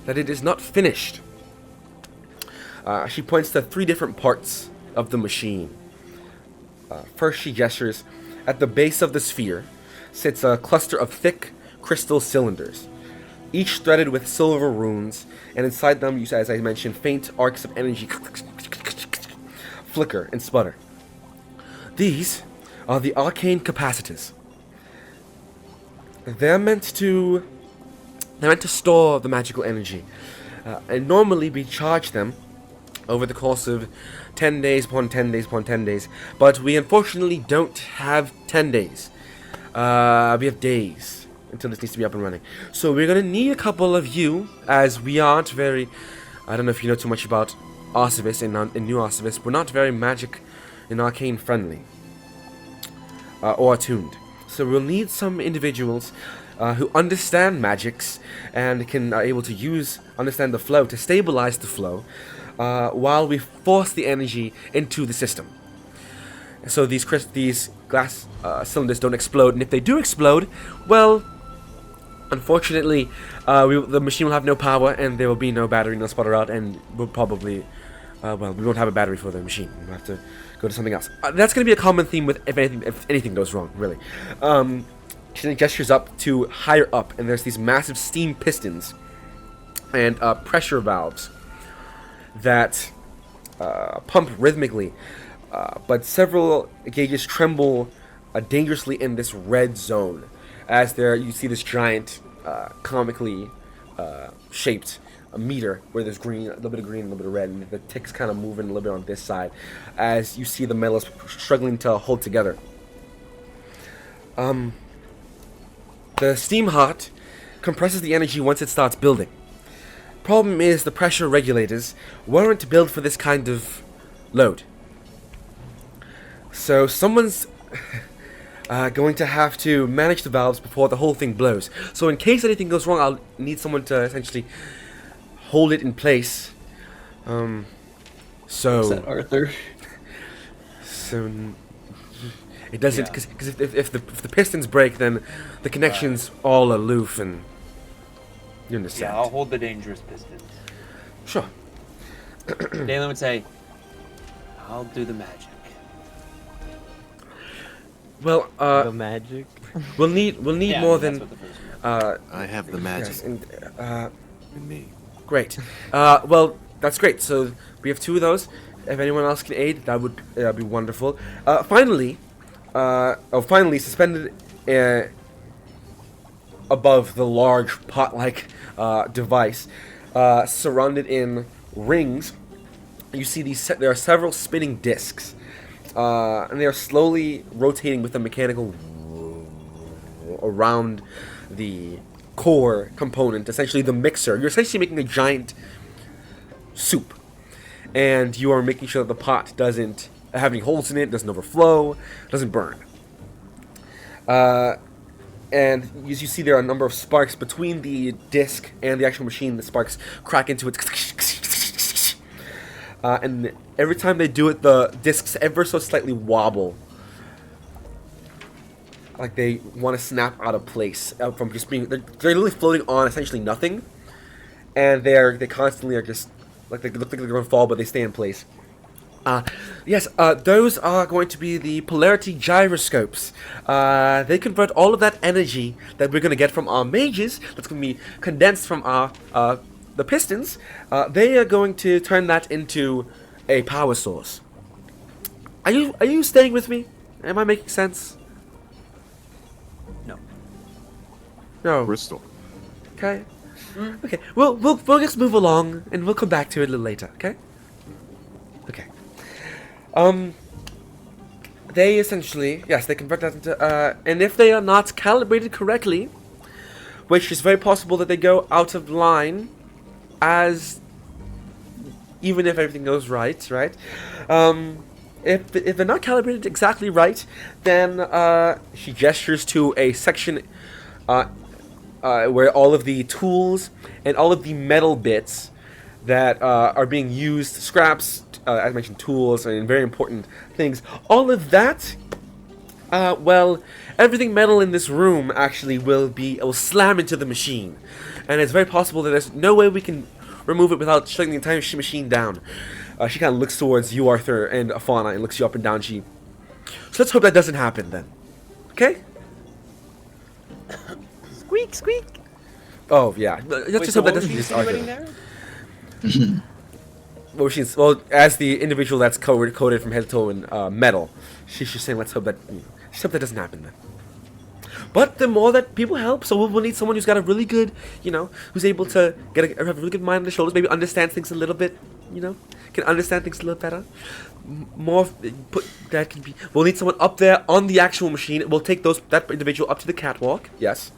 S3: that it is not finished. She points to 3 different parts of the machine. First, she gestures. At the base of the sphere sits a cluster of thick crystal cylinders, each threaded with silver runes, and inside them, as I mentioned, faint arcs of energy flicker and sputter. These are the arcane capacitors. They're meant to store the magical energy, and normally we charge them over the course of 10 days upon 10 days upon 10 days, but we unfortunately don't have 10 days. We have days until this needs to be up and running. So we're going to need a couple of you, as we aren't very, I don't know if you know too much about Arcevis in New Arcevis, we're not very magic and arcane friendly, or attuned. So we'll need some individuals who understand magics and are able to understand the flow to stabilize the flow while we force the energy into the system. so these glass cylinders don't explode, and if they do explode, well, unfortunately, the machine will have no power, and there will be no battery, no spotter out, and we'll probably, well, we won't have a battery for the machine. We'll have to go to something else. That's going to be a common theme with if anything goes wrong, really. She gestures up to higher up, and there's these massive steam pistons and pressure valves that pump rhythmically, but several gauges tremble dangerously in this red zone. As you see this giant, comically shaped meter where there's green, a little bit of green, a little bit of red, and the tick's kind of moving a little bit on this side as you see the metal struggling to hold together. The steam heart compresses the energy once it starts building. Problem is the pressure regulators weren't built for this kind of load. So someone's going to have to manage the valves before the whole thing blows. So in case anything goes wrong, I'll need someone to essentially hold it in place.
S2: Is that Arthur?
S3: So it doesn't, because if the pistons break, then the connection's all aloof, and you understand.
S6: Yeah, I'll hold the dangerous pistons.
S3: Sure.
S6: Dalen would say, I'll do the magic.
S3: Well,
S5: The magic.
S3: we'll need
S6: Yeah,
S3: more
S6: that's
S3: than
S6: what the first one was.
S1: I have the magic
S3: yes, and,
S1: in me.
S3: great. Well, that's great. So we have 2 of those. If anyone else can aid, that would be wonderful. Finally, suspended above the large pot-like device, surrounded in rings, you see there are several spinning discs, and they are slowly rotating with a mechanical around the core component, essentially the mixer. You're essentially making a giant soup, and you are making sure that the pot doesn't have any holes in it, doesn't overflow, doesn't burn. And as you see, there are a number of sparks between the disc and the actual machine. The sparks crack into it, and every time they do it, the discs ever so slightly wobble, like they want to snap out of place from just being. They're literally floating on essentially nothing, and they constantly are just like they look like they're going to fall, but they stay in place. Yes, those are going to be the polarity gyroscopes. They convert all of that energy that we're going to get from our mages, that's going to be condensed from the pistons. They are going to turn that into a power source. Are you staying with me? Am I making sense?
S6: No.
S3: No.
S1: Bristol.
S3: Okay. Okay. We'll just move along, and we'll come back to it a little later. Okay. Okay. They essentially, yes, they convert that into, and if they are not calibrated correctly, which is very possible that they go out of line, even if everything goes right, if they're not calibrated exactly right, then she gestures to a section where all of the tools and all of the metal bits that are being used, scraps, as I mentioned, tools and very important things. All of that, well, everything metal in this room actually will slam into the machine, and it's very possible that there's no way we can remove it without shutting the entire machine down. She kind of looks towards you, Arthur, and Fauna, and looks you up and down. So let's hope that doesn't happen then. Okay?
S5: Squeak, squeak.
S3: Oh yeah. Let's just hope that doesn't just Arthur.
S6: There?
S3: Well, as the individual that's coated from head to toe in metal, she's just saying, let's hope that doesn't happen then. But the more that people help, so we'll need someone who's got a really good, who's able to have a really good mind on their shoulders, maybe understands things a little bit, can understand things a little better. We'll need someone up there on the actual machine. We'll take that individual up to the catwalk. Yes.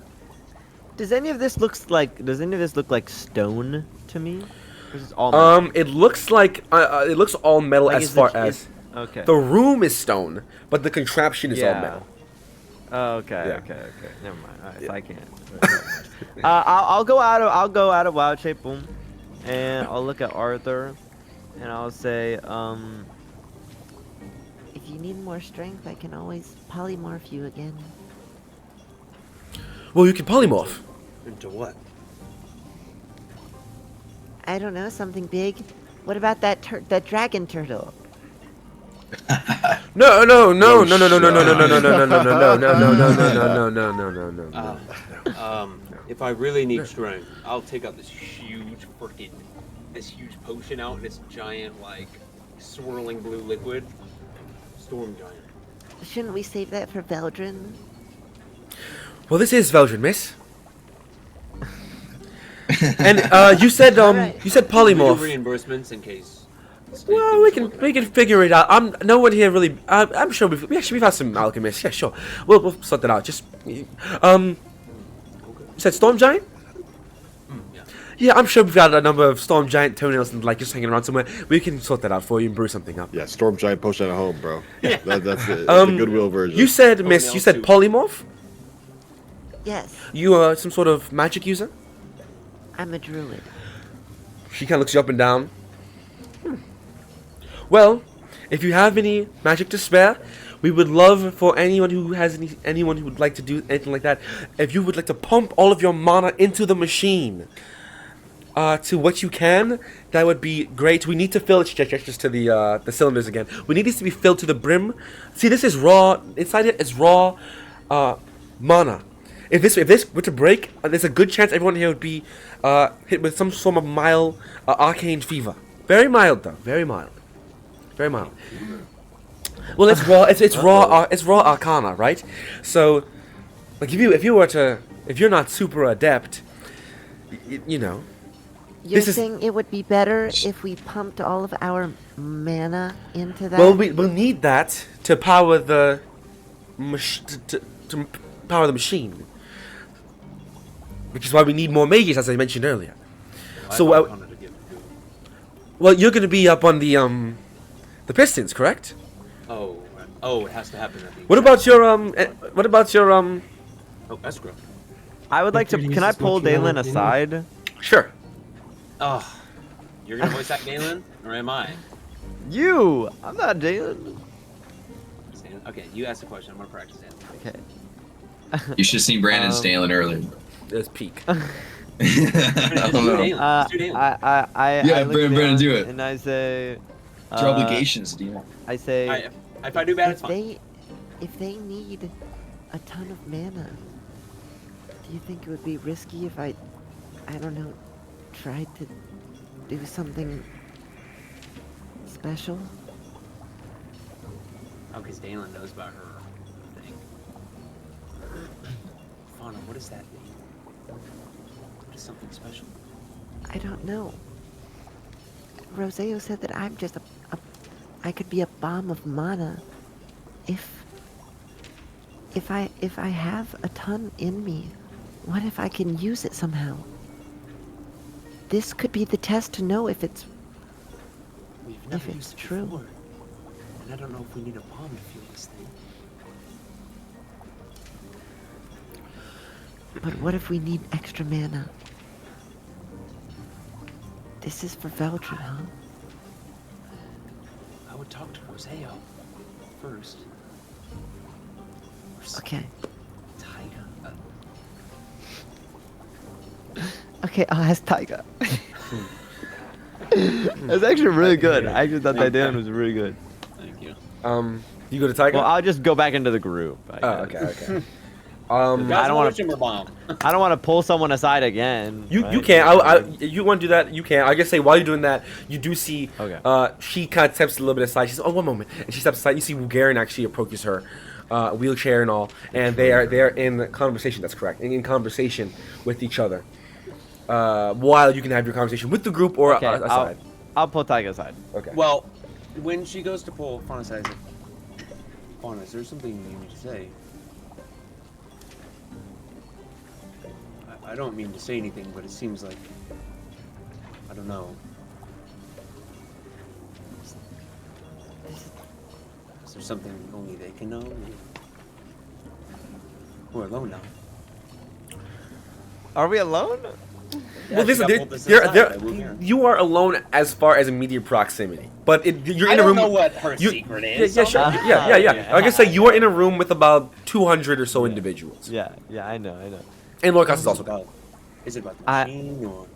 S5: Does any of this look like stone to me? Or is it all metal?
S3: It looks like it looks all metal
S5: Like,
S3: as far as
S5: okay.
S3: the room is stone, but the contraption is all metal.
S5: Oh, okay,
S3: Yeah.
S5: okay. Never mind. All right, so I can't. I'll go out of Wild Shape Boom, and I'll look at Arthur, and I'll say, if If you need more strength, I can always polymorph you again.
S3: Well, you can polymorph.
S6: Into what?
S5: I don't know, something big. What about that dragon turtle?
S3: No, no, no,
S1: Oh,
S3: no, no, no, no, no, no, no, no,
S1: shit.
S3: no, no, no, no, no, no, no, no, no, no, no, no.
S6: If I really need strength, I'll take out this huge potion out, and this giant, like, swirling blue liquid. Storm giant.
S5: Shouldn't we save that for Veldrin?
S3: Well, this is Veldrin, miss. And you said
S5: Alright.
S3: you said
S6: We do
S3: polymorph.
S6: reimbursements in case.
S3: Well, we can figure it out. No one here really. I'm sure we've had some alchemists. Yeah, sure. We'll sort that out. Just you said storm giant.
S6: Yeah.
S3: Yeah, I'm sure we've got a number of storm giant toenails and like just hanging around somewhere. We can sort that out for you and brew something up.
S1: Yeah, Storm Giant potion at home, bro. That's it. That's the Goodwill version.
S3: You said, miss. You said polymorph.
S5: Yes,
S3: You are some sort of magic user.
S5: I'm a druid.
S3: She kind of looks you up and down. Well, if you have any magic to spare, we would love for anyone who has anyone who would like to do anything like that. If you would like to pump all of your mana into the machine, to what you can, that would be great. We need to fill it just to the cylinders again. We need these to be filled to the brim. See, this is raw. Inside it is raw mana. If this were to break, there's a good chance everyone here would be hit with some sort of mild arcane fever. Very mild though. Very mild. Very mild. Well, it's raw. It's raw. It's raw arcana, right? So, like, if you're not super adept, you know.
S5: You're
S3: This is-
S5: saying it would be better if we pumped all of our mana into that?
S3: Well, we'll need that to power the to power the machine, which is why we need more mages, as I mentioned earlier. So, well, you're going to be up on the pistons, correct?
S6: Oh, it has to happen at the.
S3: What about your
S6: Oh, escrow.
S5: I would like to.
S2: Dude,
S5: Can I
S2: he's
S5: pull
S2: smoking
S5: Dalen
S2: out, didn't he?
S5: aside?
S3: Sure.
S6: Oh, you're gonna voice act Galen, or am I?
S5: You! I'm not Dalen.
S6: Okay, you ask the question. I'm gonna practice it.
S5: Okay.
S4: You should have seen Brandon Stalin earlier.
S3: There's peak.
S4: I don't know.
S5: I
S4: Yeah,
S5: look
S4: Brandon,
S5: down
S4: do it.
S5: And I say.
S4: It's your obligations, Dean.
S5: I say.
S6: If I do bad, it's fine.
S5: If they need a ton of mana, do you think it would be risky if I don't know, tried to do something special?
S6: Oh, because Dalen knows about her thing. Fauna, what does that mean? What is something special?
S5: I don't know. Roseo said that I'm just I could be a bomb of mana if I have a ton in me. What if I can use it somehow? This could be the test to know if it's
S6: We've
S5: If
S6: never
S5: it's
S6: used it
S5: true.
S6: before. And I don't know if we need a bomb to fuel this thing.
S5: But what if we need extra mana? This is for Veldrin, huh?
S6: I would talk to Roseo first.
S5: Okay.
S6: Tyga.
S5: Okay, I'll ask Tyga. That's actually really good. I actually thought that Dan was really good.
S6: Thank you.
S3: You go to Tiger.
S5: Well, I'll just go back into the group. I
S3: Oh,
S5: guess.
S3: okay.
S5: I don't want to.
S6: to bomb.
S5: I don't want to pull someone aside again.
S3: You
S5: right?
S3: can't. You want to do that? You can. I guess say while you're doing that, you do see.
S5: Okay.
S3: She kind of steps a little bit aside. She says, "Oh, one moment," and she steps aside. You see, Garen actually approaches her, wheelchair and all, and they are in conversation. That's correct. In conversation with each other. While you can have your conversation with the group or
S5: Okay,
S3: aside.
S5: I'll pull Tyga aside.
S3: Okay.
S6: Well, when she goes to pull Fauna aside, I say, Fauna, is there something you need to say? I don't mean to say anything, but it seems like, I don't know. Is there something only they can know? We're alone now.
S5: Are we alone?
S3: Well,
S6: she
S3: listen,
S6: got pulled to the
S3: there,
S6: side
S3: there,
S6: by Lumiere.
S3: you are alone as far as immediate proximity, but you're
S6: I
S3: in a
S6: don't
S3: room.
S6: know what her
S3: you-
S6: secret
S3: Yeah,
S6: is.
S3: yeah,
S6: so
S3: sure.
S6: I'm not-
S3: Yeah. Like I said, you are in a room with about 200 or so individuals.
S7: Yeah, I know.
S3: And Lorcas is
S6: Is it
S3: also there.
S6: about- Is it about the
S7: I-
S6: machine or?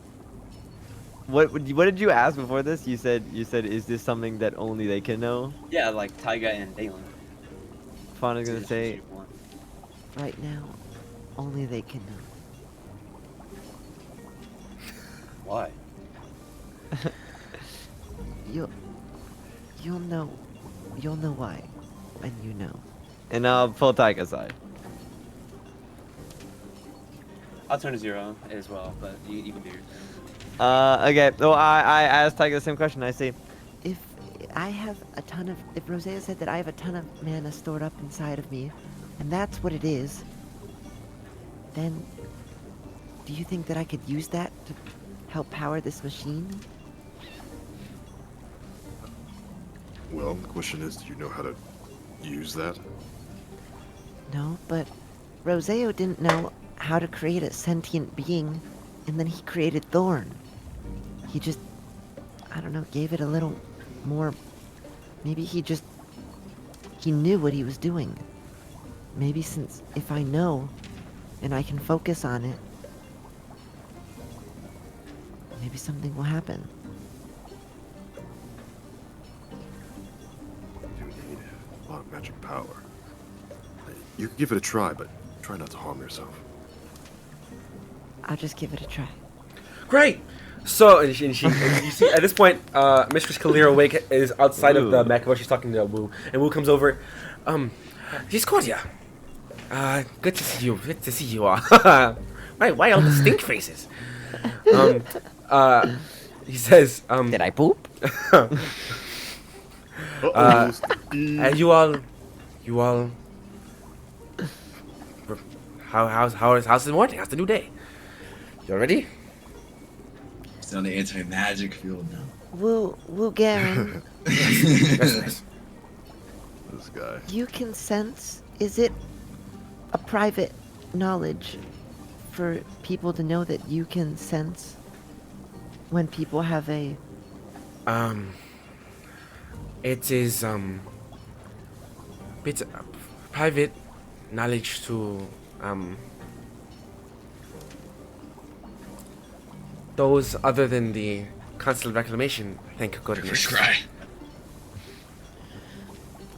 S7: What did you ask before this? You said is this something that only they can know?
S6: Yeah, like Taiga and Dalen.
S7: Fauna's gonna say,
S5: Right now, only they can know.
S6: Why?
S5: You'll know why when you know.
S7: and I'll pull Tyke aside.
S6: I'll turn to 0 as well, but you can do yours.
S7: Okay. So I asked Tyke the same question. I say,
S5: If Rosea said that I have a ton of mana stored up inside of me, and that's what it is, then do you think that I could use that to help power this machine?
S1: Well, the question is, do you know how to use that?
S5: No, but Roseo didn't know how to create a sentient being, and then he created Thorn. He just, I don't know, gave it a little more. Maybe he knew what he was doing. Maybe since if I know, and I can focus on it, maybe something will happen.
S1: You need a lot of magic power. You can give it a try, but try not to harm yourself.
S5: I'll just give it a try.
S3: Great. So, and you see, at this point, Mistress Kalira Wake is outside of the
S7: Ooh.
S3: mech where she's talking to Wu, and Wu comes over. Discordia. Good to see you. Good to see you all. Why all the stink faces? He says,
S7: did I poop?
S3: and you all, how's the morning? How's the new day? You all ready?
S4: It's on the anti-magic field now.
S5: Wu Garen,
S3: Yes.
S1: This guy.
S5: you can sense. Is it a private knowledge for people to know that you can sense when people have a?
S3: It is bit private knowledge to those other than the Council of Reclamation. Thank goodness.
S4: First cry.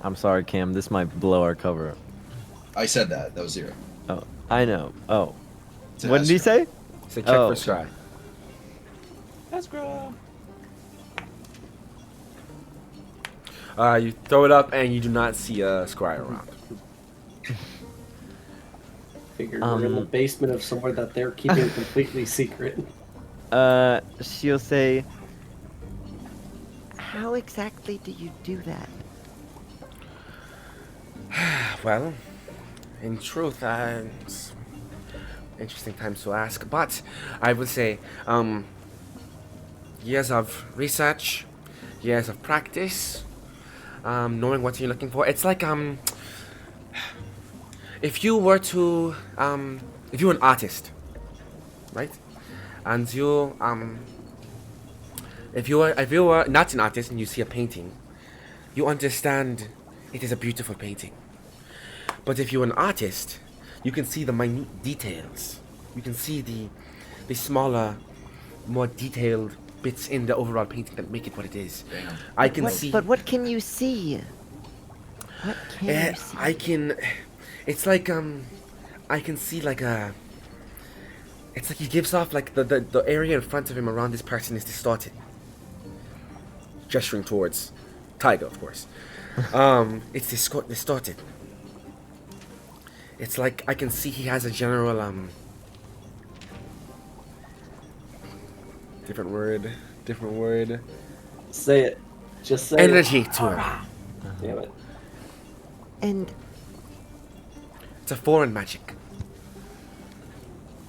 S7: I'm sorry, Cam. This might blow our cover.
S4: I said that. That was 0.
S7: Oh, I know. Oh,
S4: It's
S7: what did he
S4: Astro.
S7: say?
S3: So check
S7: Oh.
S3: for Scry.
S6: Let's grow.
S3: You throw it up and you do not see a Scry around.
S2: Figured we're in the basement of somewhere that they're keeping completely secret.
S7: She'll say,
S5: How exactly do you do that?
S3: Well, in truth, it's interesting times to ask, but I would say years of research, years of practice, knowing what you're looking for. It's like if you were to if you're an artist, right? And you if you were not an artist and you see a painting, you understand it is a beautiful painting. But if you're an artist, you can see the minute details. You can see the smaller, more detailed bits in the overall painting that make it what it is.
S4: Damn.
S3: I can see.
S5: But what can you see? What can you see?
S3: I can. It's like I can see like a. It's like he gives off like the area in front of him around this person is distorted. Gesturing towards Tiger, of course. It's distorted. It's like I can see he has a general different word.
S2: Say it. Just say
S3: Energy to him.
S2: it. Damn it.
S5: And
S3: It's a foreign magic.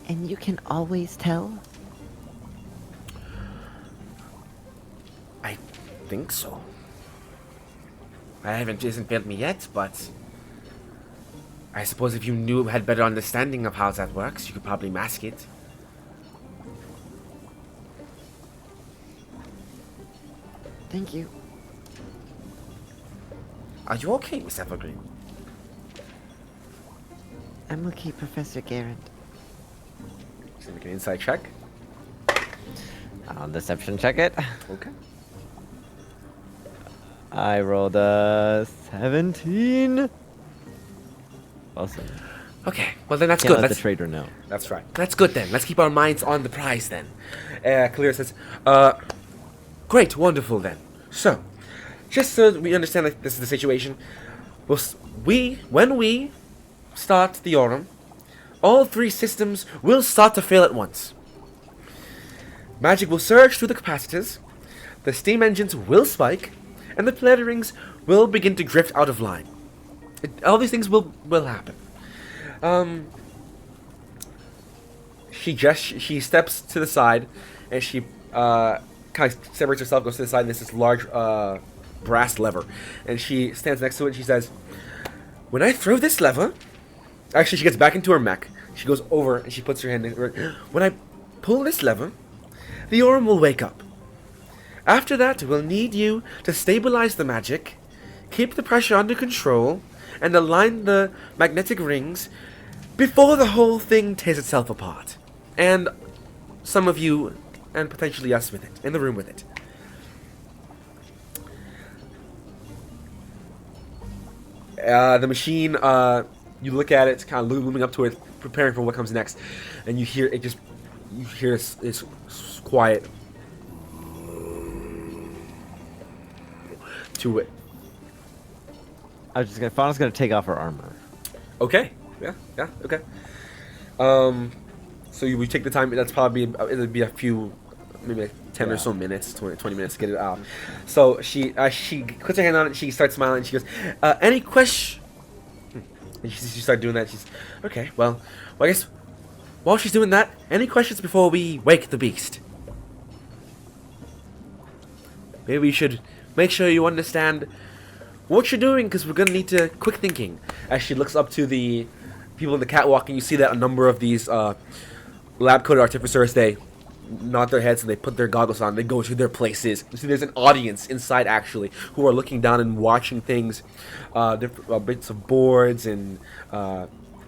S5: you can always tell?
S3: I think so. I haven't it hasn't failed me yet, but I suppose if you had better understanding of how that works, you could probably mask it.
S5: Thank you.
S3: Are you okay, Miss Evergreen?
S5: I'm okay, Professor Garrett.
S3: So make an insight check.
S7: I'll deception check it.
S3: Okay.
S7: I rolled a 17. Awesome.
S3: Okay, well then that's
S7: Can't
S3: good.
S7: let
S3: That's,
S7: the trader know.
S3: that's right. That's good then. Let's keep our minds on the prize then. Kalira says, great, wonderful then. So, just so we understand that this is the situation, when we start the Aurum, all 3 systems will start to fail at once. Magic will surge through the capacitors, the steam engines will spike, and the planetary rings will begin to drift out of line. All these things will happen. She steps to the side, and she kind of separates herself, goes to the side, and there's this large brass lever, and she stands next to it, and she says, when I throw this lever, actually she gets back into her mech, she goes over, and she puts her hand in, when I pull this lever, the Aurum will wake up. After that, we'll need you to stabilize the magic, keep the pressure under control, and align the magnetic rings before the whole thing tears itself apart. And some of you, and potentially us with it, in the room with it. The machine, you look at it, it's kind of looming up to it, preparing for what comes next, and you hear this quiet to it.
S7: Fauna's gonna take off her armor.
S3: Okay. Yeah. Okay. So we take the time. That's probably it'll be a few, maybe like 10 or so minutes, 20 minutes to get it out. So she puts her hand on it. She starts smiling. And she goes, "Any question?" And she started doing that. She's okay. Well, I guess while she's doing that, any questions before we wake the beast? Maybe we should make sure you understand what you're doing, because we're gonna need to quick thinking. As she looks up to the people in the catwalk, and you see that a number of these lab-coated artificers, they nod their heads and they put their goggles on. They go to their places. You see, there's an audience inside actually who are looking down and watching things, different bits of boards and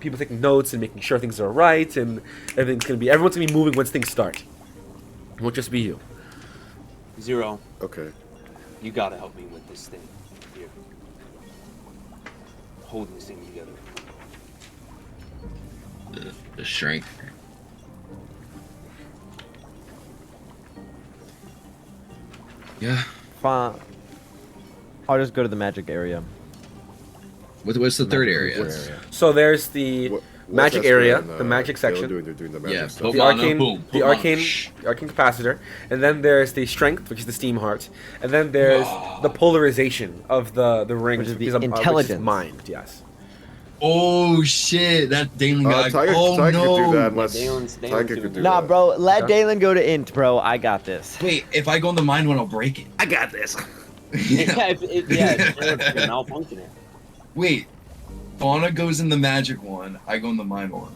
S3: people taking notes and making sure things are right, and everyone's gonna be moving once things start. It won't just be you.
S6: Zero,
S1: Okay.
S6: you gotta help me with this thing. Here. Holding this thing together.
S4: The strength. Yeah.
S7: Fine. I'll just go to the magic area.
S4: What's the third area?
S3: So there's the
S1: What's
S3: magic
S1: Esther
S3: area,
S1: and,
S3: the magic
S1: Taylor
S3: section.
S1: They're doing the magic
S4: Yeah,
S1: stuff.
S3: The
S4: Pokemon,
S3: arcane,
S4: boom,
S3: the
S4: Pokemon,
S3: arcane,
S4: shh.
S3: the arcane capacitor, and then there's the strength, which is the steam heart, and then there's the polarization of the rings,
S7: Which is the
S3: which is
S7: intelligence.
S3: mind. Yes.
S4: Oh shit! That Dalen guy.
S1: Tiger,
S4: Oh
S1: Tiger
S4: no!
S1: could do that unless
S6: Dalen's
S1: Tiger
S6: doing
S1: could do
S7: Nah,
S1: that.
S7: bro, let
S3: Okay.
S7: Dalen go to int, bro. I got this.
S4: Wait, if I go in the mind one, I'll break it.
S1: I got this.
S6: It's malfunctioning.
S4: Wait, Fauna goes in the magic one. I go in the mind one.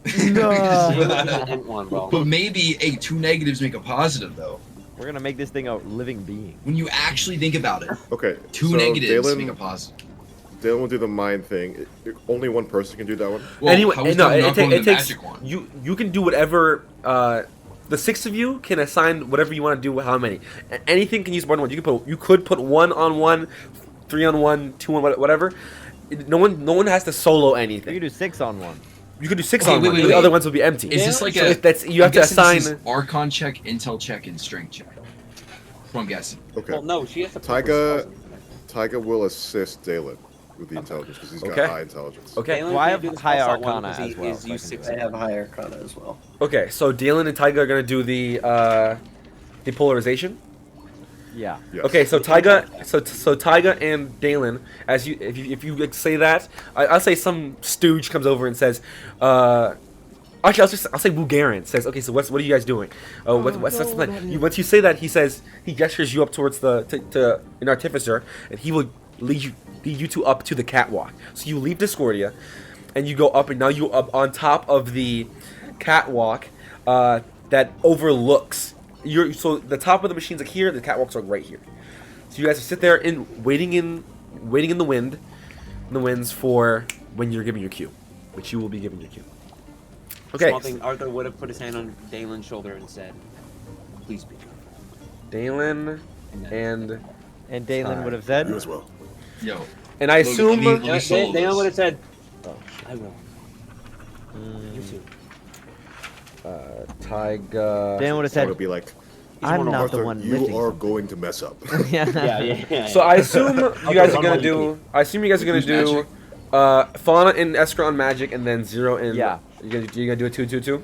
S6: Hint one, bro.
S4: But maybe, hey, 2 negatives make a positive though.
S7: We're gonna make this thing a living being.
S4: When you actually think about it,
S1: Okay.
S4: 2
S1: so
S4: negatives make a
S1: Dalen,
S4: positive.
S1: Dalen will do the mind thing. Only one person can do that one.
S4: Well,
S3: Anyway,
S4: how is
S3: no,
S4: Dalen not going
S3: it
S4: in the
S3: takes
S4: magic one?
S3: you can do whatever. The 6 of you can assign whatever you want to do. How many? Anything can use more than one. You could put 1 on 1, 3 on 1, 2 on whatever. No one has to solo
S7: We
S3: anything.
S7: can do 6 on 1.
S3: You could do 6
S4: Okay,
S3: on
S4: wait,
S3: 1.
S4: wait,
S3: The
S4: wait.
S3: other ones will be empty.
S4: Is this like
S3: So
S4: a?
S3: that's you have
S4: I'm
S3: to
S4: guessing this
S3: assign.
S4: is Archon check, Intel check, and Strength check. That's what I'm guessing.
S1: Okay.
S6: Well, no, she has to. put
S1: Tyga,
S6: spells in.
S1: Tyga will assist Dalen with the intelligence because he's got
S3: Okay.
S1: high intelligence.
S3: Okay.
S6: Dalen
S7: Well, I
S6: can't
S7: have
S6: do the
S7: high
S6: spell slot one
S7: Arcana
S6: 'cause he
S7: as well,
S6: is
S7: so I
S6: used
S7: can do
S6: 6
S7: it.
S8: I have high Arcana as well.
S3: Okay, so Dalen and Tyga are gonna do the polarization.
S7: Yeah.
S1: Yes.
S3: Okay, so Tyga, so Tyga and Dalen, if you like, say that, I'll say some stooge comes over and says, actually I'll say Bulgarian says, okay, so what are you guys doing? What's the plan? Once you say that, he gestures you up towards to an artificer, and he will lead you up to the catwalk. So you leave Discordia, and you go up, and now you up on top of the catwalk that overlooks. So the top of the machine's like here, the catwalks are right here. So you guys sit there waiting in the winds for when you're giving your cue, which you will be giving your cue. Okay.
S6: Small thing, Arthur would have put his hand on Dalen's shoulder and said, "Please be careful."
S3: Dalen and
S7: Dalen would have
S1: You
S7: said,
S1: as well.
S4: Yo.
S3: I assume
S4: Let me solve
S6: Dalen would have
S4: this.
S6: said, "I will." You too.
S3: Tyga.
S7: Dalen would have
S1: So
S7: said,
S1: it'll be like,
S7: I'm
S6: more
S7: not the
S1: Arthur,
S7: one
S1: you
S7: lifting.
S1: are going to mess up.
S7: Yeah.
S3: So I assume you guys are
S6: one
S3: gonna
S6: more
S3: do. I assume you guys are gonna
S4: Who's
S3: do. Fauna and Escra on magic, and then Zero in.
S7: Yeah.
S3: You're gonna do a 2-2-2.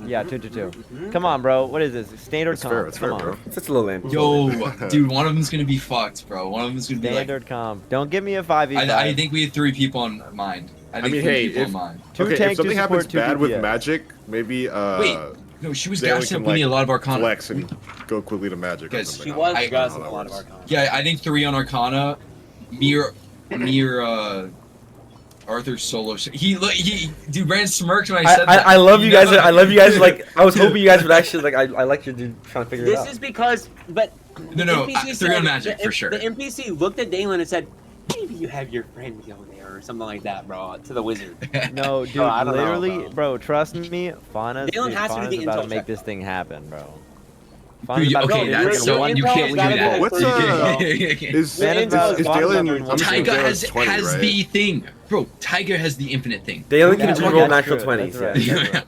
S7: Yeah, 2-2-2. Come on, bro. What is this? Standard
S1: It's
S7: comp.
S1: fair, it's
S7: Come
S1: fair,
S7: on.
S1: bro.
S3: That's a little lame.
S4: Yo, dude, one of them's gonna be fucked, bro. One of them's gonna be like.
S7: Standard comp. Don't give me a 5v5.
S4: I think we have 3 people on mind. I think
S1: mean,
S4: 3
S1: hey,
S4: people
S1: if-
S4: on mind.
S7: Two
S1: Okay,
S7: tank,
S1: if something
S7: two
S1: happens
S7: support, two
S1: bad with
S7: DPS.
S1: magic, maybe
S4: Wait, no, she was
S1: Dalen
S4: gassing
S1: can
S4: up with me a lot of Arcana.
S1: flex and go quickly to magic. Or
S4: Guys,
S1: something.
S6: She
S1: I
S6: was
S1: don't know
S6: gassing
S1: how
S6: a
S1: that
S6: lot of
S1: works.
S6: Arcana.
S4: Yeah, I think 3 on Arcana. Mir, Arthur solo. He, dude, Brandon smirked when I said that.
S3: I love you guys.
S4: know?
S3: I love you guys. Like I was hoping you guys would actually like. I like you dude trying to figure it
S6: This
S3: out.
S6: is because, but
S4: No,
S6: the NPC
S4: 3 on
S6: said-
S4: magic,
S6: the-
S4: for sure.
S6: The NPC looked at Dalen and said, "Maybe you have your friend go there or something like that, bro." To the wizard.
S7: No, dude,
S6: I don't know,
S7: literally, bro. Trust me, Fauna's,
S6: Dalen has to do the
S7: about
S6: intel
S7: to make
S6: check,
S7: this
S6: though.
S7: thing happen, bro.
S4: Dude,
S7: Fauna's about
S4: okay,
S7: to
S6: that's
S7: make
S6: so-
S7: one
S6: you
S7: kill
S6: can't
S7: lead
S6: do that.
S7: it.
S1: What's is
S7: Man,
S1: is
S7: it's about
S1: Dalen?
S7: Fauna's
S1: I'm
S7: number
S1: assuming
S4: Tyga
S1: Dalen's
S4: has
S1: 20, right?
S4: the thing, bro. Tyga has the infinite thing.
S3: Dalen can
S7: Yeah,
S3: reroll
S7: that's
S3: natural
S7: true,
S3: 20s.
S7: that's right,
S3: Yeah.
S7: that's right.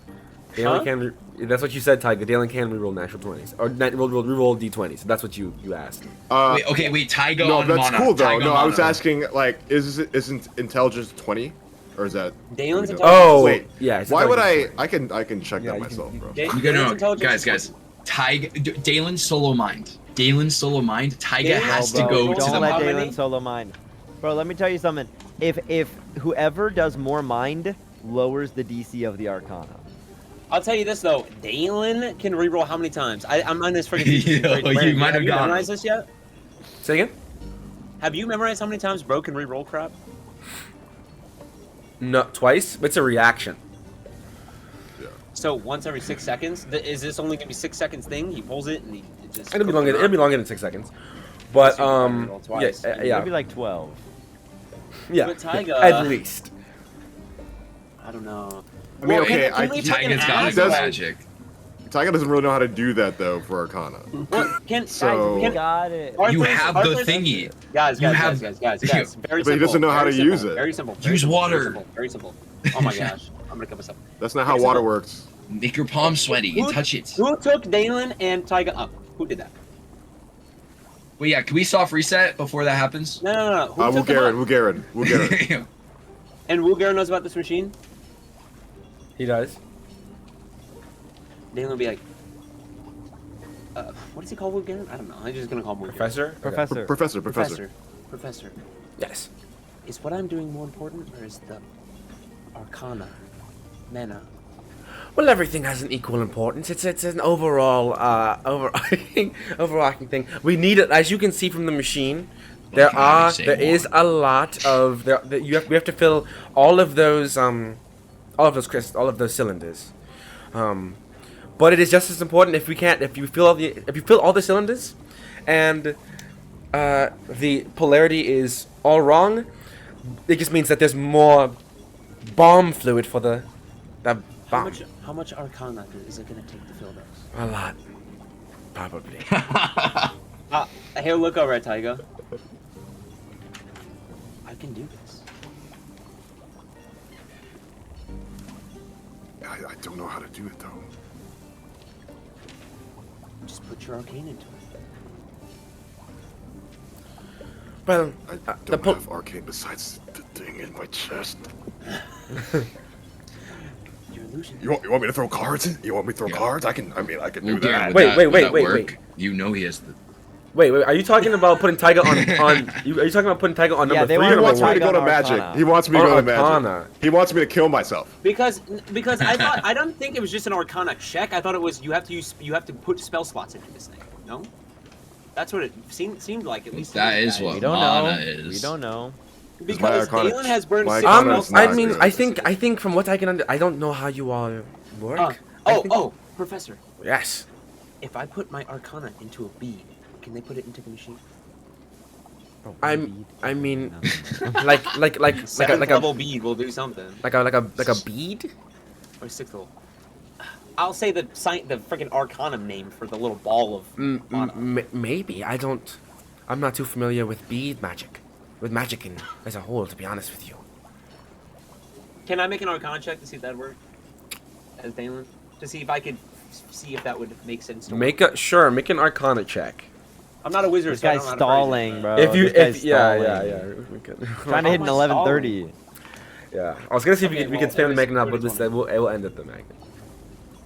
S3: Dalen
S6: Huh?
S3: can. That's what you said, Tyga. Dalen can reroll natural 20s or reroll d20s. That's what you asked.
S4: Wait, Tyga
S1: No,
S4: on
S1: that's
S4: Mana.
S1: cool though.
S4: Tyga
S1: No,
S4: on
S1: I was
S4: Mana.
S1: asking like, isn't intelligence 20, or is that?
S6: Dalen's
S1: do we
S6: intelligence-
S1: know?
S3: Oh,
S1: wait.
S3: yeah. it's
S1: Why would
S3: intelligence.
S1: I can check
S3: Yeah,
S1: that
S3: you can-
S1: myself, bro.
S6: Da-
S4: You gotta
S6: Dalen's
S4: know,
S6: intelligence
S4: guys.
S6: is-
S4: Tyga, Dalen's solo mind. Dalen's solo mind. Tyga
S6: Dalen-
S4: has
S7: No,
S4: to
S7: bro,
S4: go
S6: roll
S4: to
S7: don't
S4: the
S7: let
S6: how
S4: mind.
S6: many?
S7: Dalen solo mind. Bro, let me tell you something. If whoever does more mind lowers the DC of the Arcana.
S6: I'll tell you this though, Dalen can reroll how many times? I'm on this freaking.
S4: Yo, you might have
S6: you
S4: gone.
S6: memorized this yet?
S3: Say again?
S6: Have you memorized how many times Bro can reroll crap?
S3: No, twice. It's a reaction.
S6: So once every 6 seconds. Is this only gonna be 6 seconds thing? He pulls it and he just.
S3: It'll be longer. It'll be longer than 6 seconds. But
S6: So you can reroll twice.
S3: yeah,
S7: Maybe like 12.
S3: yeah.
S6: But Tyga-
S3: At least.
S6: I don't know.
S1: I mean, okay,
S6: can we fucking
S4: Tyga's got
S6: ask?
S4: to go
S1: Does-
S4: magic.
S1: Tyga doesn't really know how to do that though for Arcana.
S6: Well, can,
S1: So-
S6: guys,
S7: Got it.
S4: You
S6: Arthur's-
S4: have the
S6: Arthur's-
S4: thingy.
S6: Guys,
S4: You
S6: guys,
S4: have-
S6: guys. Very simple.
S1: But he doesn't know how
S6: very
S1: to
S6: simple,
S1: use it.
S6: Very simple. very
S4: Use
S6: simple,
S4: water.
S6: Very simple. Very simple. Oh my gosh. I'm gonna kill myself.
S1: That's not how
S6: It's
S1: water
S6: about-
S1: works.
S4: Make your palm sweaty and touch it.
S6: Who took Dalen and Tyga up? Who did that?
S4: Wait, yeah, can we soft reset before that happens?
S6: No. Who took them
S1: Wugaren.
S6: up? And Wulgar knows about this machine?
S3: He does.
S6: Dalen will be like, what does he call Wulgar? I don't know. I'm just gonna call him Wulgar.
S3: Professor. Okay.
S7: Professor.
S6: Professor.
S3: Yes.
S6: Is what I'm doing more important, or is the Arcana, Mana?
S3: Well, everything has an equal importance. It's an overall overarching thing. We need it, as you can see from the machine. There
S4: Say
S3: is a lot of we have to fill all of those cylinders. But it is just as important if you fill all the cylinders, and the polarity is all wrong. It just means that there's more bomb fluid for the bomb.
S6: How much Arcana is it gonna take to fill those?
S3: A lot, probably.
S6: Hey, look over at Tyga. I can do this.
S1: I don't know how to do it though.
S6: Just put your arcane into it.
S3: Well,
S1: I
S3: the
S1: don't
S3: po-
S1: have arcane besides the thing in my chest.
S6: Your illusion.
S1: You want me to throw cards? You want me to throw
S4: Yeah.
S1: cards? I can do
S4: Well,
S1: that.
S4: Garen, would
S3: Wait,
S4: that-
S3: wait,
S4: would
S3: wait,
S4: that
S3: wait,
S4: work?
S3: wait.
S4: You know he has the.
S3: wait. Are you talking about putting Tyga on? Are you talking about putting Tyga on
S7: Yeah,
S3: number
S7: they
S3: 3
S7: want
S3: or
S1: He wants me
S3: number
S1: to
S7: Tyga
S1: go to
S7: on
S1: magic.
S7: Arcana.
S1: He wants me to
S3: On
S1: go to
S3: Arcana.
S1: magic. He wants me to kill myself.
S6: Because I don't think it was just an Arcana check. I thought it was you have to put spell slots into this thing. No, that's what it seemed like. At least to
S4: That
S6: me,
S4: is
S6: guys.
S4: what
S7: We don't
S4: Mana
S7: know.
S4: is.
S7: We don't know.
S6: Because
S1: Arcana-
S6: Dalen has burned
S1: my
S6: 6
S1: Arcana
S6: spells.
S1: is not
S3: I mean,
S1: good.
S3: I think from what I can I don't know how you all work.
S6: Professor.
S3: Yes.
S6: If I put my Arcana into a bead, can they put it into the machine?
S7: Bro,
S3: I mean, like
S6: Seventh
S3: like
S6: level
S3: a
S6: bead will do something.
S3: like a bead.
S6: Or sixth level. I'll say the freaking Arcanum name for the little ball of mana.
S3: Maybe I don't. I'm not too familiar with bead magic, with magic as a whole. To be honest with you.
S6: Can I make an Arcana check to see if that worked? As Dalen? To see if I could see if that would make sense to
S3: Make
S6: work.
S3: make an Arcana check.
S6: I'm not a wizard,
S7: This
S6: so I
S7: guy's
S6: don't know how to phrase
S7: stalling,
S6: it,
S7: bro.
S3: If you
S7: This guy's
S3: if yeah
S7: stalling.
S3: we could.
S7: Trying to hit an
S6: How am I
S7: 11:30.
S3: Yeah, I was gonna see if
S6: Okay,
S3: we could
S6: well,
S3: spam the
S6: it was
S3: magnet up, but
S6: 30,
S3: this it will end at the magnet.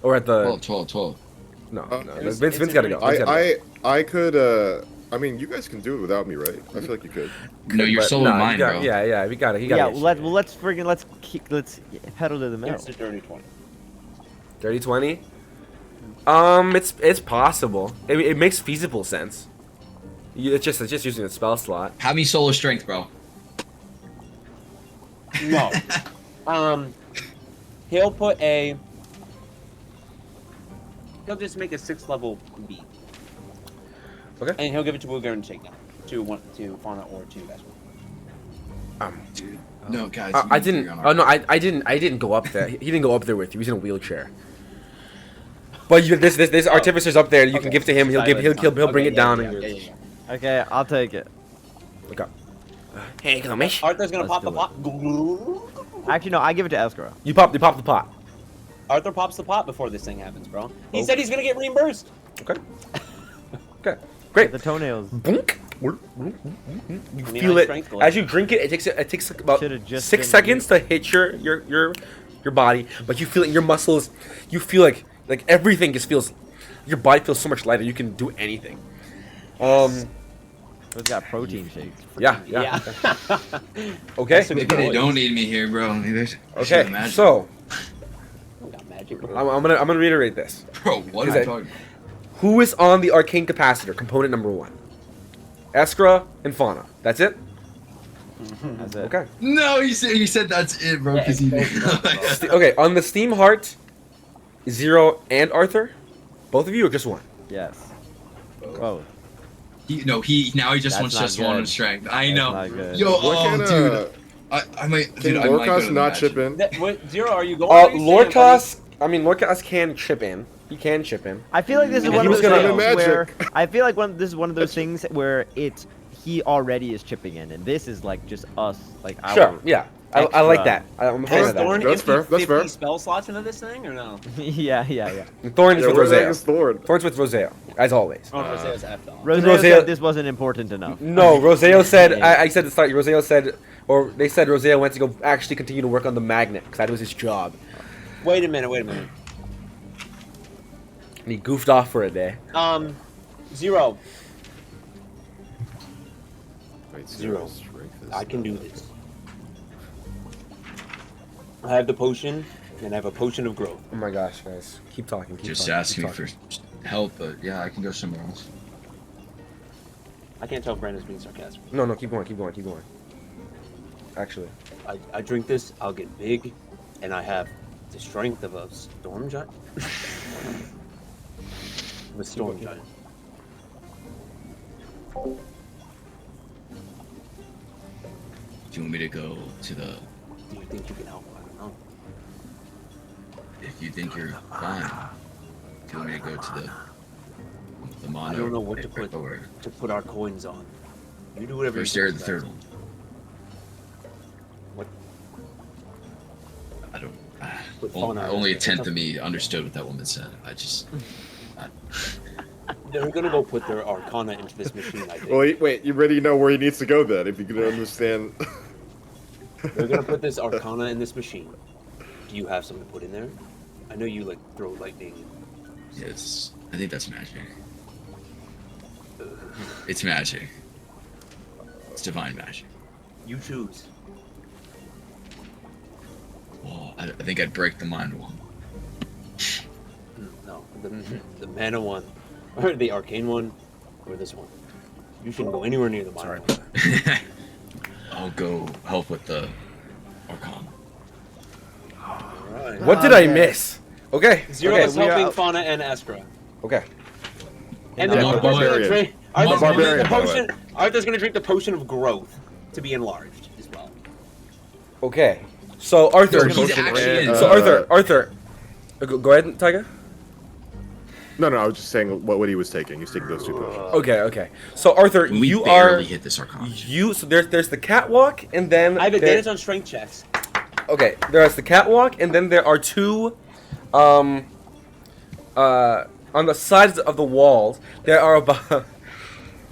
S3: Or at the
S4: 12.
S3: no,
S1: Uh,
S3: Vince
S6: it's
S3: gotta go. Vince gotta go.
S1: I could. I mean, you guys can do it without me, right? I feel like you could.
S4: No, you're
S3: But,
S4: solo
S3: nah,
S4: mine,
S3: you got-
S4: bro.
S3: Yeah, we got it. He
S7: Yeah,
S3: got it.
S7: let's pedal to the metal.
S6: It's a dirty 20.
S3: 30-20? It's possible. It makes feasible sense. It's just using a spell slot.
S4: Have me solo strength, bro.
S6: No. He'll put a. He'll just make a 6th level bead.
S3: Okay.
S6: And he'll give it to Booger and Shakedown. To Fauna or to Esper.
S4: Dude, no, guys.
S3: I didn't. Oh no, I didn't go up there. He didn't go up there with you. He's in a wheelchair. But this artificer's up there. You can give to him. He'll bring it down.
S6: Yeah.
S7: Okay, I'll take it.
S3: Look up. Hey, come on,
S6: Arthur's gonna
S7: Let's
S6: pop the
S7: do
S6: pot.
S7: Actually, no, I give it to Escrow.
S3: You pop the pot.
S6: Arthur pops the pot before this thing happens, bro. He
S3: Oh.
S6: said he's gonna get reimbursed.
S3: Okay. Okay. Great.
S7: The toenails.
S3: Boink. You
S6: mean,
S3: feel
S6: I
S3: it
S6: strength
S3: as you drink it. It takes about
S7: Should've just
S3: 6
S7: been
S3: seconds to hit your body, but you feel it in your muscles. You feel like everything just feels. Your body feels so much lighter. You can do anything.
S7: It's got protein shakes.
S3: Yeah. Okay.
S6: So
S4: Maybe they don't need me here, bro. Maybe I should
S3: Okay.
S4: imagine.
S3: So
S6: We got magic, bro.
S3: I'm gonna reiterate this.
S4: Bro, what
S3: Is
S4: are you
S3: that-
S4: talking about?
S3: Who is on the arcane capacitor? Component number 1. Escra and Fauna. That's it.
S7: That's it.
S3: Okay.
S4: No, you said that's it, bro. Because you
S3: Okay. On the Steam Heart, Zero and Arthur, both of you or just one?
S7: Yes. Whoa.
S4: he now he just
S7: That's
S4: wants
S7: not
S4: just one
S7: good.
S4: with strength. I
S7: That's
S4: know.
S7: not good.
S4: Yo,
S1: What
S4: oh,
S1: can
S4: dude. I might.
S1: can
S4: Dude, I might go
S1: Lorcas
S4: to
S1: not
S4: match.
S1: chip in?
S6: Zero, are you going? Or are you staying,
S3: Lorcas can chip in. He can chip in.
S7: I feel like this is
S3: And
S7: one
S3: he
S7: of
S3: was
S7: those
S3: gonna-
S7: things where
S1: Magic.
S7: I feel like this is one of those things where he already is chipping in, and this is like just us, like our.
S3: Sure. Yeah. I like that. I'm a fan
S6: Has
S3: of that.
S6: Thorn
S1: That's fair,
S6: emptied
S1: that's fair.
S6: 50 spell slots into this thing, or no?
S7: yeah.
S3: And Thorn's
S1: Yeah,
S3: with
S1: where the heck
S3: Roseo.
S1: is Thorn?
S3: Thorn's with Roseo, as always.
S6: Oh, Roseo's F off.
S7: Roseo
S3: Roseo-
S7: said this wasn't important enough.
S3: No, Roseo said. I said at the start. Roseo said, or they said Roseo went to go actually continue to work on the magnet because that was his job,
S6: Wait a minute.
S3: and he goofed off for a day.
S6: Zero.
S1: Wait,
S6: Zero.
S1: strength is
S6: I can do
S1: not-
S6: this. I have the potion, and I have a potion of growth.
S3: Oh my gosh, guys, keep talking.
S4: Just ask me for help, but yeah, I can go somewhere else.
S6: I can't tell if Brandon's being sarcastic.
S3: No, keep going. Actually,
S6: I drink this, I'll get big, and I have the strength of a storm giant. I'm a storm giant.
S4: Do you want me to go to the?
S6: Do you think you can help? I don't know.
S4: If you think you're fine, do you want me to go to the mono?
S6: I don't know what to put
S4: Or
S6: to put our coins on. You do whatever.
S4: first
S6: you
S4: or
S6: think
S4: the
S6: is
S4: third
S6: best.
S4: one?
S6: What?
S4: I don't.
S6: With
S4: Only,
S6: phone
S4: only a
S6: eyes.
S4: tenth of me understood what that woman said.
S6: They're gonna go put their arcana into this machine. I think.
S1: Well, wait, you already know where he needs to go then, if you can understand.
S6: They're gonna put this arcana in this machine. Do you have something to put in there? I know you like throw lightning.
S4: Yes, I think that's magic. It's magic. It's divine magic.
S6: You choose.
S4: Well, I think I'd break the mind one.
S6: No, the mana one, or the arcane one, or this one. You shouldn't go anywhere near the mana one.
S4: I'll go help with the Arcana.
S6: Alright.
S3: what did I miss? Okay.
S6: Zero
S3: okay.
S6: is
S7: we are
S6: helping
S7: out.
S6: Fauna and Escra.
S3: Okay.
S6: And then
S4: Yeah,
S6: Arthur's gonna
S1: barbarian.
S6: drain. Arthur's gonna drink the
S1: barbarian, by the way.
S6: potion. Arthur's gonna drink the potion of growth to be enlarged as well.
S3: Okay. So Arthur.
S4: He's actually in.
S3: So Arthur. Go ahead, Tiger.
S1: No, I was just saying what he was taking. He's taking those 2 potions.
S3: Okay. So Arthur,
S4: we
S3: you
S4: barely
S3: are
S4: hit the sarcophagus.
S3: so there's the catwalk and then
S6: I have advantage on strength checks.
S3: okay, there's the catwalk and then there are 2 on the sides of the walls there are about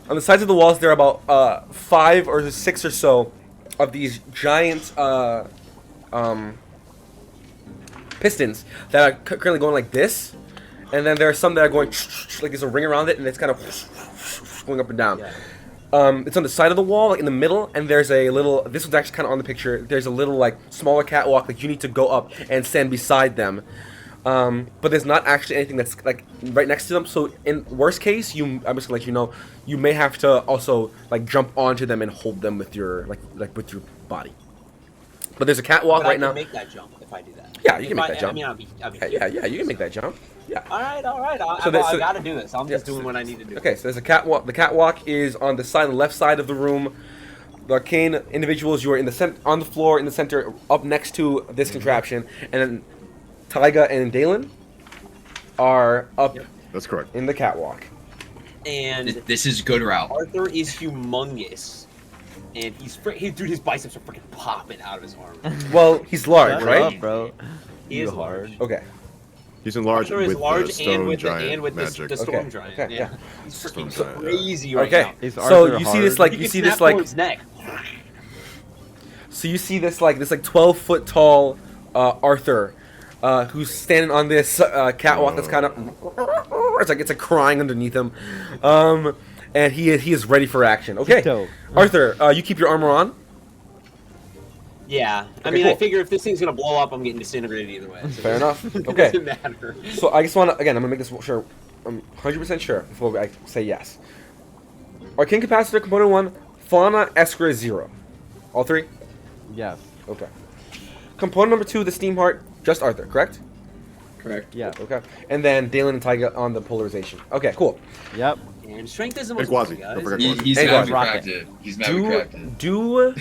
S3: on the sides of the walls there are about 5 or 6 or so of these giant pistons that are currently going like this. And then there are some that are going like there's a ring around it, and it's kind of going up and down.
S6: Yeah.
S3: It's on the side of the wall, like in the middle, and there's a little. This was actually kind of on the picture. There's a little like smaller catwalk that you need to go up and stand beside them. But there's not actually anything that's like right next to them. So in worst case, I'm just gonna let you know, you may have to also like jump onto them and hold them with your like with your body. But there's a catwalk
S6: But I
S3: right
S6: can
S3: now.
S6: make that jump if I do that.
S3: Yeah, you
S6: If
S3: can make that jump.
S6: I mean, I'll be
S3: Yeah, you can make that jump. Yeah.
S6: All right.
S3: So
S6: I gotta do this. I'm just
S3: yeah,
S6: doing what I need to do.
S3: Okay, so there's a catwalk. The catwalk is on the left side of the room. The arcane individuals, you are in the on the floor in the center, up next to this contraption, and then Taiga and Dalen are up
S1: That's correct.
S3: in the catwalk.
S6: And
S4: This is good route.
S6: Arthur is humongous, and dude, his biceps are freaking popping out of his arm.
S3: Well, he's large,
S7: Shut
S3: right?
S7: up, bro.
S6: He
S7: You
S6: is large.
S3: Okay.
S1: He's enlarged
S6: Arthur is
S1: with
S6: large
S1: the stone
S6: and with
S1: giant
S6: the
S1: magic.
S6: storm
S3: Okay,
S6: giant.
S3: okay,
S6: yeah.
S3: yeah.
S6: He's freaking
S1: Storm giant, yeah.
S6: crazy right
S3: Okay.
S6: now.
S7: Is
S3: So
S7: Arthur
S3: you see
S7: hard?
S3: this like
S6: He
S3: you
S6: can
S3: see this
S6: snap
S3: like
S6: Ford's neck.
S3: so you see this like 12-foot tall Arthur who's standing on this catwalk that's kind of it's like crying underneath him, and he is ready for action. Okay,
S7: Dope.
S3: Arthur, you keep your armor on.
S6: Yeah, I
S3: Okay,
S6: mean, I
S3: cool.
S6: figure if this thing's gonna blow up, I'm getting disintegrated either way. So
S3: Fair enough.
S6: It
S3: Okay.
S6: doesn't matter.
S3: So I just want to again, I'm gonna make this sure. I'm 100% sure before I say yes. Arcane capacitor component 1, fauna escra 0. All 3.
S7: Yes.
S3: Okay. Component number 2, the steam heart, just Arthur, correct?
S4: Correct.
S7: Yeah.
S3: Okay. And then Dalen and Taiga on the polarization. Okay, cool.
S7: Yep.
S6: And strength isn't
S1: And
S6: what's
S1: Quasi.
S6: guys.
S1: Don't forget
S4: He,
S1: Quasi.
S4: he's
S3: Hey,
S4: mad
S3: guys,
S4: we
S7: rock
S4: cracked it. He's mad we cracked it.
S3: Do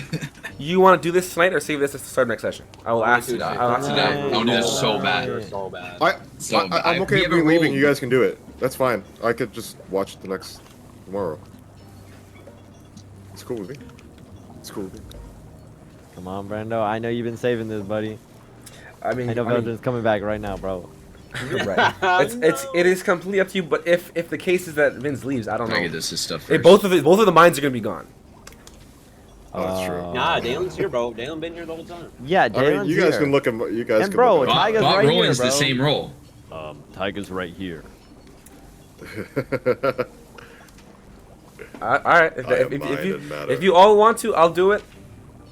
S3: you want to do this tonight or save this to start next session? I will ask you.
S6: do it.
S3: I'll ask you.
S4: No, I want to do this so bad.
S6: So bad.
S1: I'm okay with me leaving. You guys can do it. That's fine. I could just watch the next tomorrow. It's cool with me. It's cool with me.
S7: Come on, Brando. I know you've been saving this, buddy.
S3: I mean,
S7: I know Belgium's coming back right now, bro.
S3: you're right. It is completely up to you. But if the case is that Vince leaves, I don't
S4: I
S3: know.
S4: get this stuff
S3: Hey,
S4: first.
S3: both of the mines are gonna be gone.
S1: Oh, that's true.
S6: Nah, Dalen's here, bro. Dalen been here the whole time.
S7: Yeah,
S1: I mean,
S7: Dalen's
S1: you guys
S7: here.
S1: can look at you guys.
S7: And
S1: can
S7: bro,
S1: look at
S7: Tiger's
S4: Bob
S7: right here,
S4: Rowan's
S7: bro.
S4: the same role.
S7: Tiger's right here.
S3: All right.
S1: I am mine, doesn't matter.
S3: If you all want to, I'll do it,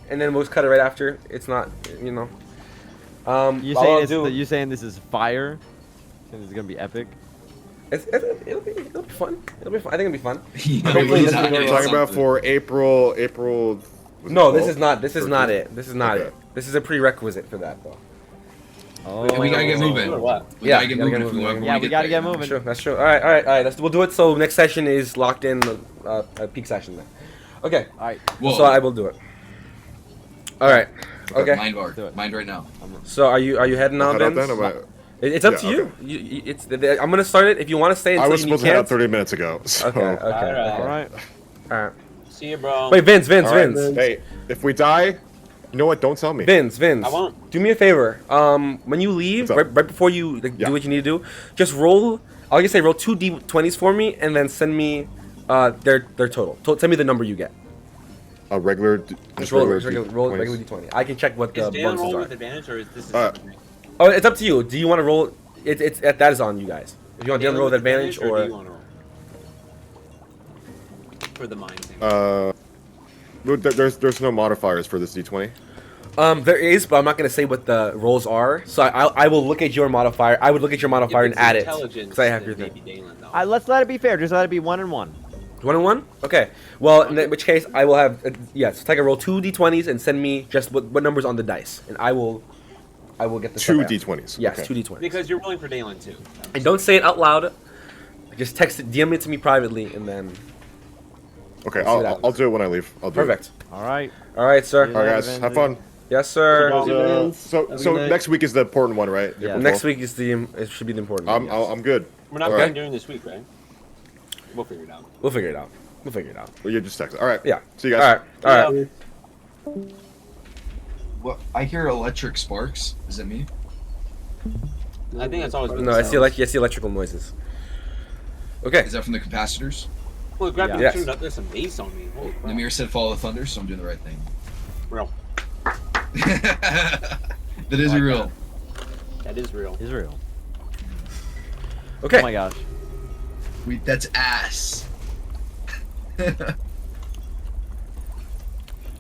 S3: and then we'll just cut it right after. It's not, you know.
S7: You
S3: all
S7: saying
S3: I'll do-
S7: you saying this is fire? Saying this is gonna be epic?
S3: it'll be fun. It'll be fun. I think it'll be fun.
S1: Hopefully,
S3: this
S1: this is
S3: is
S1: what we're talking about for April. was it
S3: No, this
S1: 12th?
S3: is not. This is not it. This is not
S1: Okay.
S3: it. This is a prerequisite for that, though.
S7: Oh,
S4: We gotta get moving.
S6: Or what?
S4: We
S3: Yeah,
S4: gotta get
S3: gotta
S4: moving
S3: get
S4: if we
S3: moving.
S4: want-
S7: Yeah,
S4: when
S7: we
S4: get
S7: gotta
S4: there,
S7: get
S4: you know?
S7: moving.
S3: Sure, that's true. All right. We'll do it. So next session is locked in. A peak session then. Okay.
S7: All right.
S4: Whoa.
S3: So I will do it. All right. Okay.
S4: Mind
S7: Do it.
S4: right now.
S3: So are you heading
S1: I'll
S3: now,
S1: head out
S3: Vince?
S1: then, or am I-
S3: It's up
S1: Yeah,
S3: to you. I'm gonna start it. If you want to stay
S1: I
S3: until
S1: was
S3: you
S1: supposed
S3: need
S1: to head out
S3: kids.
S1: 30 minutes ago. So.
S3: Okay. Okay.
S6: Alright.
S7: All right.
S3: All right.
S6: See you, bro.
S3: Wait, Vince.
S1: All right,
S3: Vince.
S1: Hey, if we die, you know what? Don't tell me.
S3: Vince,
S6: I won't.
S3: do me a favor. When you leave,
S1: What's up?
S3: right before you
S1: Yeah.
S3: do what you need to do, just roll. I'll just say roll 2 d20s for me, and then send me their total. Send me the number you get.
S1: A regular.
S3: Just roll
S1: regular
S3: regular d20. I can check what the
S6: Is Dalen
S3: bonuses
S6: rolling
S3: are.
S6: with advantage, or is this?
S3: Oh, it's up to you. Do you want to roll? That is on you guys. If you want Dalen to roll with advantage,
S6: do you
S3: or
S6: want to roll? For the mind thing.
S1: There's no modifiers for this d20.
S3: there is, but I'm not gonna say what the rolls are. So I will look at your modifier. I would look at your modifier and add it because I have your thing.
S7: Let's let it be fair. Just let it be 1 and 1.
S3: 1 and 1? Okay. Well, in which case, I will have yes. Take a roll 2 d20s and send me just what numbers on the dice, and I will get the
S1: 2
S3: stuff out.
S1: d20s.
S3: Yes,
S1: okay.
S3: 2 d20s.
S6: Because you're rolling for Dalen too.
S3: And don't say it out loud. Just text it, DM it to me privately, and then
S1: Okay,
S3: Let's do that.
S1: I'll do it when I leave. I'll do
S3: Perfect.
S7: All right.
S3: All right, sir.
S1: It. All right, guys. Have fun.
S3: Yes, sir.
S2: Good night.
S1: So
S2: Have a good night.
S1: next week is the important one, right?
S7: Yeah.
S1: April
S3: Next
S1: 12th?
S3: week is it should be the important one. yes.
S1: I'm good.
S6: We're not
S1: All
S6: playing
S1: right.
S6: during this week, right? We'll figure it out.
S3: We'll figure it out. We'll figure it out.
S1: Well, you just text. All right.
S3: Yeah.
S1: See you guys.
S3: All right. All right.
S4: What? I hear electric sparks. Is it me?
S6: I think that's always been
S3: No,
S6: the
S3: it's the,
S6: sound.
S3: it's the electrical noises. Okay.
S4: Is that from the capacitors?
S6: Well, grab
S7: Yeah.
S6: me
S3: Yes.
S6: tuned up. There's some bass on me. Holy crap.
S4: Namir said follow the thunder, so I'm doing the right thing.
S6: Real.
S4: That is
S6: I like
S4: real.
S6: That is real.
S7: Israel.
S3: Okay.
S7: Oh my gosh.
S4: That's ass.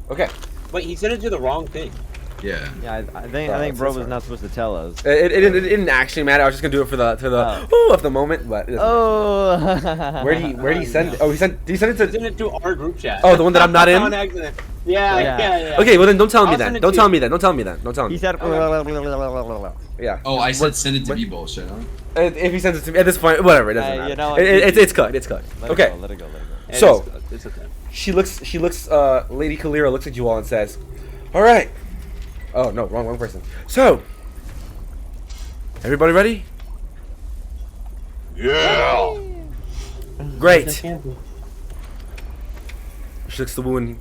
S3: Okay.
S6: Wait, he sent it to the wrong thing.
S4: Yeah.
S7: Yeah, I think
S3: that's
S7: bro was
S3: fine.
S7: not supposed to tell us.
S3: It didn't actually matter. I was just gonna do it for the of the moment, but it doesn't
S7: Oh.
S3: matter. Where did he send it? Oh, did he send it
S6: He sent
S3: to?
S6: it to our group chat.
S3: Oh, the one that I'm not in?
S6: On accident. Yeah,
S7: Yeah.
S6: yeah.
S3: Okay, well then don't tell me
S6: I'll
S3: that.
S6: send it
S3: Don't
S6: to
S3: tell
S6: you.
S3: me that. Don't tell me that. Don't tell me.
S7: He said.
S3: Yeah.
S4: Oh, I said send it to
S3: what-
S4: me bullshit, huh?
S3: If he sends it to me at this point, whatever. It doesn't
S7: Hey,
S3: matter.
S7: you know,
S3: It's cooked. It's cooked.
S7: Let
S3: Okay.
S7: it go. Let it go. Let it go.
S6: It
S3: So-
S6: is good. It's okay.
S3: She looks. Lady Kalira looks at you all and says, "All right." Oh no, wrong person. So, everybody ready?
S6: Yeah.
S3: Great. She looks at the woman.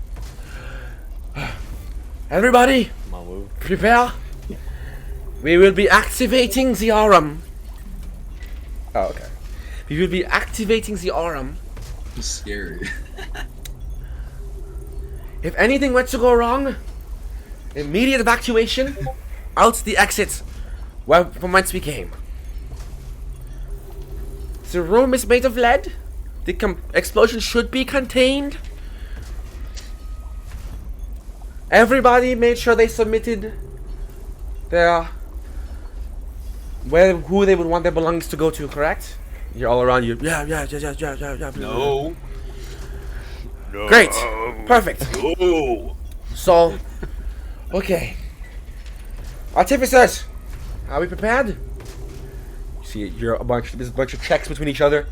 S3: Everybody,
S7: Come on, Woo.
S3: prepare. We will be activating the Aurum. Oh, okay. We will be activating the Aurum.
S4: It's scary.
S3: If anything were to go wrong, immediate evacuation, out the exit, from whence we came. The room is made of lead. The explosion should be contained. Everybody made sure they submitted their who they would want their belongings to go to. Correct? You're all around you. Yeah.
S6: No.
S3: Great. Perfect.
S6: No.
S3: So, okay. Artificers, are we prepared? You see, there's a bunch of checks between each other,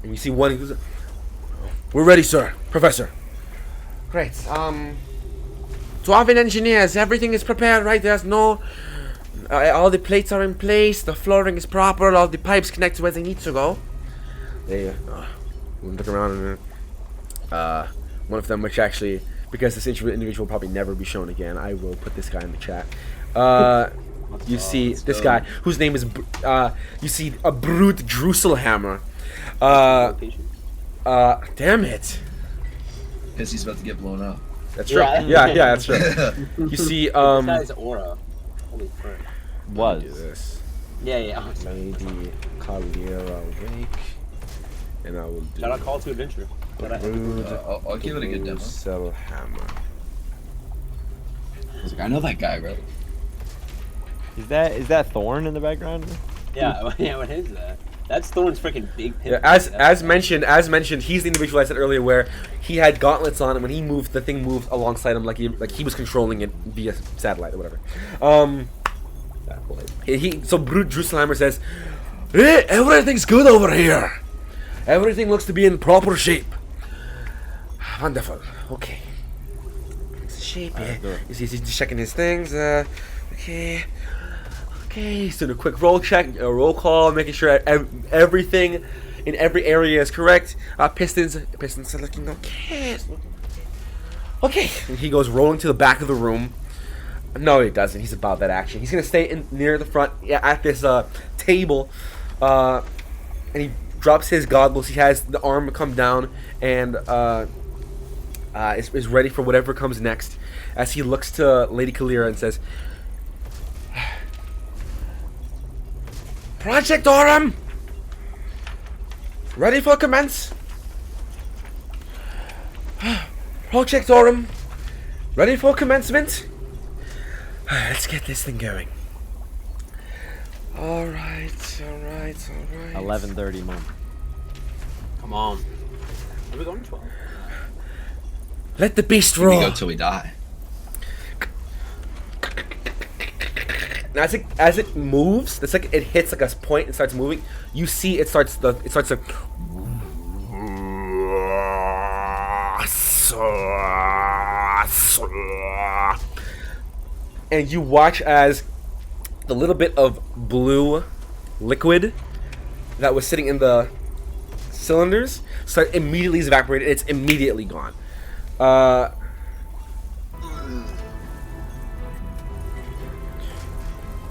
S3: and you see one who's. We're ready, sir. Professor. Great. Dwarven engineers, everything is prepared, right? There's no. All the plates are in place. The flooring is proper. All the pipes connect to where they need to go. They look around and. One of them, which actually, because this individual will probably never be shown again, I will put this guy in the chat. You see this guy, whose name is, you see a brute Drusselhammer.
S6: Location.
S3: Damn it.
S4: Because he's about to get blown up.
S3: That's true.
S6: Yeah.
S3: Yeah, that's true. You see,
S6: This guy's aura. Holy crap.
S7: Was.
S3: do this.
S6: Yeah.
S3: Lady Kalira Wake. And I will do
S6: Shout out Call to Adventure.
S3: Rude
S4: I'll give it a good demo.
S3: Drusselhammer.
S4: I was like, I know that guy, bro.
S7: Is that Thorn in the background?
S6: Yeah, what is that? That's Thorn's freaking big pin.
S3: Yeah, as mentioned, he's the individual I said earlier where he had gauntlets on, and when he moved, the thing moved alongside him like he was controlling it via satellite or whatever. So Brute Drusselhammer says, "Hey, everything's good over here. Everything looks to be in proper shape. Wonderful. Okay. It's shape. Yeah. He's just checking his things. Okay. He's doing a quick roll roll call, making sure everything in every area is correct. Pistons are looking okay. Okay. And he goes rolling to the back of the room. No, he doesn't. He's about that action. He's gonna stay near the front at this table, and he drops his goggles. He has the arm come down and is ready for whatever comes next. As he looks to Lady Kalira and says, "Project Aurum, ready for commence. Project Aurum, ready for commencement. Let's get this thing going." All right.
S7: 11:30, Mom.
S6: Come on. Are we going 12?
S3: Let the beast
S4: We
S3: roar.
S4: go till we die.
S3: Now, as it moves, it's like it hits like a point and starts moving. You see, it starts to and you watch as the little bit of blue liquid that was sitting in the cylinders start immediately evaporated. It's immediately gone.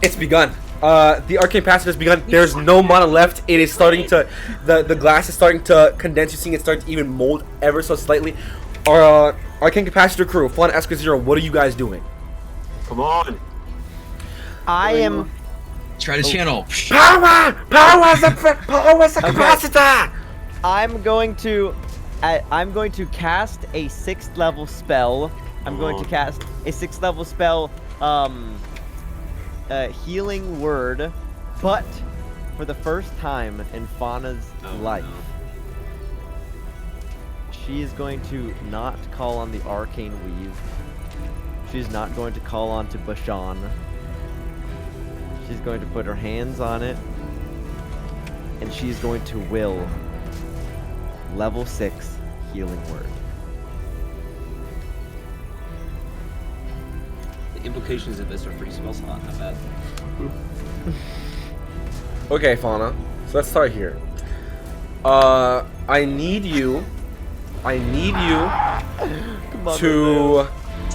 S3: It's begun. The arcane passage has begun. There's no mana left. It is starting to, the glass is starting to condense. You're seeing it start to even mold ever so slightly. Our arcane capacitor crew, Fauna Esca Zero, what are you guys doing?
S6: Come on.
S7: I am.
S4: Try to channel.
S3: Power the capacitor.
S7: I'm going to cast a 6th level spell. I'm going to cast a 6th level spell. Healing word, but for the first time in Fauna's life, she is going to not call on the arcane weave. She's not going to call on to Bashan. She's going to put her hands on it, and she's going to will level 6 healing word.
S6: The implications of this are free spell slot. Not bad.
S3: Okay, Fauna. So let's start here. I need you to.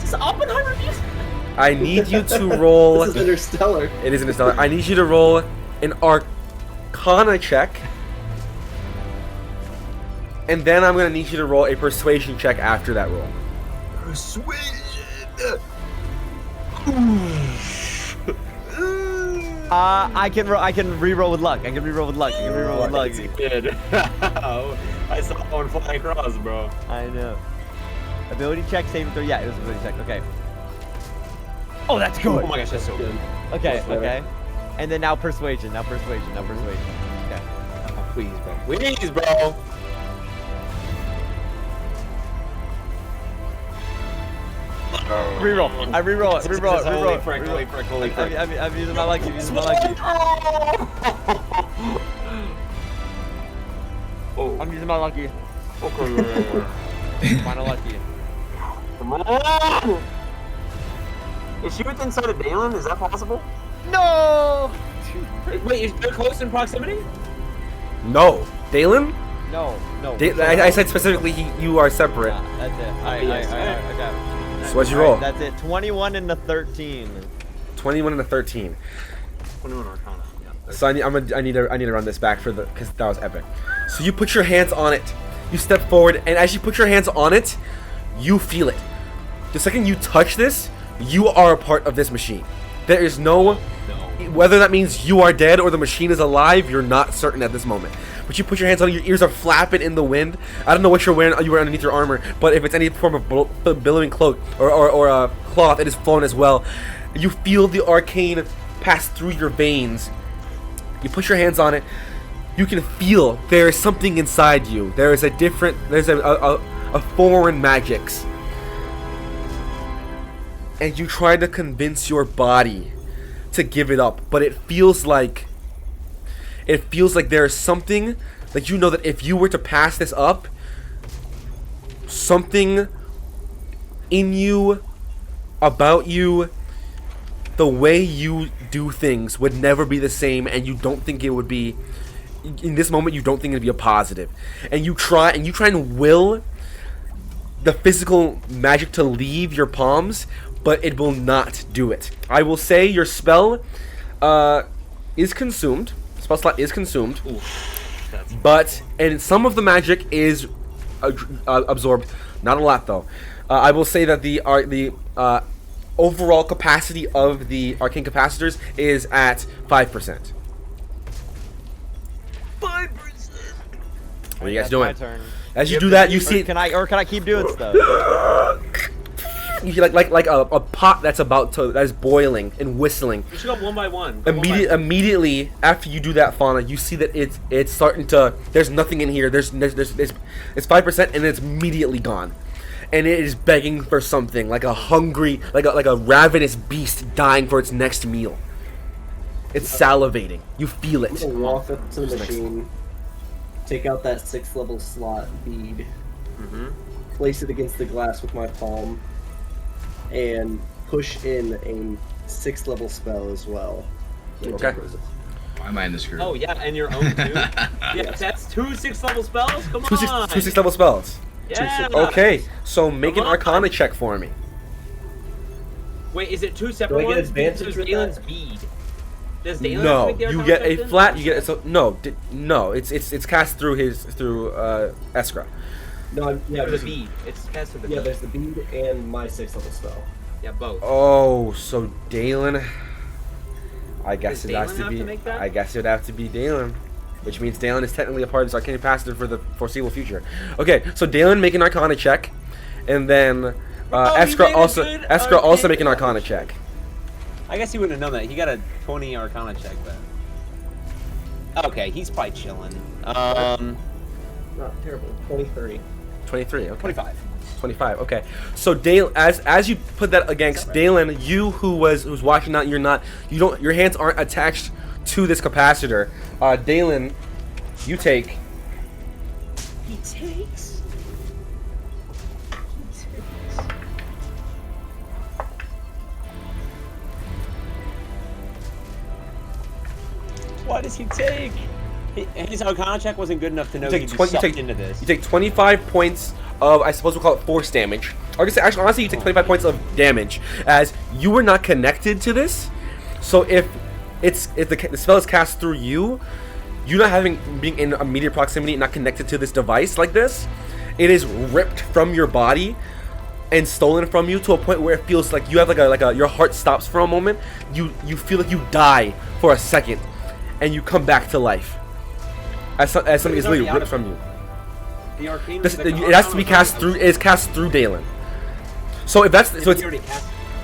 S6: It's Oppenheimer music.
S3: I need you to roll.
S2: This is Interstellar.
S3: It is Interstellar. I need you to roll an Arcana check, and then I'm gonna need you to roll a Persuasion check after that roll.
S4: Persuasion.
S7: I can re-roll with luck. I can re-roll with luck.
S6: Good. I saw one flying across, bro.
S7: I know. Ability check, saving throw. Yeah, it was ability check. Okay. Oh, that's good.
S6: Oh my gosh, that's so good.
S7: Okay, okay. And then now persuasion. Okay.
S6: Oh, please, bro. Please, bro.
S7: Reroll. I reroll it. Reroll it.
S6: Holy frick, holy frick, holy frick.
S7: I'm using my lucky.
S6: Oh.
S7: I'm using my lucky.
S6: Okay.
S7: Final lucky.
S6: Come on! Is she within sight of Dalen? Is that possible?
S7: No!
S6: Wait, they're close in proximity?
S3: No, Dalen.
S7: No.
S3: I said specifically you are separate.
S7: Nah, that's it. Alright, okay.
S3: So what'd you roll?
S7: That's it. 21 and a 13.
S3: 21 and a 13.
S6: 21 Arcana. Yeah.
S3: So I need to run this back because that was epic. So you put your hands on it. You step forward, and as you put your hands on it, you feel it. The second you touch this, you are a part of this machine. There is no, whether that means you are dead or the machine is alive, you're not certain at this moment. But you put your hands on it, your ears are flapping in the wind. I don't know what you're wearing underneath your armor, but if it's any form of billowing cloak or a cloth, it is flown as well. You feel the arcane pass through your veins. You put your hands on it. You can feel there is something inside you. There's a foreign magics. And you try to convince your body to give it up, but it feels like there is something, like you know that if you were to pass this up, something in you, about you, the way you do things would never be the same, and you don't think it would be, in this moment you don't think it would be a positive. And you try and will the physical magic to leave your palms, but it will not do it. I will say your spell is consumed. Spell slot is consumed. And some of the magic is absorbed. Not a lot though. I will say that the overall capacity of the arcane capacitors is at 5%.
S6: 5%.
S3: What are you guys doing?
S7: My turn.
S3: As you do that, you see.
S7: Can I keep doing stuff?
S3: You feel like a pot that is boiling and whistling.
S6: You should go one by one.
S3: Immediately after you do that, Fauna, you see that it's starting to. There's nothing in here. It's 5% and it's immediately gone, and it is begging for something like a hungry, like a ravenous beast dying for its next meal. It's salivating. You feel it.
S2: I'm gonna walk up to the machine, take out that 6th level slot bead, place it against the glass with my palm, and push in a 6th level spell as well.
S3: Okay.
S4: Why am I in this group?
S6: Oh yeah, and your own too. Yeah, that's 2 6th level spells. Come
S3: Two
S6: on.
S3: 6th level spells.
S6: Yeah.
S3: Okay, so make an
S6: Come on.
S3: Arcana check for me.
S6: Wait, is it 2
S2: Do
S6: separate
S2: I get
S6: ones?
S2: advantage
S6: There's
S2: with
S6: Dalen's
S2: that?
S6: bead. Does Dalen
S3: No,
S6: make the
S3: you
S6: Arcana
S3: get
S6: check
S3: a
S6: then?
S3: flat. You get so no. It's cast through Eskra.
S2: No, yeah,
S6: There's a bead. It's cast with the
S2: yeah,
S6: bead.
S2: there's the bead and my 6th level spell.
S6: Yeah, both.
S3: Oh, so Dalen. I guess
S6: Does
S3: it has
S6: Dalen
S3: to
S6: have
S3: be.
S6: to make that?
S3: I guess it would have to be Dalen, which means Dalen is technically a part of this arcane passive for the foreseeable future. Okay, so Dalen make an Arcana check, and then
S6: Oh, he
S3: Eskra
S6: made a
S3: also
S6: good
S3: also
S6: Arcana
S3: make an Arcana check.
S6: I guess he wouldn't have known that. He got a 20 Arcana check then. Okay, he's probably chilling.
S2: Not terrible. 23.
S3: 23. Okay.
S6: 25.
S3: 25. Okay. So Dale, as you put that against Dalen, you who's watching that, your hands aren't attached to this capacitor. Dalen, you take.
S6: He takes. What does he take? His Arcana check wasn't good enough to know
S3: You
S6: he'd
S3: take
S6: be
S3: 20.
S6: sucked into this.
S3: You take 25 points of, I suppose we'll call it force damage. Or actually, honestly, you take 25 points of damage as you were not connected to this. So if the spell is cast through you, you not being in immediate proximity, not connected to this device like this, it is ripped from your body and stolen from you to a point where it feels like you have your heart stops for a moment. You feel like you die for a second, and you come back to life as something is literally ripped from you.
S6: The arcane.
S3: It has to be cast through. It is cast through Dalen. So if that's so, it's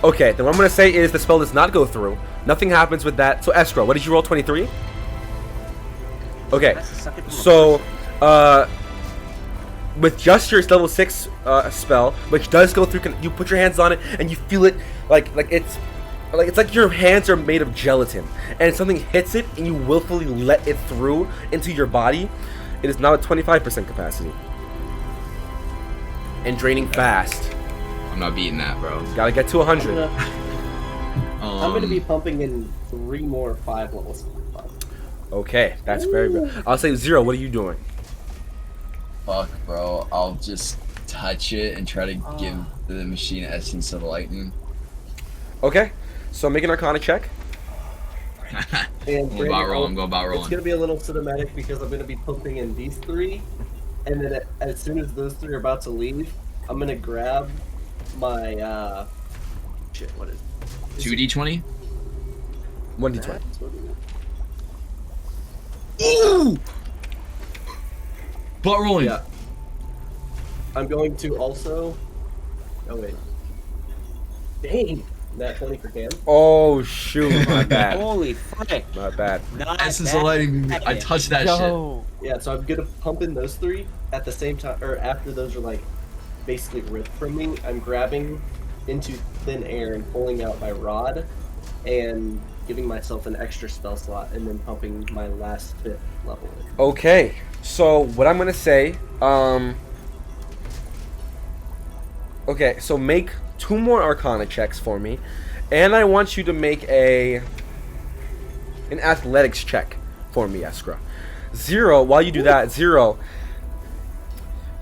S3: okay. Then what I'm gonna say is the spell does not go through. Nothing happens with that. So Eskra, what did you roll? 23. Okay. So with just your level 6 spell, which does go through, you put your hands on it and you feel it like it's like your hands are made of gelatin, and something hits it and you willfully let it through into your body. It is now at 25% capacity and draining fast.
S4: I'm not beating that, bro.
S3: Gotta get to 100.
S2: I'm gonna be pumping in 3 more 5 levels.
S3: Okay, that's very good. I'll say 0. What are you doing?
S4: Fuck, bro. I'll just touch it and try to give the machine essence of lightning.
S3: Okay, so make an Arcana check.
S2: And
S4: I'm going about rolling.
S2: It's gonna be a little cinematic because I'm gonna be pumping in these 3, and then as soon as those 3 are about to leave, I'm gonna grab my shit. What is it?
S4: 2d20?
S3: 1d20.
S4: Ooh! Butt rolling.
S2: Yeah. I'm going to also. Oh wait. Dang. That 20 for Cam.
S3: Oh shoot, my bad.
S6: Holy frick!
S3: My bad.
S6: Not
S4: Essence of
S6: bad.
S4: lightning. I touched that shit.
S6: Yo.
S2: Yeah, so I'm gonna pump in those 3 at the same time, or after those are like basically ripped from me. I'm grabbing into thin air and pulling out my rod, and giving myself an extra spell slot, and then pumping my last 5th level in.
S3: Okay, so what I'm gonna say, okay, so make 2 more Arcana checks for me, and I want you to make an athletics check for me, Eskra. 0. While you do that, 0.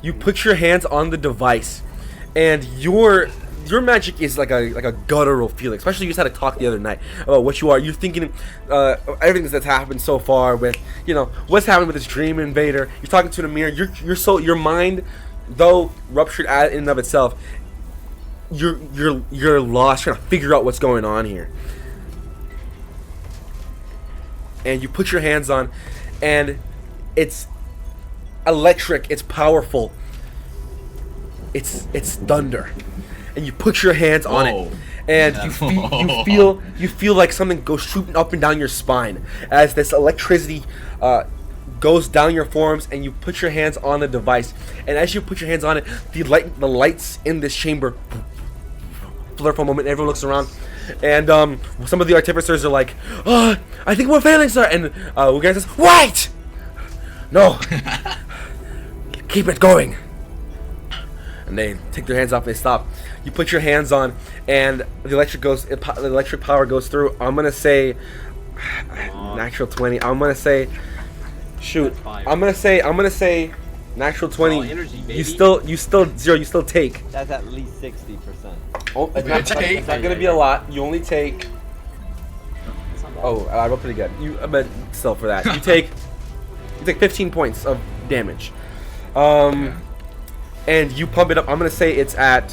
S3: You put your hands on the device, and your magic is like a guttural feeling. Especially you just had to talk the other night about what you are. You're thinking everything that's happened so far with what's happened with this dream invader. You're talking to the mirror. Your mind, though ruptured in and of itself, you're lost trying to figure out what's going on here. And you put your hands on, and it's electric. It's powerful. It's thunder. And you put your hands on it, and you feel like something goes shooting up and down your spine as this electricity goes down your forearms, and you put your hands on the device. And as you put your hands on it, the lights in this chamber flare for a moment. Everyone looks around, and some of the artificers are like, "Oh, I think we're failing, sir." And Ugain says, "Wait, no, keep it going." and they take their hands off. And they stop. You put your hands on, and the electric power goes through. I'm gonna say natural 20. I'm gonna say, shoot. I'm gonna say natural 20.
S6: Oh, energy, baby.
S3: You still zero. You still take.
S7: That's at least 60%.
S3: Oh, it's not gonna be a lot. You only take. Oh, I rolled pretty good. But still, for that, you take 15 points of damage. And you pump it up. I'm gonna say it's at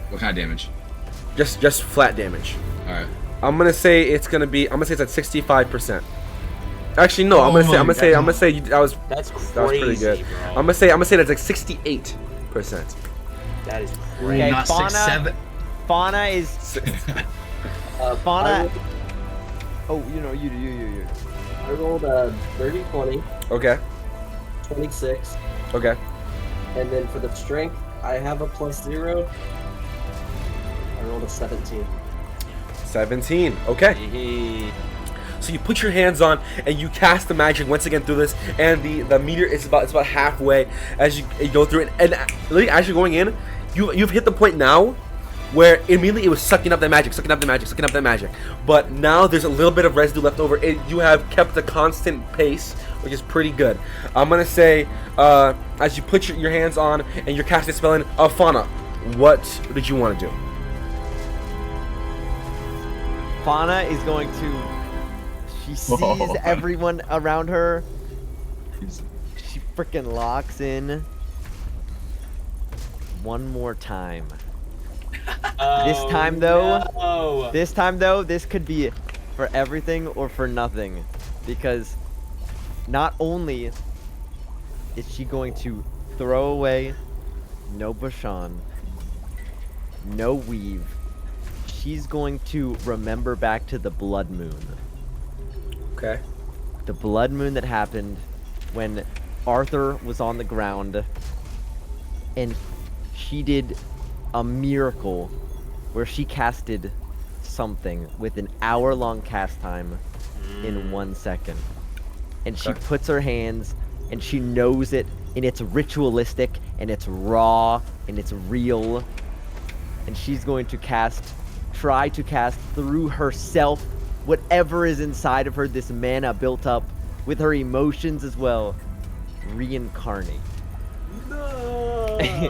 S4: What kind of damage?
S3: just flat damage.
S4: All right.
S3: I'm gonna say it's at 65%. Actually, no. I'm gonna say
S6: That's
S3: pretty
S6: crazy,
S3: good.
S6: bro.
S3: I'm gonna say that's like 68%.
S6: That is
S4: Ooh,
S6: crazy.
S4: not
S7: Fauna-
S4: 6'7".
S7: Fauna is Fauna.
S2: I
S7: Oh, you.
S2: rolled a 30, 20,
S3: Okay.
S2: 26,
S3: Okay.
S2: and then for the strength, I have a +0. I rolled a 17.
S3: 17. Okay.
S6: Hey.
S3: So you put your hands on and you cast the magic once again through this, and the meter is about halfway as you go through it, and literally as you're going in, you've hit the point now where immediately it was sucking up that magic. But now there's a little bit of residue left over. You have kept a constant pace, which is pretty good. I'm gonna say as you put your hands on and you're casting a spell in, Fauna, what did you want to do?
S7: Fauna is going to. She sees everyone around her. She freaking locks in. One more time. This time though, this could be for everything or for nothing, because not only is she going to throw away no Bashan, no weave, she's going to remember back to the blood moon.
S3: Okay.
S7: The blood moon that happened when Arthur was on the ground, and she did a miracle where she casted something with an hour-long cast time in 1 second. And she puts her hands, and she knows it, and it's ritualistic, and it's raw, and it's real. And she's going to try to cast through herself whatever is inside of her, this mana built up with her emotions as well. Reincarnate.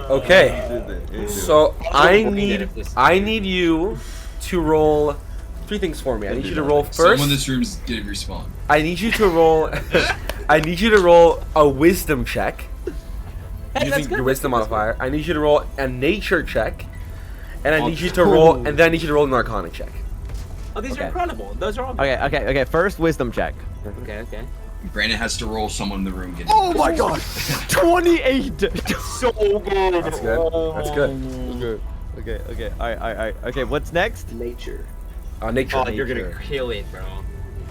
S3: Okay. So I need you to roll 3 things for me. I need you to roll first.
S4: Someone in this room's getting respawn.
S3: I need you to roll. I need you to roll a wisdom check using your wisdom modifier. I need you to roll a nature check, and I need you to roll, and then I need you to roll an arcana check.
S6: Oh, these
S7: Okay.
S6: are incredible. Those are all.
S7: Okay. First, wisdom check.
S6: Okay.
S4: Brandon has to roll someone in the room getting.
S7: Oh my god! 28!
S6: So good.
S3: That's good. That's good.
S7: Okay. Alright. Okay, what's next?
S2: Nature.
S3: Nature.
S6: Oh, you're gonna kill it, bro.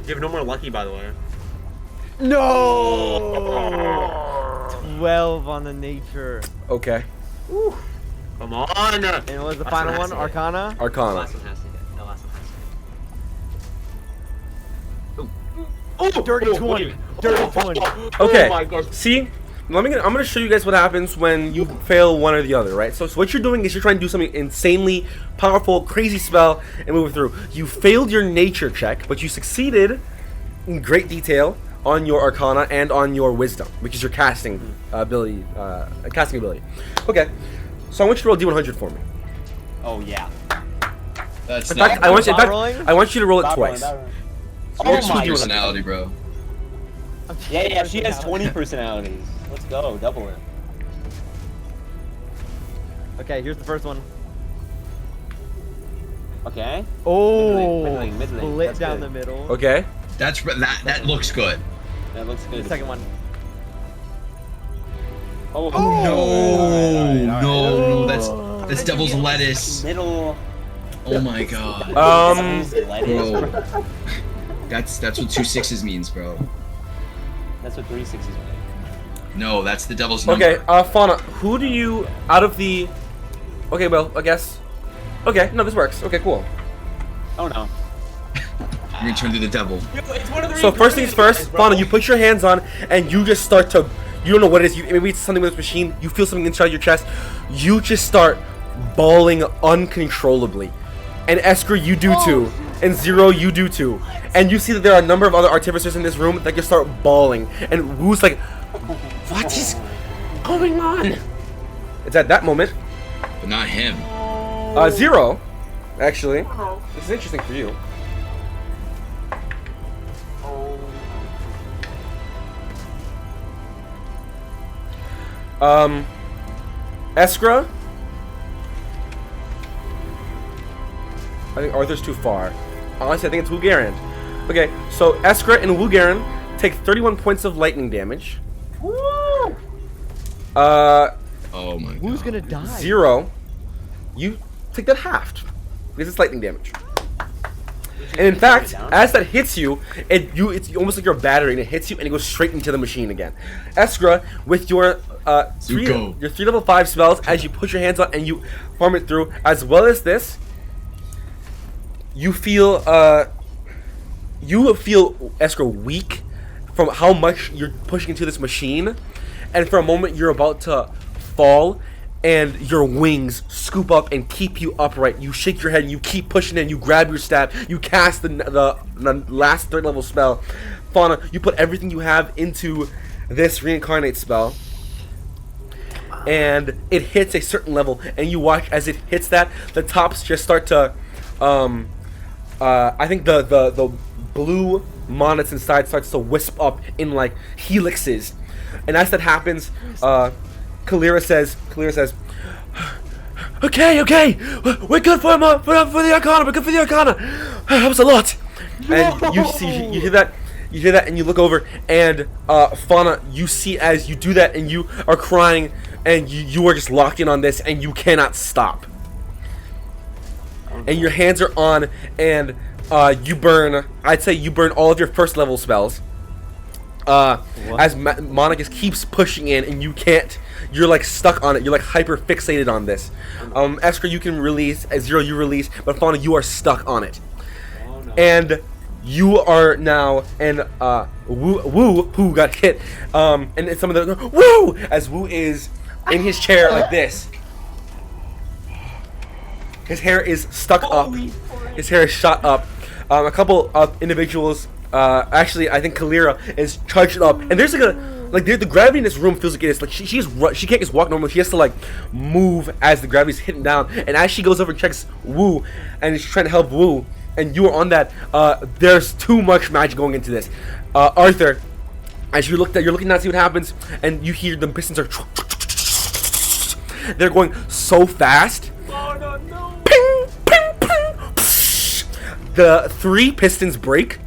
S6: You have no more lucky, by the way.
S7: No! 12 on the nature.
S3: Okay.
S6: Come on.
S7: And what was the final one? Arcana?
S6: The
S3: Arcana.
S6: last one has to get. The last one has to get.
S7: Oh, dirty 20. Dirty 20.
S3: Okay.
S6: Oh my gosh.
S3: See, I'm gonna show you guys what happens when you fail one or the other, right? So what you're doing is you're trying to do something insanely powerful, crazy spell, and move it through. You failed your nature check, but you succeeded in great detail on your arcana and on your wisdom, which is your casting ability. Okay. So I want you to roll D100 for me.
S6: Oh yeah.
S4: That's
S3: In
S4: not
S3: fact, I want you to roll it
S6: Stop
S3: twice.
S6: rolling.
S4: your
S6: Oh my
S4: personality, bro.
S6: Yeah. She has 20 personalities. Let's go. Double it.
S7: Okay, here's the first one.
S6: Okay.
S7: Oh,
S6: Middling.
S7: split
S6: That's
S7: down
S6: good.
S7: the middle.
S3: Okay.
S4: That looks good.
S6: That looks good.
S7: The second one.
S6: Oh,
S4: No, that's devil's lettuce.
S6: Middle.
S4: Oh my god.
S6: Lettuce.
S4: Bro. That's what 2 6s means, bro.
S6: That's what 3 6s mean.
S4: No, that's the devil's number.
S3: Okay. Fauna, who do you out of the? Okay, well, I guess. Okay, no, this works. Okay, cool.
S6: Oh no.
S4: You're gonna turn to the devil.
S6: It's one of the
S3: So first things first, Fauna, you put your hands on and you just start to You don't know what it is. Maybe it's something with this machine. You feel something inside your chest. You just start bawling uncontrollably. And Esker, you do too. And Zero, you do too. And you see that there are a number of other artificers in this room that just start bawling. And Wu's like, what is going on? It's at that moment.
S4: But not him.
S3: Zero, actually. This is interesting for you. Eskra. I think Arthur's too far. Honestly, I think it's Wugarand. Okay, so Eskra and Wugarand take 31 points of lightning damage.
S7: Woo!
S4: Oh my god.
S7: Who's gonna die?
S3: Zero, you take that halved because it's lightning damage. And in fact, as that hits you, it's almost like you're a battery, and it hits you, and it goes straight into the machine again. Eskra, with your
S4: Zuko.
S3: your 3 level 5 spells, as you put your hands on and you farm it through, as well as this, you feel Eskra weak from how much you're pushing into this machine, and for a moment you're about to fall. And your wings scoop up and keep you upright. You shake your head and you keep pushing in. You grab your staff. You cast the last 3rd level spell. Fauna, you put everything you have into this reincarnate spell. And it hits a certain level. And you watch as it hits that, the tops just start to... I think the blue mana that's inside starts to wisp up in like helixes. And as that happens... Kalira says, okay, we're good for the Arcana, we're good for the Arcana. That helps a lot. And you hear that, and you look over, and Fauna, you see as you do that, and you are crying, and you are just locked in on this, and you cannot stop. And your hands are on, and I'd say you burn all of your 1st level spells. As Mana just keeps pushing in, and you can't. You're like stuck on it. You're like hyper fixated on this. Esker, you can release. Zero, you release. But Fauna, you are stuck on it.
S6: Oh, no.
S3: And you are now. And Wu, who got hit. And some of the Wu, as Wu is in his chair like this. His hair is stuck up. His hair is shot up. A couple of individuals. Actually, I think Kalira is charged up, and there's the gravity in this room feels like it is like she can't just walk normally. She has to like move as the gravity's hitting down, and as she goes over and checks Wu, and she's trying to help Wu, and you are on that. There's too much magic going into this. Arthur, as you're looking down to see what happens, and you hear the pistons are they're going so fast.
S6: Oh no!
S3: Ping, ping, ping. The 3 pistons break.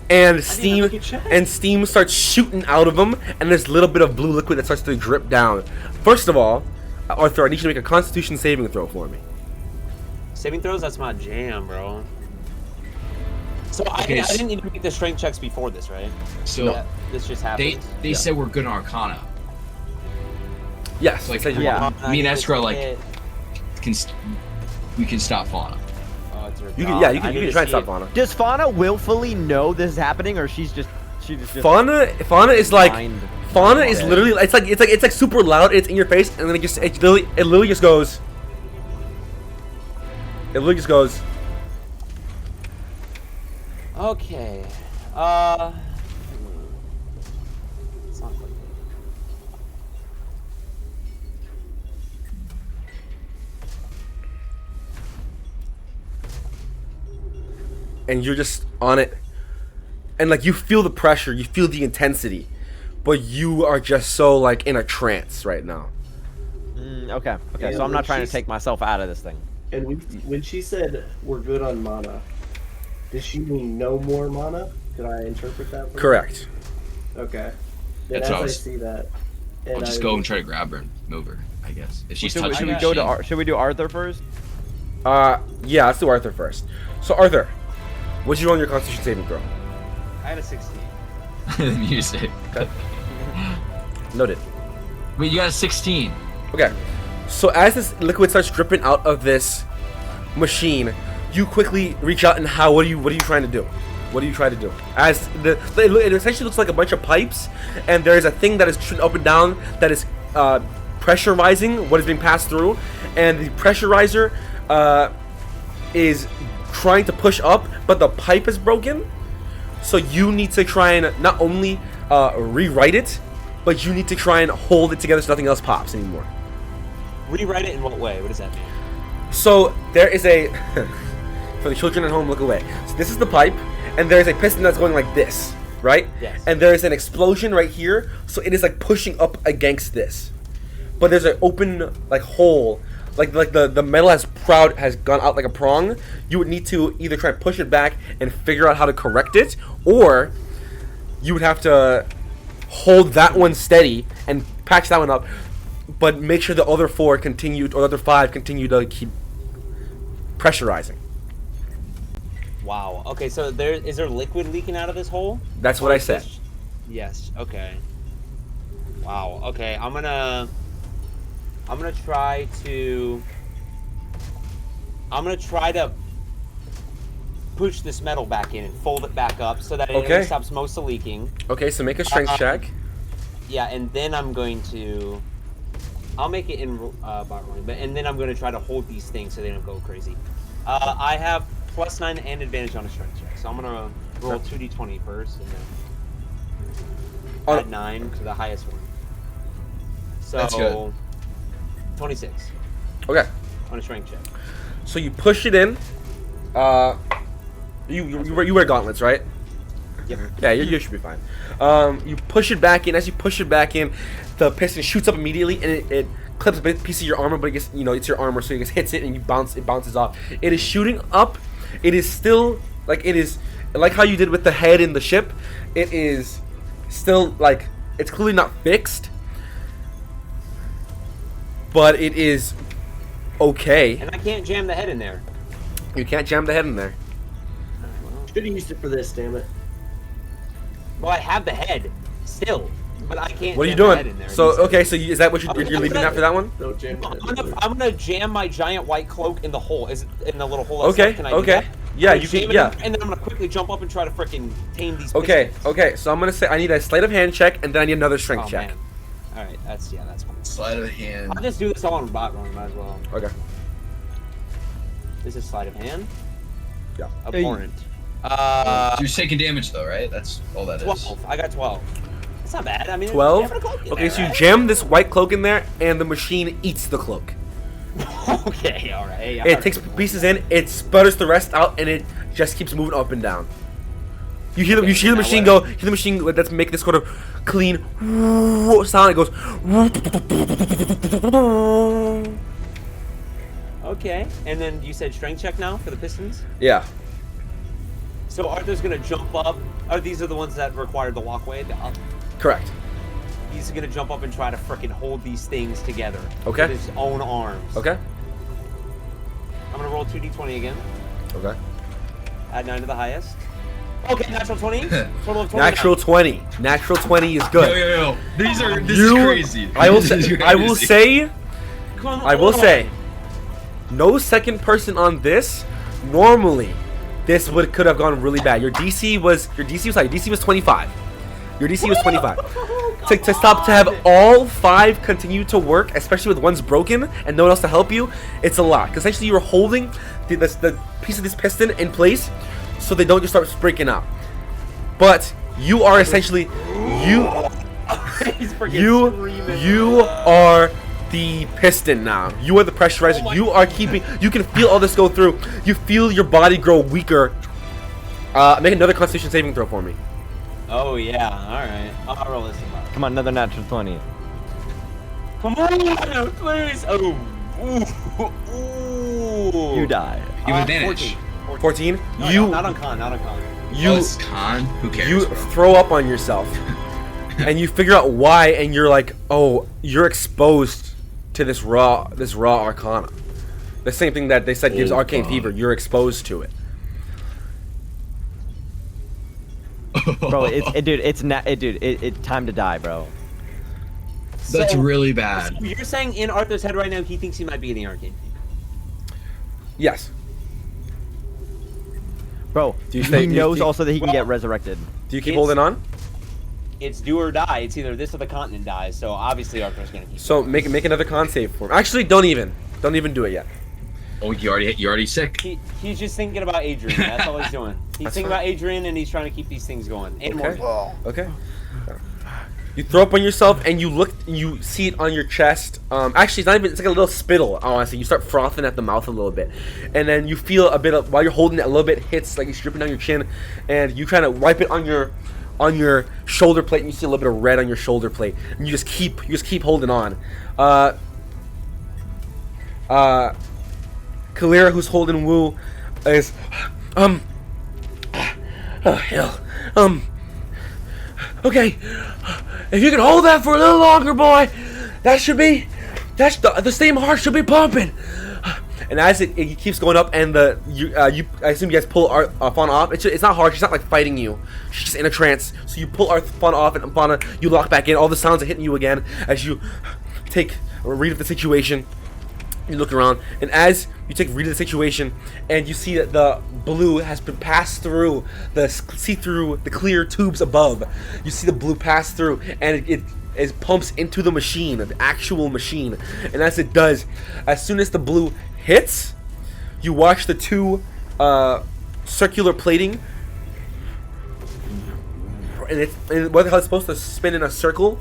S3: And steam starts shooting out of them, and there's a little bit of blue liquid that starts to drip down. First of all, Arthur, I need you to make a Constitution saving throw for me.
S6: Saving throws, that's my jam, bro. So
S4: Okay,
S6: I didn't need to make the strength checks before this, right?
S4: So
S6: Yeah, this just happened.
S4: they said we're good on Arcana.
S3: Yes.
S4: Like,
S3: so
S7: yeah.
S4: me and Eskra like we can stop Fauna.
S3: you can try and stop Fauna.
S7: Does Fauna willfully know this is happening, or she's just
S3: Fauna is like
S7: blind?
S3: Fauna is literally it's like super loud. It's in your face, and then it literally just goes. It literally just goes.
S6: Okay. It's not good.
S3: And you're just on it, and like you feel the pressure, you feel the intensity, but you are just so like in a trance right now.
S7: Okay.
S2: Yeah,
S7: So I'm not
S2: when
S7: trying to
S2: she's-
S7: take myself out of this thing.
S2: And when she said we're good on mana, does she mean no more mana? Did I interpret that?
S3: Correct.
S2: Okay. Then
S4: That's
S2: as
S4: what I
S2: I
S4: was-
S2: see that,
S4: I'll
S2: and
S4: just go and try to grab her and move her, I guess. If she's
S7: Should
S4: touching
S7: we
S4: the
S7: go to
S4: machine.
S7: should we do Arthur first?
S3: Yeah, let's do Arthur first. So Arthur, what'd you roll on your Constitution saving throw?
S6: I had a 16.
S4: The music.
S3: Noted.
S4: Wait, you got a 16.
S3: Okay. So as this liquid starts dripping out of this machine, you quickly reach out and what are you trying to do? What do you try to do? As it essentially looks like a bunch of pipes, and there is a thing that is shooting up and down that is pressurizing what is being passed through, and the pressurizer is trying to push up, but the pipe is broken. So you need to try and not only rewrite it, but you need to try and hold it together so nothing else pops anymore.
S6: Rewrite it in what way? What does that mean?
S3: So there is a for the children at home, look away. So this is the pipe, and there's a piston that's going like this, right?
S6: Yes.
S3: And there is an explosion right here, so it is like pushing up against this. But there's an open like hole, like the metal has gone out like a prong. You would need to either try and push it back and figure out how to correct it, or you would have to hold that one steady and patch that one up, but make sure the other four continue, or the other five continue to keep pressurizing.
S6: Wow. Okay, so is there liquid leaking out of this hole?
S3: That's what I said.
S6: Yes. Okay. Wow. Okay, I'm gonna try to push this metal back in and fold it back up so that it
S3: Okay.
S6: stops most of the leaking.
S3: Okay, so make a strength check.
S6: Yeah, and then I'll make it in bot rolling, and then I'm going to try to hold these things so they don't go crazy. I have +9 and advantage on a strength check, so I'm going to roll 2d20 first, and then add 9 to the highest one. So,
S4: That's good.
S6: 26
S3: Okay,
S6: on a strength check.
S3: so you push it in. You wear gauntlets, right?
S6: Yep.
S3: Yeah, you should be fine. You push it back in. As you push it back in, the piston shoots up immediately, and it clips a piece of your armor, but it gets, it's your armor, so it just hits it, and it bounces off. It is shooting up. It is still like how you did with the head in the ship. It is still it's clearly not fixed, but it is okay.
S6: And I can't jam the head in there.
S3: You can't jam the head in there.
S2: Should have used it for this, damn it.
S6: Well, I have the head still, but I can't.
S3: What are you
S6: jam the head
S3: doing?
S6: in there.
S3: So okay, so is that what you're leaving after that one?
S2: Don't jam it.
S6: I'm gonna jam my giant white cloak in the hole. Is it in the little hole? That's
S3: Okay,
S6: left? Can I do
S3: okay.
S6: that?
S3: Yeah,
S6: I'm gonna
S3: you
S6: jam
S3: can.
S6: it
S3: Yeah.
S6: in, and then I'm gonna quickly jump up and try to freaking tame these.
S3: Okay,
S6: pistons.
S3: okay. So I'm gonna say I need a sleight of hand check, and then I need another strength
S6: Oh,
S3: check.
S6: man. All right, that's fine.
S4: Sleight of hand.
S6: I'll just do this all on bot rolling, might as well.
S3: Okay.
S6: This is sleight of hand.
S3: Yeah.
S6: Abhorrent.
S4: You're taking damage though, right? That's all that is.
S6: 12. I got 12. That's not bad. I mean,
S3: 12.
S6: jamming a cloak in
S3: Okay,
S6: there,
S3: so you
S6: right?
S3: jam this white cloak in there, and the machine eats the cloak.
S6: Okay, all right.
S3: It takes pieces in, it sputters the rest out, and it just keeps moving up and down. You hear the
S6: now
S3: machine
S6: what?
S3: go. Hear the machine that's make this sort of clean sound. It goes.
S6: Okay, and then you said strength check now for the pistons.
S3: Yeah.
S6: So Arthur's gonna jump up. These are the ones that require the walkway.
S3: Correct.
S6: He's gonna jump up and try to frickin' hold these things together.
S3: Okay.
S6: With his own arms.
S3: Okay.
S6: I'm gonna roll 2d20 again.
S3: Okay.
S6: Add 9 to the highest. Okay, natural 20. Total of 20.
S3: Natural 20. Natural 20 is good.
S4: Yo. This is crazy.
S3: I will
S4: This
S3: say.
S4: is
S3: I will
S4: crazy.
S3: say.
S6: Come
S3: I will
S6: on.
S3: say. No second person on this. Normally, this could have gone really bad. Your DC was high. Your DC was 25. Your DC was 25. To have all 5 continue to work, especially with one's broken and no one else to help you, it's a lot. Because essentially you were holding the piece of this piston in place so they don't just start breaking out. But you are essentially
S6: He's freaking screaming.
S3: you are the piston now. You are the pressurizer.
S6: Oh my
S3: You are keeping. You can feel all this go through. You feel your body grow weaker. Make another Constitution saving throw for me.
S6: Oh yeah, alright. I'll roll this one.
S7: Come on, another natural 20.
S6: Come on, please! Oh! Ooh!
S7: You die.
S4: You have advantage.
S3: 14.
S6: No,
S3: you
S6: not on con, not on con.
S3: you
S4: Oh, it's con. Who cares?
S3: you
S4: bro?
S3: throw up on yourself, and you figure out why, and you're like, oh, you're exposed to this raw arcana. The same thing that they said gives
S4: Oh,
S3: arcane
S4: God.
S3: fever. You're exposed to it.
S7: Bro, it's time to die, bro.
S4: That's
S6: So-
S4: really bad.
S6: So you're saying in Arthur's head right now he thinks he might be getting arcane fever.
S3: Yes.
S7: Bro,
S3: Do you
S7: he
S3: stay- do you-
S7: knows
S3: do you-
S7: also that he can
S6: Well,
S7: get resurrected.
S3: Do you keep
S6: It's-
S3: holding on?
S6: It's do or die. It's either this or the continent dies. So obviously Arthur's gonna keep.
S3: So make another con save for him. Actually, don't even do it yet.
S4: Oh, you're already sick.
S6: He's just thinking about Adrian. That's all he's doing. He's
S3: That's
S6: thinking
S3: fine.
S6: about Adrian, and he's trying to keep these things going. And
S3: Okay.
S6: more.
S3: Okay. You throw up on yourself, and you see it on your chest. Actually, it's not even. It's like a little spittle. Honestly, you start frothing at the mouth a little bit, and then you feel a bit of while you're holding it, a little bit hits like it's dripping down your chin, and you try to wipe it on your shoulder plate, and you see a little bit of red on your shoulder plate, and you just keep holding on. Kalira, who's holding Wu, is oh hell, okay. If you can hold that for a little longer, boy, that's the same heart should be pumping. And as it keeps going up, and I assume you guys pull Fauna off. It's not hard. She's not like fighting you. She's just in a trance. So you pull Fauna off, and Fauna, you lock back in. All the sounds are hitting you again as you take a read of the situation. You look around, and as you take read of the situation, and you see that the blue has been passed through the clear tubes above. You see the blue pass through, and it pumps into the machine, the actual machine. And as it does, as soon as the blue hits, you watch the two circular plating, and what the hell it's supposed to spin in a circle.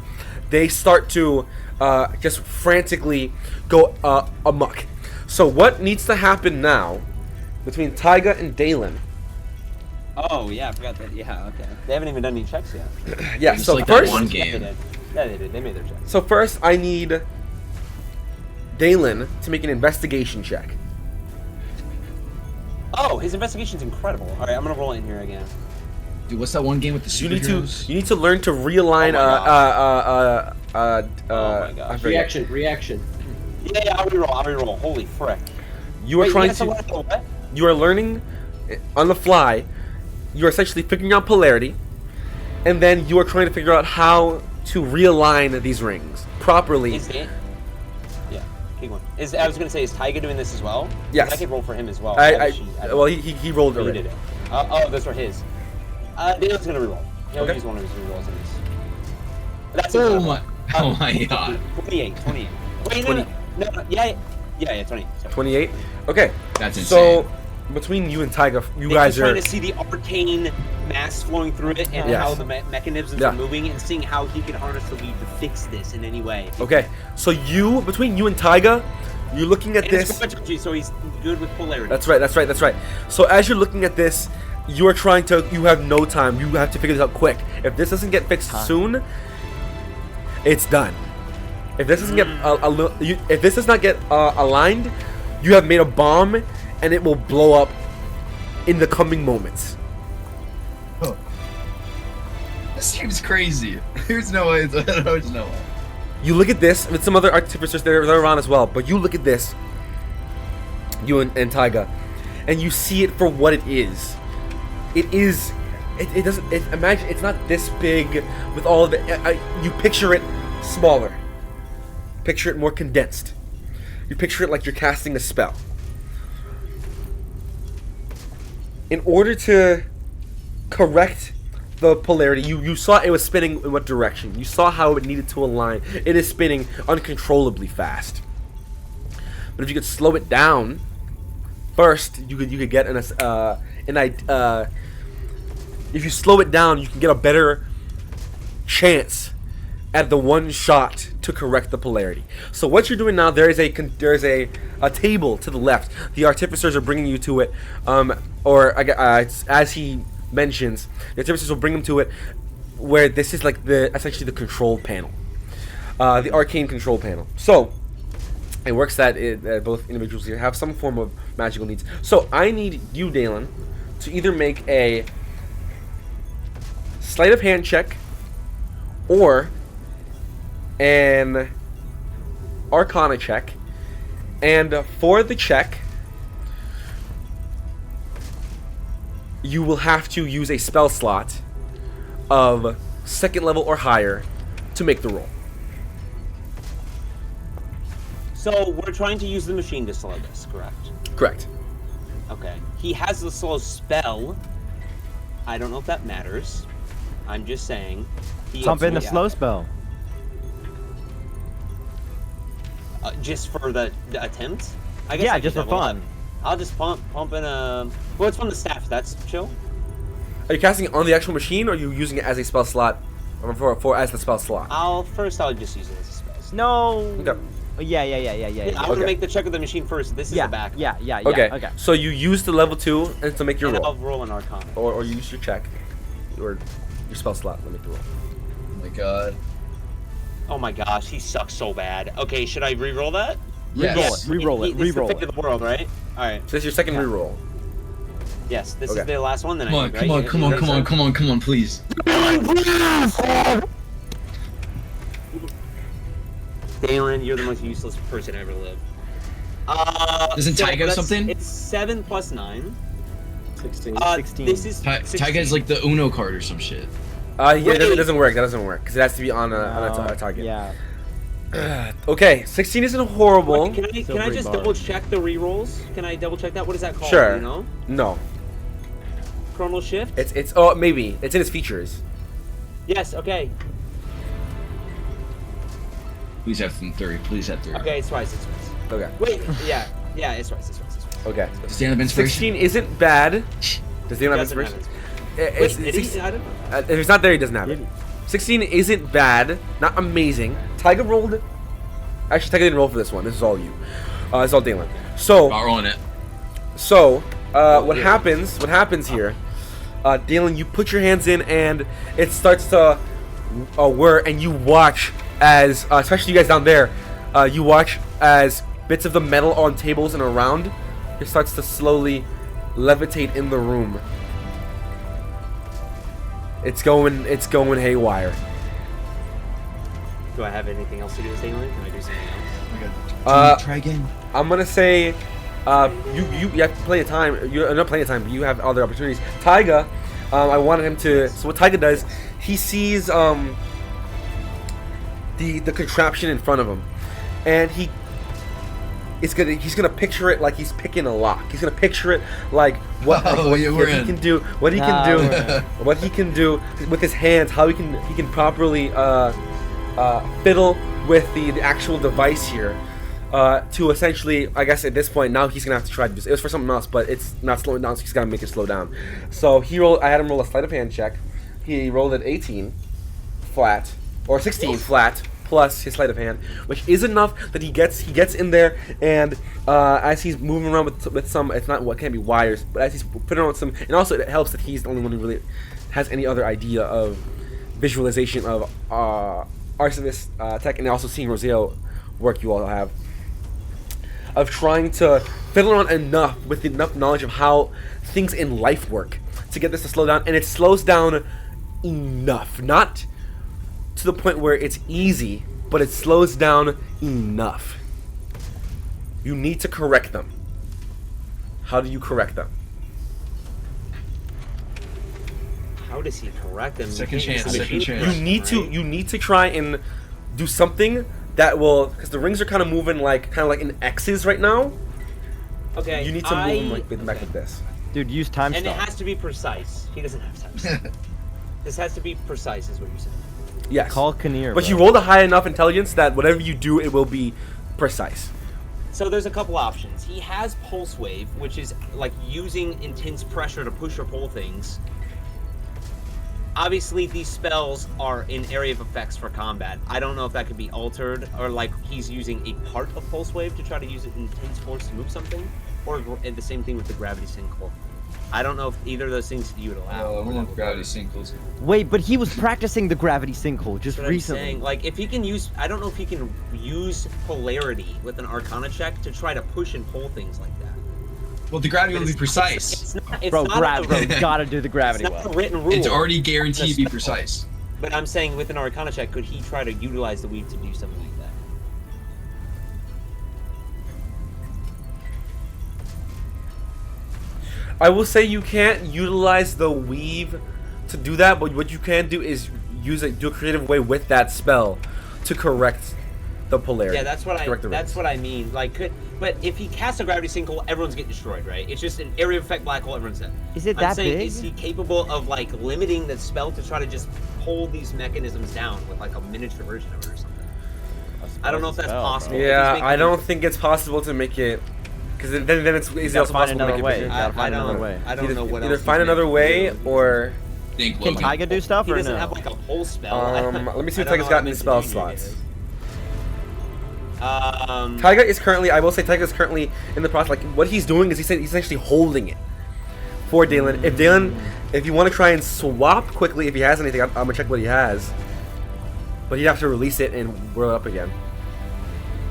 S3: They start to just frantically go amok. So what needs to happen now between Taiga and Dalen?
S6: Oh yeah, I forgot that. Yeah, okay. They haven't even done any checks yet.
S3: Yeah.
S4: Just
S3: So
S4: like that
S3: first,
S4: one
S6: Yeah, they
S4: game.
S6: did. Yeah, they did. They made their checks.
S3: so first, I need Dalen to make an investigation check.
S6: Oh, his investigation's incredible. All right, I'm gonna roll it in here again.
S4: Dude, what's that one game with the superheroes?
S3: You need to learn to realign.
S6: Oh my
S3: I
S6: gosh.
S3: forget.
S2: Reaction.
S6: Yeah, I'll reroll. Holy frick.
S3: You are
S6: Wait,
S3: trying
S6: you
S3: to.
S6: guys know what?
S3: You are learning on the fly. You are essentially figuring out polarity, and then you are trying to figure out how to realign these rings properly.
S6: Is it? Yeah, keep going. I was gonna say, is Taiga doing this as well? 'Cause
S3: Yes.
S6: I could roll for him as well.
S3: Well, he rolled
S6: He
S3: already.
S6: did it. Oh, those were his. Dalen's gonna reroll. He'll
S3: Okay.
S6: use one of his rerolls in this. That's
S4: Oh
S6: incredible.
S4: my! Oh my god!
S6: 28. Wait, no, yeah, 20. Sorry.
S3: 28. Okay.
S4: That's
S3: So
S4: insane.
S3: between you and Taiga, you
S6: They're
S3: guys
S6: just
S3: are.
S6: trying to see the arcane mass flowing through it and
S3: Yes.
S6: how the mechanisms
S3: Yeah.
S6: are moving, and seeing how he can harness the weed to fix this in any way.
S3: Okay. So between you and Taiga, you're looking at
S6: And it's
S3: this.
S6: Kobayashi, so he's good with polarity.
S3: That's right. So as you're looking at this, you are trying to. You have no time. You have to figure this out quick. If this doesn't get fixed soon, it's done. If this doesn't get if this does not get aligned, you have made a bomb, and it will blow up in the coming moments.
S4: This seems crazy. There's no way. There's no way.
S3: You look at this with some other artificers that are around as well, but you look at this, you and Taiga, and you see it for what it is. It is. It doesn't. Imagine it's not this big with all of it. You picture it smaller. Picture it more condensed. You picture it like you're casting a spell. In order to correct the polarity, you saw it was spinning in what direction. You saw how it needed to align. It is spinning uncontrollably fast. But if you could slow it down, first you could get if you slow it down, you can get a better chance at the one shot to correct the polarity. So what you're doing now, there is a table to the left. The artificers are bringing you to it, as he mentions, the artificers will bring them to it, where this is like essentially the control panel, the arcane control panel. So it works that both individuals here have some form of magical needs. So I need you, Dalen, to either make a sleight of hand check or an arcana check, and for the check you will have to use a spell slot of 2nd level or higher to make the roll.
S6: So we're trying to use the machine to slow this, correct?
S3: Correct.
S6: Okay. He has the slow spell. I don't know if that matters. I'm just saying.
S7: Pump in the
S6: Yeah.
S7: slow spell.
S6: Just for the attempt? I guess
S7: Yeah,
S6: I could
S7: just for
S6: double
S7: fun.
S6: up. I'll just pump in a... Well, it's from the staff. That's chill.
S3: Are you casting it on the actual machine, or are you using it as a spell slot? For as the spell slot?
S6: I'll just use it as a spell.
S7: No.
S3: Okay.
S7: Yeah.
S6: I'm gonna make the check with the machine first. This is the back.
S7: Yeah.
S3: Okay. So you use the level 2 and to make your
S6: And
S3: roll.
S6: I'll roll an Arcana.
S3: Or you use your check. Or your spell slot to make the roll.
S4: Oh my god.
S6: Oh my gosh, he sucks so bad. Okay, should I re-roll that?
S4: Yes.
S7: Re-roll it.
S6: This is the
S7: Re-roll
S6: fate
S7: it.
S6: of the world, right? All right.
S3: So this is your second reroll.
S6: Yes, this
S3: Okay.
S6: is the last one. Then
S4: Come on, come on, please.
S6: Dalen, you're the most useless person I ever lived.
S4: Doesn't
S6: so
S4: Taiga have
S6: that's-
S4: something?
S6: It's 7 plus 9.
S2: 16.
S7: 16.
S6: This is
S4: Taiga is like the Uno card or some shit.
S3: Yeah, it
S6: Wait.
S3: doesn't work. That doesn't work because it has to be on a target.
S7: Yeah.
S3: Okay, 16 isn't horrible.
S6: Wait, can I
S7: Silvery
S6: just
S7: bar.
S6: double check the rerolls? Can I double check that? What is that called?
S3: Sure.
S6: Do you know?
S3: No,
S6: Chronal shift?
S3: it's oh maybe it's in its features.
S6: Yes. Okay.
S4: Please have 30. Please have 30.
S6: Okay. It's twice.
S3: Okay.
S6: Wait. Yeah. Yeah. It's twice.
S3: Okay.
S4: Does Dan have inspiration?
S3: 16 isn't bad. Does he have
S6: Doesn't have
S3: inspiration?
S6: inspiration.
S3: It's-
S6: Wait,
S3: it's
S6: did he?
S3: 16
S6: I don't know.
S3: if it's not there, he doesn't have it.
S7: Did
S3: 16 isn't bad, not amazing. Tiger rolled. Actually, Tiger didn't roll for this one. This is all you. It's all Dalen. So,
S4: Not rolling it.
S3: what happens? What happens here? Dalen, you put your hands in, and it starts to whir, and you watch as, especially you guys down there, you watch as bits of the metal on tables and around, it starts to slowly levitate in the room. It's going haywire.
S6: Do I have anything else to do with Dalen? Can I do something else?
S4: Try again.
S3: I'm gonna say, you have to play a time. You're not playing a time, but you have other opportunities. Taiga, I wanted him to. So what Taiga does, he sees the contraption in front of him, and he's gonna picture it like he's picking a lock. He's gonna picture it like what he can do, what he can do with his hands, how he can properly fiddle with the actual device here. To essentially, I guess at this point now he's gonna have to try to do this. It was for something else, but it's not slowing down, so he's gotta make it slow down. So I had him roll a sleight of hand check. He rolled at 18 flat, or 16 flat, plus his sleight of hand, which is enough that he gets in there, and as he's moving around with some, it's not what can be wires, but as he's putting on some, and also it helps that he's the only one who really has any other idea of visualization of arsonist tech, and also seeing Roseo work you all have, of trying to fiddle around enough with enough knowledge of how things in life work to get this to slow down, and it slows down enough, not to the point where it's easy, but it slows down enough. You need to correct them. How do you correct them?
S6: How does he correct them?
S4: Second
S6: You can't
S4: chance,
S6: use the
S4: second
S6: machine
S4: chance.
S6: correction,
S3: You need to try and do something that will, because the rings are kind of moving like in X's right now.
S6: Okay.
S3: You need to move them like back like this.
S7: Dude, use time
S6: And it
S7: stop.
S6: has to be precise. He doesn't have time. This has to be precise, is what you're saying.
S3: Yes.
S7: Call Kinnear.
S3: But you
S7: bro.
S3: rolled a high enough intelligence that whatever you do, it will be precise.
S6: So there's a couple options. He has Pulse Wave, which is like using intense pressure to push or pull things. Obviously, these spells are in area of effects for combat. I don't know if that could be altered, or like he's using a part of Pulse Wave to try to use intense force to move something, or the same thing with the Gravity Sinkhole. I don't know if either of those things you would allow.
S4: Oh, I want gravity sinkholes.
S7: Wait, but he was practicing the gravity sinkhole just
S6: That's what I'm
S7: recently.
S6: saying. Like, if he can use, I don't know if he can use polarity with an Arcana check to try to push and pull things like that.
S4: Well, the gravity will be precise.
S6: It's
S7: Bro,
S6: not
S7: bro,
S6: a,
S7: gotta do the gravity
S6: it's not
S7: well.
S6: a written rule.
S4: It's already guaranteed to be
S6: It's a spell.
S4: precise.
S6: But I'm saying with an Arcana check, could he try to utilize the weave to do something like that?
S3: I will say you can't utilize the weave to do that, but what you can do is do a creative way with that spell to correct the polarity.
S8: Yeah, that's what
S3: correct the
S8: that's
S3: rings.
S8: what I mean. Like, but if he casts a gravity sinkhole, everyone's getting destroyed, right? It's just an area of effect black hole. Everyone's dead.
S7: Is it
S8: I'm
S7: that
S8: saying,
S7: big?
S8: is he capable of like limiting the spell to try to just pull these mechanisms down with like a miniature version of it or something? I don't know if that's possible. If he's
S3: Yeah,
S8: making
S3: I don't
S8: it-
S3: think it's possible to make it, because then it's
S7: You
S3: easy
S7: gotta
S3: also
S7: find
S3: possible to
S7: another
S3: make
S7: way.
S3: it
S7: You
S3: bigger.
S7: gotta find another way.
S8: I don't know what
S3: Either
S8: else.
S3: find
S8: he's
S3: another
S8: making
S3: way,
S8: do.
S3: or
S4: Think
S7: Can
S4: Logan.
S7: Taiga do stuff
S8: He
S7: or
S8: doesn't
S7: no?
S8: have like a whole spell.
S3: let me see
S8: I
S3: if
S8: don't
S3: Taiga's
S8: know
S3: got
S8: how
S3: any
S8: big
S3: spell
S8: the junior
S3: slots.
S8: is.
S3: Taiga is currently, I will say, Taiga is currently in the process. Like what he's doing is he's actually holding it for Dalen. If Dalen, if you want to try and swap quickly, if he has anything, I'm gonna check what he has. But he'd have to release it and whirl it up again.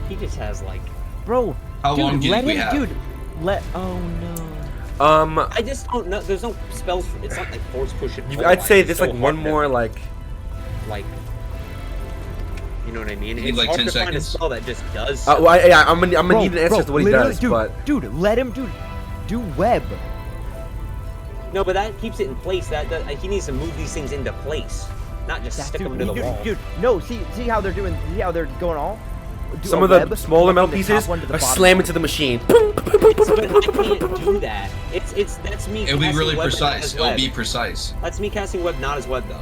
S8: He just has like.
S7: Bro,
S4: How long
S7: dude,
S4: do you
S7: let
S4: think we
S7: him,
S4: have?
S7: dude. Oh no.
S8: I just don't know. There's no spells. It's not like force push it.
S3: I'd say there's like one more like.
S8: Like. You know what I mean?
S4: You need,
S8: It's
S4: like,
S8: hard
S4: 10
S8: to find a
S4: seconds?
S8: spell that just does.
S3: Well, I'm gonna need an answer to what he
S7: literally,
S3: does,
S7: dude,
S3: but
S7: dude, let him, do web.
S8: No, but that keeps it in place. That he needs to move these things into place, not just stick them to the wall.
S7: Dude, no, see how they're doing, see how they're going all? Do
S3: some
S7: a
S3: of the
S7: web,
S3: smaller
S7: connecting
S3: metal
S7: the
S3: pieces
S7: top one to the
S3: are
S7: bottom
S3: slammed
S7: one.
S3: into the machine.
S8: But I can't do that. It's that's me.
S4: It'll be
S8: casting
S4: really
S8: web not
S4: precise.
S8: as
S4: It'll
S8: web.
S4: be precise.
S8: That's me casting web, not as web though.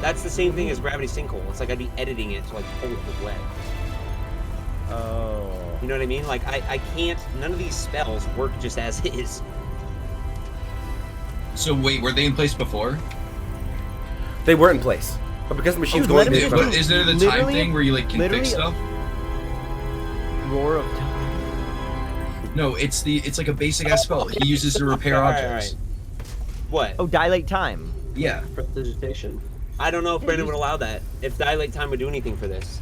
S8: That's the same thing as gravity sinkhole. It's like I'd be editing it to like pull it with web.
S7: Oh.
S8: You know what I mean? Like I can't. None of these spells work just as is.
S4: So wait, were they in place before?
S3: They were in place, but because the machine's
S7: Dude, let
S3: going,
S7: him
S3: to
S7: just
S4: But is there the time
S7: literally-
S4: thing where you like can
S7: literally-
S4: fix stuff?
S7: Roar of time.
S4: No, it's like a basic ass spell. He uses to repair
S8: Alright,
S4: objects.
S8: What?
S7: Oh, dilate time.
S4: Yeah.
S2: Prestidigitation.
S8: I don't know if Brandon would allow that. If dilate time would do anything for this.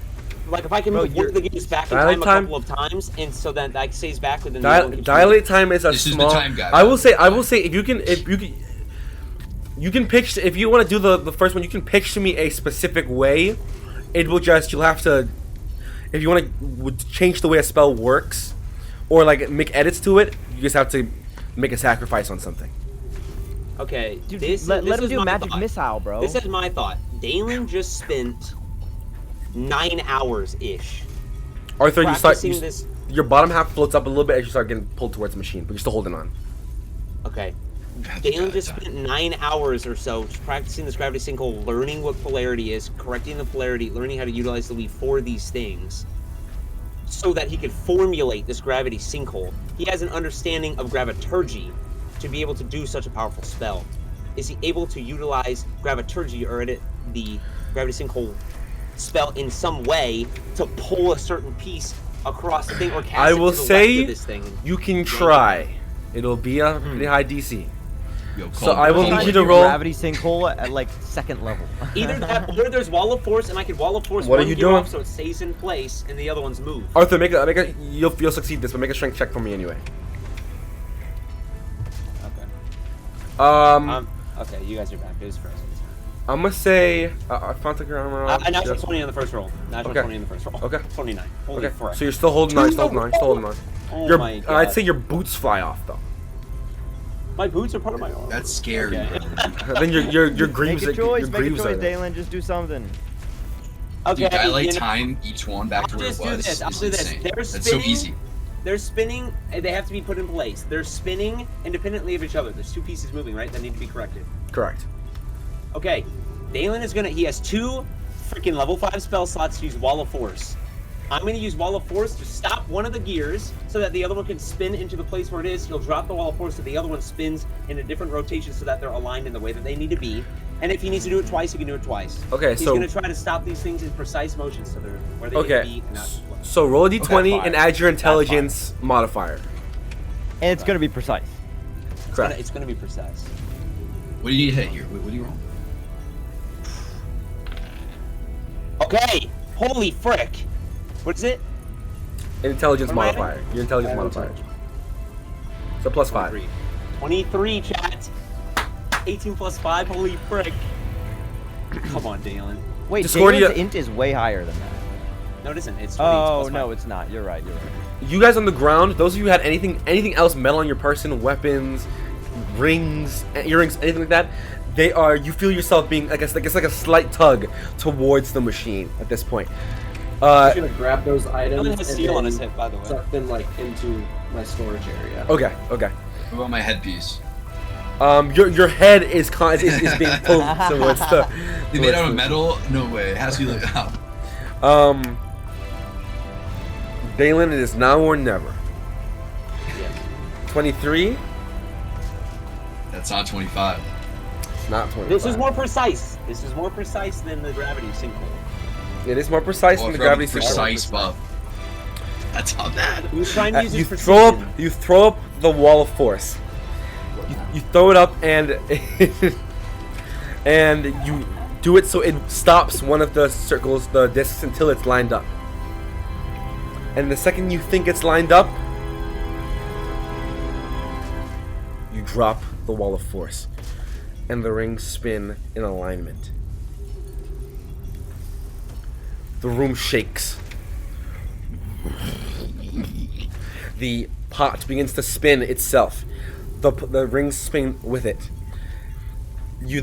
S8: Like if I can
S7: Bro,
S8: move one of the gears back in
S3: Dilate
S8: time a
S3: time?
S8: couple of times, and so that like stays back within the other one keeps
S3: dilate time is a
S4: This is the
S3: small.
S4: time guide.
S3: I will say if you can you can pitch, if you want to do the first one, you can pitch to me a specific way. It will just, you'll have to, if you want to change the way a spell works or like make edits to it, you just have to make a sacrifice on something.
S8: Okay,
S7: Dude,
S8: this
S7: let
S8: this
S7: him
S8: is
S7: do
S8: my
S7: magic
S8: thought.
S7: missile, bro.
S8: This is my thought. Dalen just spent 9 hours ish.
S3: Arthur,
S8: practicing this.
S3: your bottom half floats up a little bit as you start getting pulled towards the machine, but you're still holding on.
S8: Okay. Dalen just spent 9 hours or so practicing this gravity sinkhole, learning what polarity is, correcting the polarity, learning how to utilize the weave for these things, so that he could formulate this gravity sinkhole. He has an understanding of graviturgy to be able to do such a powerful spell. Is he able to utilize graviturgy or edit the gravity sinkhole spell in some way to pull a certain piece across the thing or cast
S3: I
S8: it
S3: will
S8: to the
S3: say
S8: left of this thing?
S3: you can try. It'll be a pretty high DC.
S4: Yo,
S3: So
S4: call
S3: I will
S4: me.
S3: need you
S7: Trying
S3: to
S7: do
S3: roll.
S7: gravity sinkhole at like second level.
S8: Either that, or there's wall of force, and I could wall of force
S3: What are
S8: one
S3: you
S8: gear
S3: doing?
S8: off so it stays in place, and the other one's moved.
S3: Arthur, you'll succeed this, but make a strength check for me anyway.
S8: Okay. Okay, you guys are back. It was frozen.
S3: I'm gonna say Fontaine armor.
S8: I natural 20 on the first roll. Natural
S3: Okay.
S8: 20 on the first roll.
S3: Okay.
S8: 29. Holy
S3: Okay,
S8: frick.
S3: so you're still holding on. Still holding on.
S8: Oh my god.
S3: I'd say your boots fly off though.
S8: My boots are part of my armor.
S4: That's scary.
S8: Okay.
S4: Bro.
S3: Then your
S7: Make
S3: greaves
S7: a choice,
S3: your
S7: make a
S3: greaves
S7: choice,
S3: are there.
S7: Dalen. Just do something.
S8: Okay,
S4: Dude, dilate
S8: you know,
S4: time each one back to
S8: I'll
S4: where it
S8: just do
S4: was.
S8: this. I'll
S4: is
S8: do this.
S4: insane.
S8: They're
S4: That's so
S8: spinning.
S4: easy.
S8: They're spinning, and they have to be put in place. They're spinning independently of each other. There's two pieces moving, right? That need to be corrected.
S3: Correct.
S8: Okay, Dalen is he has 2 freaking level 5 spell slots to use Wall of Force. I'm gonna use Wall of Force to stop one of the gears so that the other one can spin into the place where it is. He'll drop the Wall of Force so the other one spins in a different rotation so that they're aligned in the way that they need to be. And if he needs to do it twice, he can do it twice.
S3: Okay,
S8: He's
S3: so
S8: gonna try to stop these things in precise motion so they're where they need to
S3: okay,
S8: be and not
S3: so roll a d20
S8: fine.
S3: and add your
S8: That's fine.
S3: intelligence modifier.
S7: And it's gonna be precise.
S3: Correct.
S8: It's gonna be precise.
S4: What do you need to hit here? What do you roll?
S8: Okay, holy frick! What is it?
S3: Intelligence
S8: What am I
S3: modifier. Your intelligence modifier.
S2: Intelligence.
S3: So plus 5.
S8: 23, chat. 18 plus 5, holy frick. Come on, Dalen.
S7: Wait,
S3: Discordia-
S7: Dalen's int is way higher than that.
S8: No, it isn't. It's 20
S7: Oh
S8: plus
S7: no,
S8: 5.
S7: it's not. You're right. You're right.
S3: You guys on the ground, those of you who had anything else metal on your person, weapons, rings, earrings, anything like that, you feel yourself being, I guess, like it's like a slight tug towards the machine at this point.
S2: I'm just gonna grab those items
S8: Dylan has a
S2: and
S8: seal on his
S2: then
S8: head, by the way.
S2: tuck them like into my storage area.
S3: Okay. Okay.
S4: What about my headpiece?
S3: Your head is being pulled towards the.
S4: They made out of metal? No way. It has to be like.
S3: Dalen, it is now or never.
S8: Yes.
S3: 23.
S4: That's not 25.
S3: It's not 25.
S8: This is more precise. This is more precise than the gravity sinkhole.
S3: It is more precise
S4: Well,
S3: than the
S4: for having
S3: gravity sinkhole.
S4: precise buff. That's not bad.
S8: He was trying to use
S3: You
S8: his
S3: throw
S8: precision.
S3: up. You throw up the wall of force. You throw it up and and you do it so it stops one of the circles, the discs, until it's lined up. And the second you think it's lined up, you drop the wall of force, and the rings spin in alignment. The room shakes. The pot begins to spin itself. The rings spin with it. You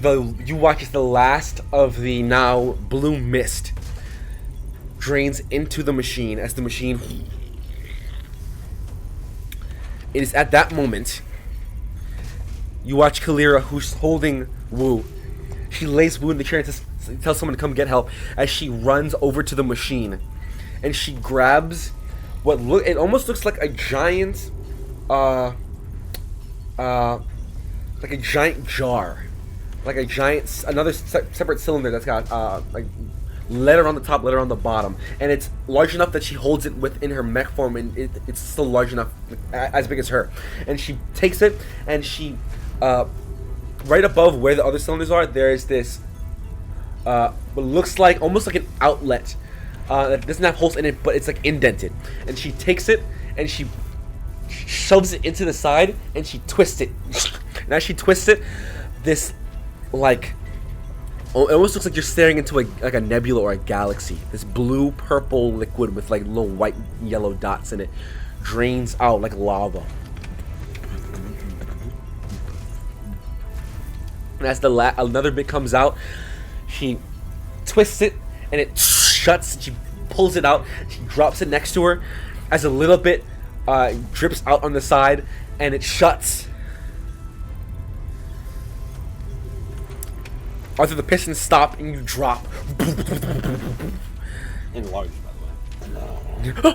S3: watch as the last of the now blue mist drains into the machine as the machine. It is at that moment you watch Kalira, who's holding Wu. She lays Wu in the chair and tells someone to come get help as she runs over to the machine, and she grabs what it almost looks like a giant like a giant jar, like a giant another separate cylinder that's got like letter on the top, letter on the bottom, and it's large enough that she holds it within her mech form, and it's still large enough, as big as her. And she takes it, and she right above where the other cylinders are, there's this what looks like almost like an outlet that doesn't have holes in it, but it's like indented. And she takes it and she shoves it into the side, and she twists it. And as she twists it, this like it almost looks like you're staring into like a nebula or a galaxy. This blue purple liquid with like little white yellow dots in it drains out like lava. And as another bit comes out, she twists it and it shuts. And she pulls it out. She drops it next to her as a little bit drips out on the side, and it shuts. Arthur, the pistons stop and you drop.
S8: Enlarged, by the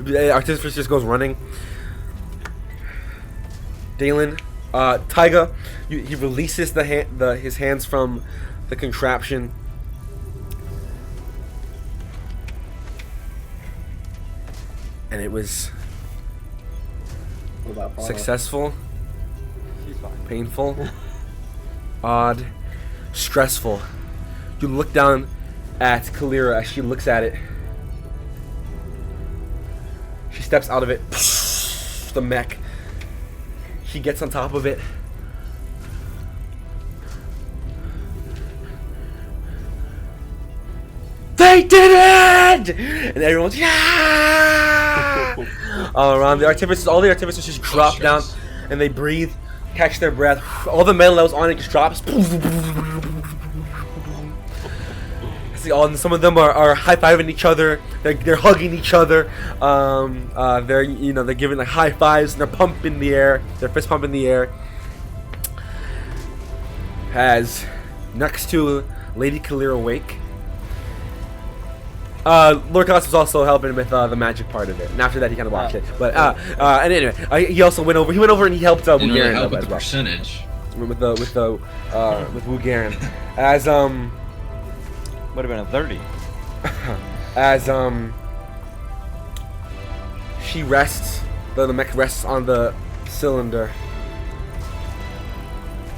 S8: way.
S3: Artificer just goes running. Dalen, Taiga, he releases his hands from the contraption. And it was
S2: What about Fauna?
S3: successful,
S7: She's fine.
S3: painful, odd, stressful. You look down at Kalira as she looks at it. She steps out of it. The mech. She gets on top of it. They did it! And everyone's yeah! All around the artificers, all the artificers just drop down, and they breathe, catch their breath. All the metal that was on it just drops. See, some of them are high-fiving each other. They're hugging each other. They're giving like high fives, and they're pumping the air. Their fist pumping the air. As next to Lady Kalira wake. Lord Goss was also helping with the magic part of it, and after that he kind of watched it. But and anyway, he also went over. He went over and he helped Wu
S4: Didn't really
S3: Garen
S4: help with
S3: as
S4: the
S3: well.
S4: percentage.
S3: With Wu Garen, as
S7: Would have been a 30.
S3: as she rests, the mech rests on the cylinder,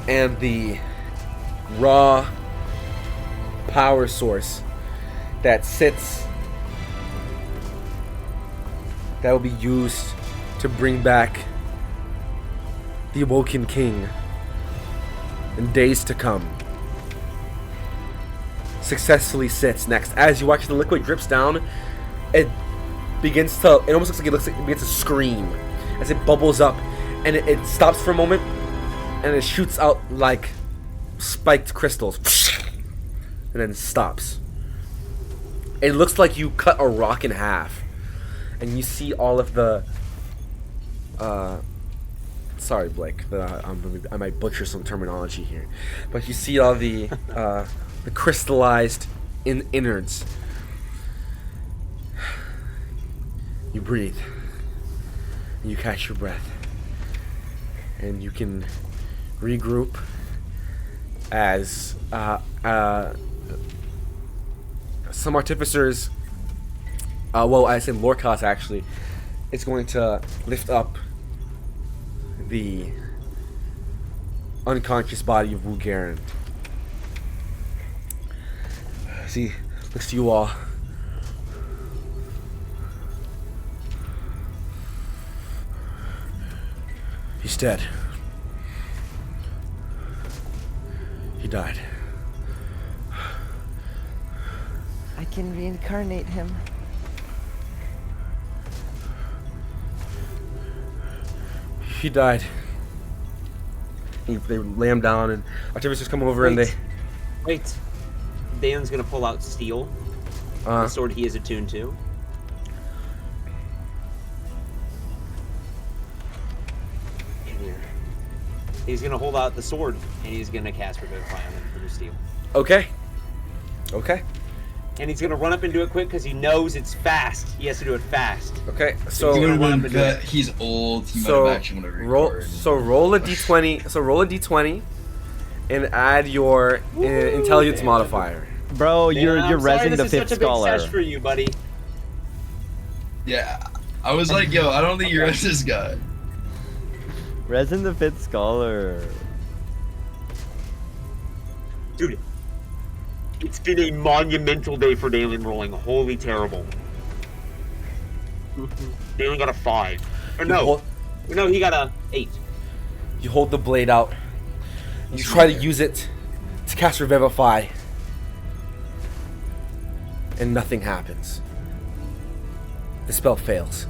S3: and the raw power source that sits, that will be used to bring back the Awoken King in days to come, successfully sits next. As you watch the liquid drips down, it almost looks like it begins to scream as it bubbles up, and it stops for a moment, and it shoots out like spiked crystals, and then stops. It looks like you cut a rock in half, and you see all of the. Sorry, Blake. I might butcher some terminology here, but you see all the crystallized innards. You breathe. You catch your breath, and you can regroup as some artificers. Well, I said Lorcas actually is going to lift up the unconscious body of Vulgarin. See, looks to you all. He's dead. He died.
S5: I can reincarnate him.
S3: He died. They lay him down, and artificers come over and they.
S8: Wait. Dalen's gonna pull out steel. The sword he is attuned to. In here. He's gonna hold out the sword, and he's gonna cast Revivify on him through steel.
S3: Okay. Okay.
S8: And he's gonna run up and do it quick because he knows it's fast. He has to do it fast.
S3: Okay.
S4: He
S3: So
S4: would
S8: run
S4: have
S8: up
S4: been
S8: and do it.
S4: he's old. He might
S3: so
S4: have actually want to
S3: roll.
S4: record.
S3: So roll a d20. So roll a d20, and add your intelligence modifier.
S7: Bro, you're
S8: I'm sorry
S7: rezzing the
S8: this is
S7: fifth
S8: such a big
S7: scholar.
S8: sesh for you, buddy.
S4: Yeah, I was like, yo, I don't think you're this guy.
S7: Resin the fifth scholar.
S8: Dude, it's been a monumental day for Dalen rolling. Holy terrible. Dalen got a 5. Or no, he got a 8.
S3: You hold the blade out. You try to use it to cast Revivify, and nothing happens. The spell fails.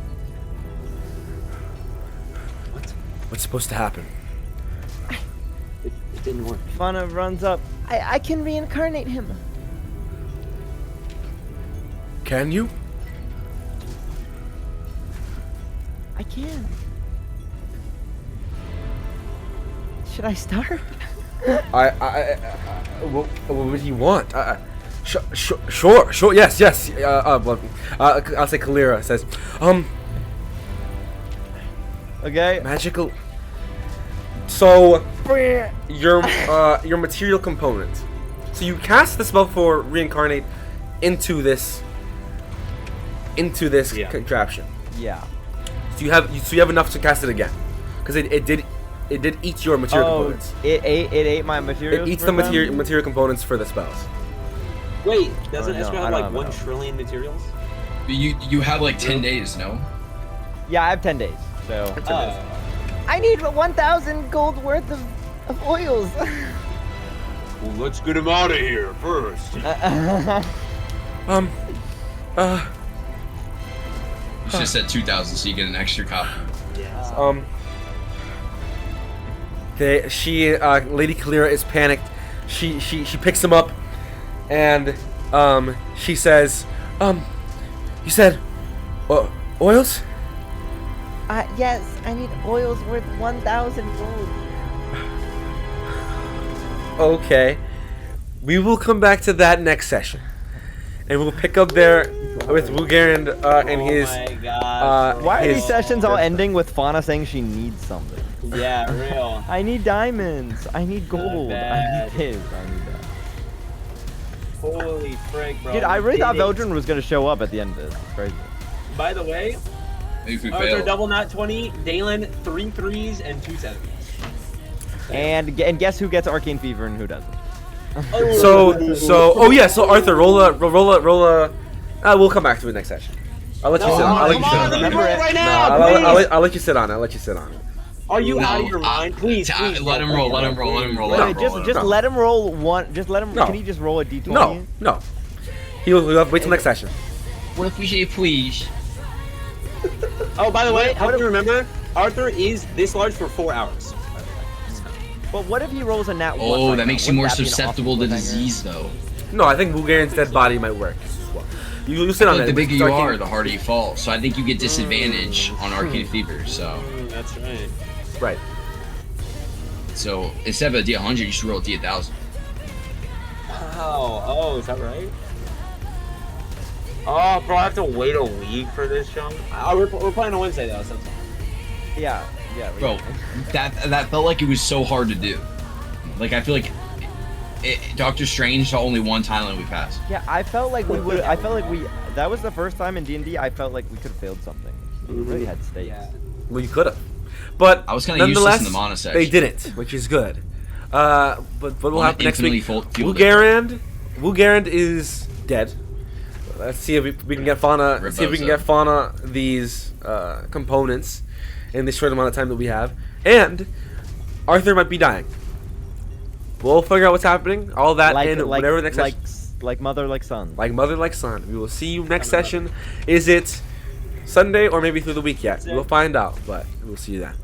S8: What?
S3: What's supposed to happen?
S8: It didn't work.
S7: Fauna runs up.
S5: I can reincarnate him.
S3: Can you?
S5: I can. Should I start?
S3: What would you want? Sure, yes. Well, I'll say Kalira says,
S7: Okay.
S3: magical. So, your material component. So you cast the spell for reincarnate into this
S8: Yeah.
S3: contraption.
S7: Yeah.
S3: So you have enough to cast it again, because it did eat your material components.
S7: It ate my materials.
S3: It eats
S7: for
S3: the
S7: them?
S3: material components for the spells.
S8: Wait, doesn't
S7: no,
S8: Esper
S7: I
S8: have
S7: don't
S8: like
S7: have
S8: 1
S7: enough.
S8: trillion materials?
S4: You have like 10 days, no?
S7: Yeah, I have 10 days. So.
S5: I need 1,000 gold worth of oils.
S8: Well, let's get him out of here first.
S4: You should have said 2,000 so you get an extra copy.
S8: Yes.
S3: Lady Kalira is panicked. She picks him up, and she says, you said, oils?
S5: Yes, I need oils worth 1,000 gold.
S3: Okay, we will come back to that next session, and we'll pick up there with Vulgarin and his.
S8: Oh my god.
S7: Why are
S3: his-
S7: these sessions all ending with Fauna saying she needs something?
S8: Yeah, real.
S7: I need diamonds. I need gold. I
S8: bad.
S7: need this. I need that.
S8: Holy frick, bro.
S7: Dude, I really thought
S8: Did it.
S7: Veldrin was gonna show up at the end of this. It's crazy.
S8: By the way,
S4: Maybe if we
S8: Arthur
S4: fail.
S8: double nat 20, Dalen 3 3s and 2 7s.
S7: And guess who gets Arcane Fever and who doesn't?
S3: So Arthur, roll a. We'll come back to it next session. I'll let you sit. I'll let you sit on it.
S8: Remember it right
S3: No,
S8: now,
S3: I'll let you sit on it. I'll let you sit on it.
S8: Are you
S4: No,
S8: out of your mind? Please, please.
S4: let him roll, let him roll, let him roll.
S7: Wait,
S4: let him
S7: just
S4: roll,
S7: just
S3: No.
S7: let him roll one. Just let him.
S3: No.
S7: Can he just roll a d20?
S3: No. He'll have to wait till next session.
S4: What if we say please?
S8: Oh, by the way,
S7: What
S8: how
S7: if-
S8: do you remember? Arthur is this large for 4 hours.
S7: But what if he rolls a nat one?
S4: Oh,
S7: right
S4: that
S7: now?
S4: makes you
S7: Wouldn't
S4: more
S7: that be an awesome
S4: susceptible to
S7: cliffhanger?
S4: disease, though.
S3: No, I think Vulgarin's dead body might work as well. You'll sit
S4: I
S3: on
S4: feel like
S3: it.
S4: the bigger
S3: It's
S4: you
S3: arcane-
S4: are, the harder you fall. So I think you get disadvantage on Arcane Fever. So
S8: That's right.
S3: Right.
S4: instead of a D100, you should roll a D1000.
S8: Wow. Oh, is that right? Oh, bro, I have to wait a week for this jump. We're playing on Wednesday though, so.
S7: Yeah, yeah.
S4: Bro, that felt like it was so hard to do. Like I feel like Doctor Strange saw only one Thailand we passed.
S7: Yeah, I felt like we would. I felt like we. That was the first time in D&D I felt like we could have failed something. We really had stakes.
S8: Yeah.
S3: Well, you could have, but
S4: I was kind of useless
S3: nonetheless,
S4: in the mono section.
S3: they didn't, which is good. But what will
S4: Well,
S3: happen next week?
S4: infinitely fueled
S3: Wugarand is dead. Let's see if we can get Fauna. See if we can
S4: Rebozo.
S3: get Fauna these components in the short amount of time that we have. And Arthur might be dying. We'll figure out what's happening. All that in whatever the next session.
S7: Like mother, like son.
S3: Like mother, like son. We will see you next session. Is it Sunday or maybe through the week yet? We'll find out, but we'll see you then.